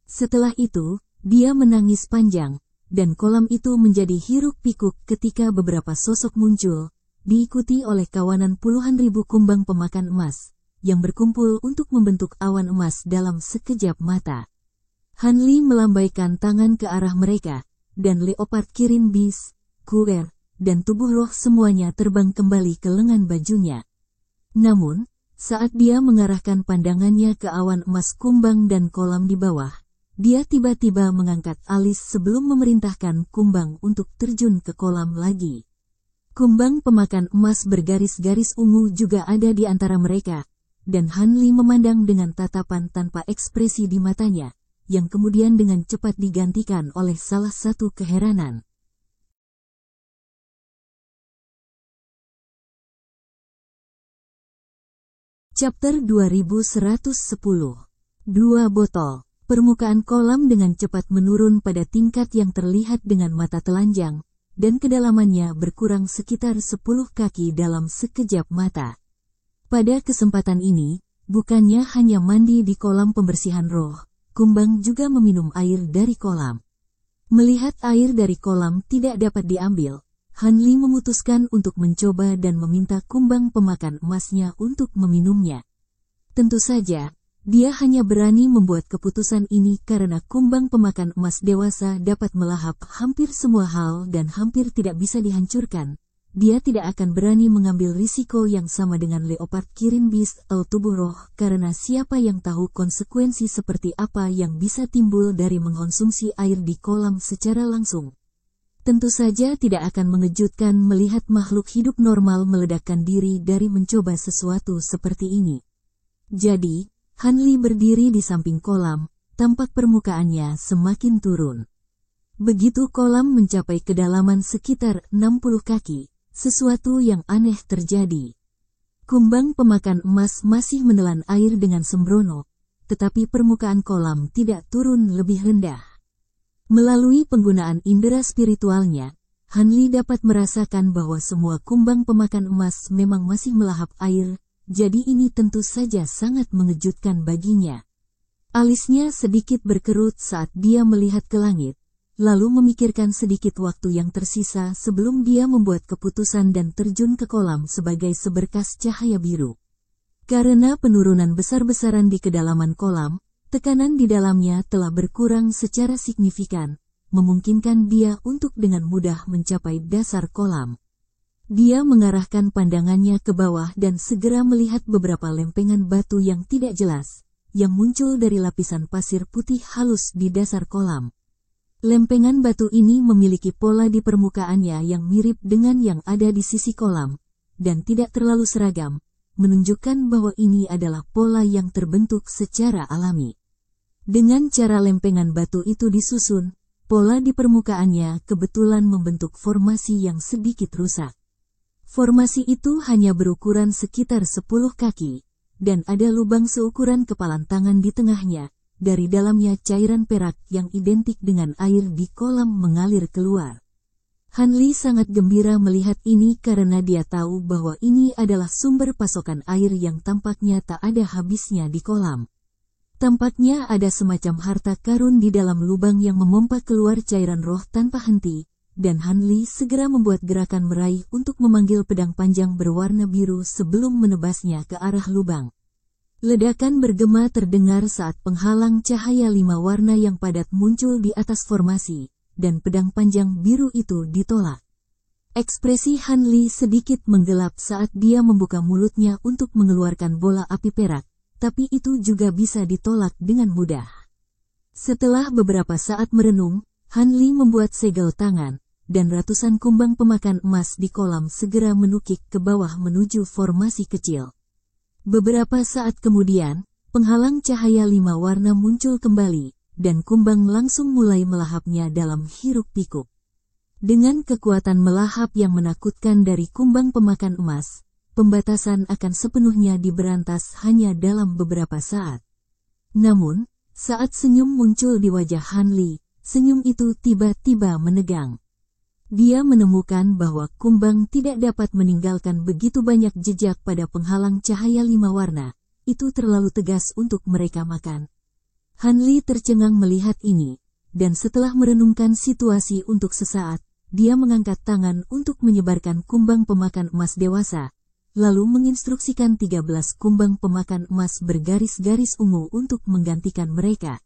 Setelah itu, dia menangis panjang, dan kolam itu menjadi hiruk-pikuk ketika beberapa sosok muncul, diikuti oleh kawanan puluhan ribu kumbang pemakan emas, yang berkumpul untuk membentuk awan emas dalam sekejap mata. Han Li melambaikan tangan ke arah mereka, dan leopard kirin bis, kuer, dan tubuh roh semuanya terbang kembali ke lengan bajunya. Namun, saat dia mengarahkan pandangannya ke awan emas kumbang dan kolam di bawah, dia tiba-tiba mengangkat alis sebelum memerintahkan kumbang untuk terjun ke kolam lagi. Kumbang pemakan emas bergaris-garis ungu juga ada di antara mereka, dan Han Li memandang dengan tatapan tanpa ekspresi di matanya, yang kemudian dengan cepat digantikan oleh salah satu keheranan. Chapter 2110. 2 botol. Permukaan kolam dengan cepat menurun pada tingkat yang terlihat dengan mata telanjang, dan kedalamannya berkurang sekitar 10 kaki dalam sekejap mata. Pada kesempatan ini, bukannya hanya mandi di kolam pembersihan roh, kumbang juga meminum air dari kolam. Melihat air dari kolam tidak dapat diambil, Han Li memutuskan untuk mencoba dan meminta kumbang pemakan emasnya untuk meminumnya. Tentu saja, dia hanya berani membuat keputusan ini karena kumbang pemakan emas dewasa dapat melahap hampir semua hal dan hampir tidak bisa dihancurkan. Dia tidak akan berani mengambil risiko yang sama dengan leopard kirin bis atau tubuh roh karena siapa yang tahu konsekuensi seperti apa yang bisa timbul dari mengkonsumsi air di kolam secara langsung. Tentu saja tidak akan mengejutkan melihat makhluk hidup normal meledakkan diri dari mencoba sesuatu seperti ini. Jadi, Han Li berdiri di samping kolam, tampak permukaannya semakin turun. Begitu kolam mencapai kedalaman sekitar 60 kaki, sesuatu yang aneh terjadi. Kumbang pemakan emas masih menelan air dengan sembrono, tetapi permukaan kolam tidak turun lebih rendah. Melalui penggunaan indera spiritualnya, Han Li dapat merasakan bahwa semua kumbang pemakan emas memang masih melahap air, jadi ini tentu saja sangat mengejutkan baginya. Alisnya sedikit berkerut saat dia melihat ke langit, lalu memikirkan sedikit waktu yang tersisa sebelum dia membuat keputusan dan terjun ke kolam sebagai seberkas cahaya biru. Karena penurunan besar-besaran di kedalaman kolam, tekanan di dalamnya telah berkurang secara signifikan, memungkinkan dia untuk dengan mudah mencapai dasar kolam. Dia mengarahkan pandangannya ke bawah dan segera melihat beberapa lempengan batu yang tidak jelas, yang muncul dari lapisan pasir putih halus di dasar kolam. Lempengan batu ini memiliki pola di permukaannya yang mirip dengan yang ada di sisi kolam, dan tidak terlalu seragam, menunjukkan bahwa ini adalah pola yang terbentuk secara alami. Dengan cara lempengan batu itu disusun, pola di permukaannya kebetulan membentuk formasi yang sedikit rusak. Formasi itu hanya berukuran sekitar 10 kaki, dan ada lubang seukuran kepalan tangan di tengahnya. Dari dalamnya cairan perak yang identik dengan air di kolam mengalir keluar. Han Li sangat gembira melihat ini karena dia tahu bahwa ini adalah sumber pasokan air yang tampaknya tak ada habisnya di kolam. Tampaknya ada semacam harta karun di dalam lubang yang memompa keluar cairan roh tanpa henti, dan Han Li segera membuat gerakan meraih untuk memanggil pedang panjang berwarna biru sebelum menebasnya ke arah lubang. Ledakan bergema terdengar saat penghalang cahaya 5 warna yang padat muncul di atas formasi, dan pedang panjang biru itu ditolak. Ekspresi Han Li sedikit menggelap saat dia membuka mulutnya untuk mengeluarkan bola api perak, tapi itu juga bisa ditolak dengan mudah. Setelah beberapa saat merenung, Han Li membuat segel tangan, dan ratusan kumbang pemakan emas di kolam segera menukik ke bawah menuju formasi kecil. Beberapa saat kemudian, penghalang cahaya 5 warna muncul kembali, dan kumbang langsung mulai melahapnya dalam hiruk-pikuk. Dengan kekuatan melahap yang menakutkan dari kumbang pemakan emas, pembatasan akan sepenuhnya diberantas hanya dalam beberapa saat. Namun, saat senyum muncul di wajah Han Li, senyum itu tiba-tiba menegang. Dia menemukan bahwa kumbang tidak dapat meninggalkan begitu banyak jejak pada penghalang cahaya 5 warna, itu terlalu tegas untuk mereka makan. Han Li tercengang melihat ini, dan setelah merenungkan situasi untuk sesaat, dia mengangkat tangan untuk menyebarkan kumbang pemakan emas dewasa, lalu menginstruksikan 13 kumbang pemakan emas bergaris-garis ungu untuk menggantikan mereka.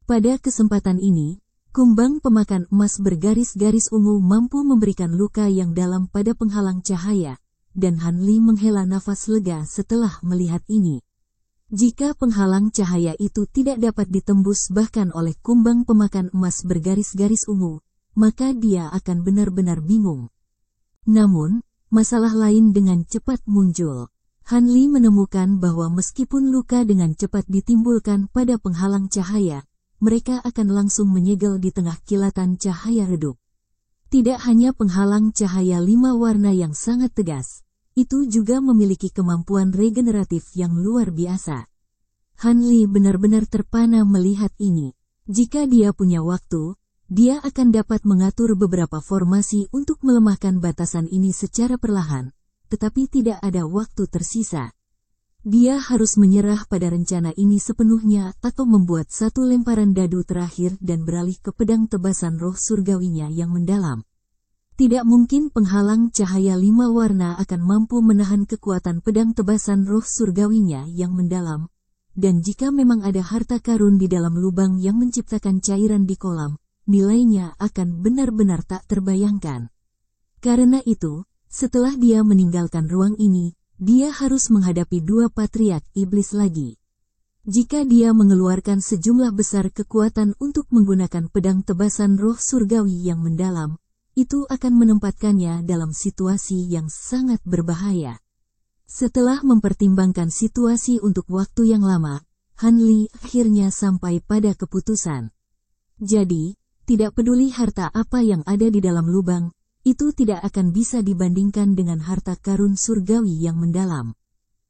Pada kesempatan ini, kumbang pemakan emas bergaris-garis ungu mampu memberikan luka yang dalam pada penghalang cahaya, dan Han Li menghela nafas lega setelah melihat ini. Jika penghalang cahaya itu tidak dapat ditembus bahkan oleh kumbang pemakan emas bergaris-garis ungu, maka dia akan benar-benar bingung. Namun, masalah lain dengan cepat muncul. Han Li menemukan bahwa meskipun luka dengan cepat ditimbulkan pada penghalang cahaya, mereka akan langsung menyegel di tengah kilatan cahaya redup. Tidak hanya penghalang cahaya 5 warna yang sangat tegas, itu juga memiliki kemampuan regeneratif yang luar biasa. Han Li benar-benar terpana melihat ini. Jika dia punya waktu, dia akan dapat mengatur beberapa formasi untuk melemahkan batasan ini secara perlahan, tetapi tidak ada waktu tersisa. Dia harus menyerah pada rencana ini sepenuhnya atau membuat satu lemparan dadu terakhir dan beralih ke pedang tebasan roh surgawinya yang mendalam. Tidak mungkin penghalang cahaya 5 warna akan mampu menahan kekuatan pedang tebasan roh surgawinya yang mendalam, dan jika memang ada harta karun di dalam lubang yang menciptakan cairan di kolam, nilainya akan benar-benar tak terbayangkan. Karena itu, setelah dia meninggalkan ruang ini, dia harus menghadapi 2 patriark iblis lagi. Jika dia mengeluarkan sejumlah besar kekuatan untuk menggunakan pedang tebasan roh surgawi yang mendalam, itu akan menempatkannya dalam situasi yang sangat berbahaya. Setelah mempertimbangkan situasi untuk waktu yang lama, Han Li akhirnya sampai pada keputusan. Jadi, tidak peduli harta apa yang ada di dalam lubang, itu tidak akan bisa dibandingkan dengan harta karun surgawi yang mendalam.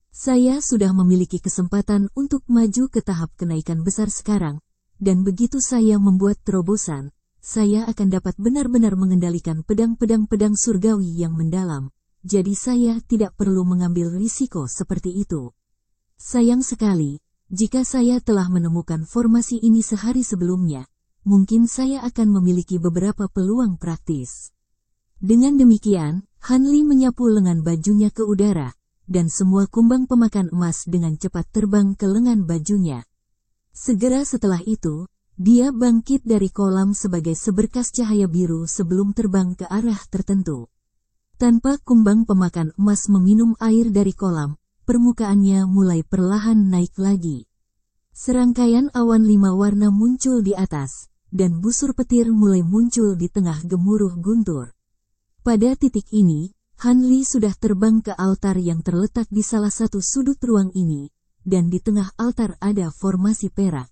Saya sudah memiliki kesempatan untuk maju ke tahap kenaikan besar sekarang, dan begitu saya membuat terobosan, saya akan dapat benar-benar mengendalikan pedang-pedang surgawi yang mendalam, jadi saya tidak perlu mengambil risiko seperti itu. Sayang sekali, jika saya telah menemukan formasi ini sehari sebelumnya, mungkin saya akan memiliki beberapa peluang praktis. Dengan demikian, Han Li menyapu lengan bajunya ke udara, dan semua kumbang pemakan emas dengan cepat terbang ke lengan bajunya. Segera setelah itu, dia bangkit dari kolam sebagai seberkas cahaya biru sebelum terbang ke arah tertentu. Tanpa kumbang pemakan emas meminum air dari kolam, permukaannya mulai perlahan naik lagi. Serangkaian awan 5 warna muncul di atas, dan busur petir mulai muncul di tengah gemuruh guntur. Pada titik ini, Han Li sudah terbang ke altar yang terletak di salah satu sudut ruang ini, dan di tengah altar ada formasi perak.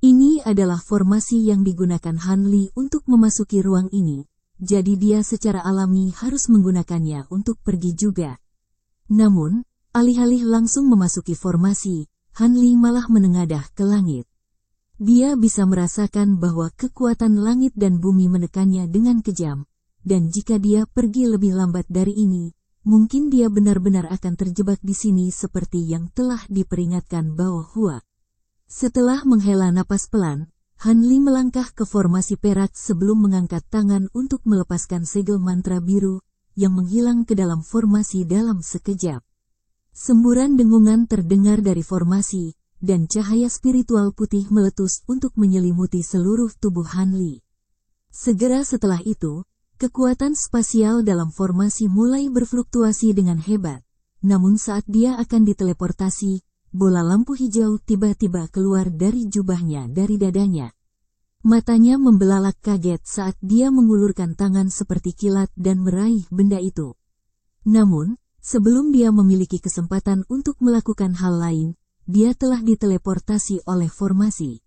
Ini adalah formasi yang digunakan Han Li untuk memasuki ruang ini, jadi dia secara alami harus menggunakannya untuk pergi juga. Namun, alih-alih langsung memasuki formasi, Han Li malah menengadah ke langit. Dia bisa merasakan bahwa kekuatan langit dan bumi menekannya dengan kejam, dan jika dia pergi lebih lambat dari ini, mungkin dia benar-benar akan terjebak di sini seperti yang telah diperingatkan Bao Hua. Setelah menghela napas pelan, Han Li melangkah ke formasi perak sebelum mengangkat tangan untuk melepaskan segel mantra biru yang menghilang ke dalam formasi dalam sekejap. Semburan dengungan terdengar dari formasi, dan cahaya spiritual putih meletus untuk menyelimuti seluruh tubuh Han Li. Segera setelah itu, kekuatan spasial dalam formasi mulai berfluktuasi dengan hebat. Namun saat dia akan diteleportasi, bola lampu hijau tiba-tiba keluar dari jubahnya dari dadanya. Matanya membelalak kaget saat dia mengulurkan tangan seperti kilat dan meraih benda itu. Namun, sebelum dia memiliki kesempatan untuk melakukan hal lain, dia telah diteleportasi oleh formasi.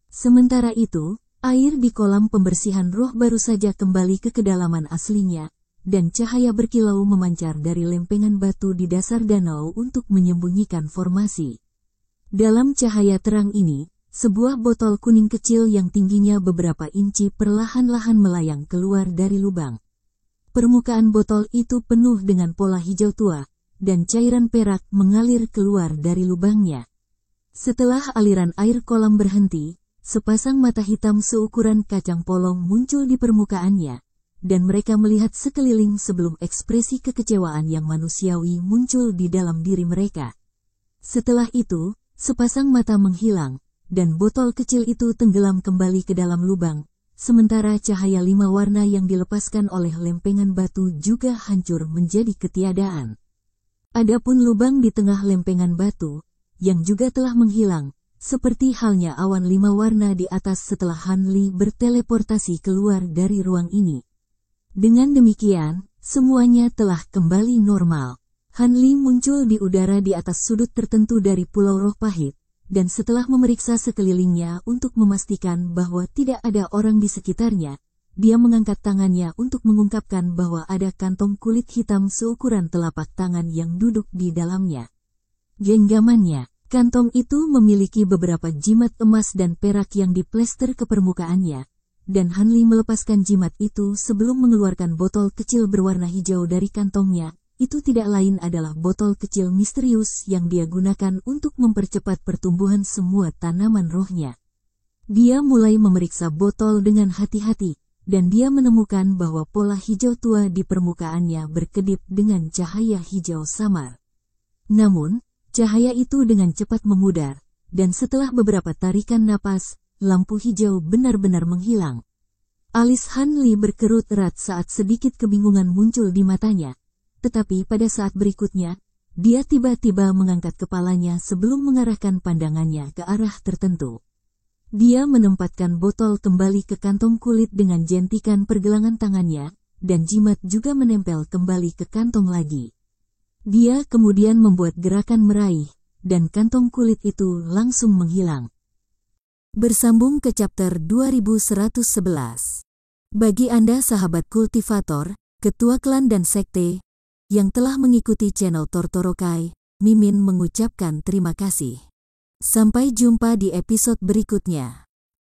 Sementara itu, air di kolam pembersihan roh baru saja kembali ke kedalaman aslinya, dan cahaya berkilau memancar dari lempengan batu di dasar danau untuk menyembunyikan formasi. Dalam cahaya terang ini, sebuah botol kuning kecil yang tingginya beberapa inci perlahan-lahan melayang keluar dari lubang. Permukaan botol itu penuh dengan pola hijau tua, dan cairan perak mengalir keluar dari lubangnya. Setelah aliran air kolam berhenti, sepasang mata hitam seukuran kacang polong muncul di permukaannya, dan mereka melihat sekeliling sebelum ekspresi kekecewaan yang manusiawi muncul di dalam diri mereka. Setelah itu, sepasang mata menghilang, dan botol kecil itu tenggelam kembali ke dalam lubang, sementara cahaya 5 warna yang dilepaskan oleh lempengan batu juga hancur menjadi ketiadaan. Adapun lubang di tengah lempengan batu, yang juga telah menghilang, seperti halnya awan 5 warna di atas setelah Han Li berteleportasi keluar dari ruang ini. Dengan demikian, semuanya telah kembali normal. Han Li muncul di udara di atas sudut tertentu dari Pulau Roh Pahit, dan setelah memeriksa sekelilingnya untuk memastikan bahwa tidak ada orang di sekitarnya, dia mengangkat tangannya untuk mengungkapkan bahwa ada kantong kulit hitam seukuran telapak tangan yang duduk di dalamnya. Genggamannya, kantong itu memiliki beberapa jimat emas dan perak yang diplester ke permukaannya, dan Han Li melepaskan jimat itu sebelum mengeluarkan botol kecil berwarna hijau dari kantongnya. Itu tidak lain adalah botol kecil misterius yang dia gunakan untuk mempercepat pertumbuhan semua tanaman rohnya. Dia mulai memeriksa botol dengan hati-hati, dan dia menemukan bahwa pola hijau tua di permukaannya berkedip dengan cahaya hijau samar. Namun, cahaya itu dengan cepat memudar, dan setelah beberapa tarikan napas, lampu hijau benar-benar menghilang. Alis Han Li berkerut erat saat sedikit kebingungan muncul di matanya, tetapi pada saat berikutnya, dia tiba-tiba mengangkat kepalanya sebelum mengarahkan pandangannya ke arah tertentu. Dia menempatkan botol kembali ke kantong kulit dengan jentikan pergelangan tangannya, dan jimat juga menempel kembali ke kantong lagi. Dia kemudian membuat gerakan meraih, dan kantong kulit itu langsung menghilang. Bersambung ke chapter 2111. Bagi Anda sahabat kultivator, ketua klan dan sekte, yang telah mengikuti channel Tortorokai, Mimin mengucapkan terima kasih. Sampai jumpa di episode berikutnya.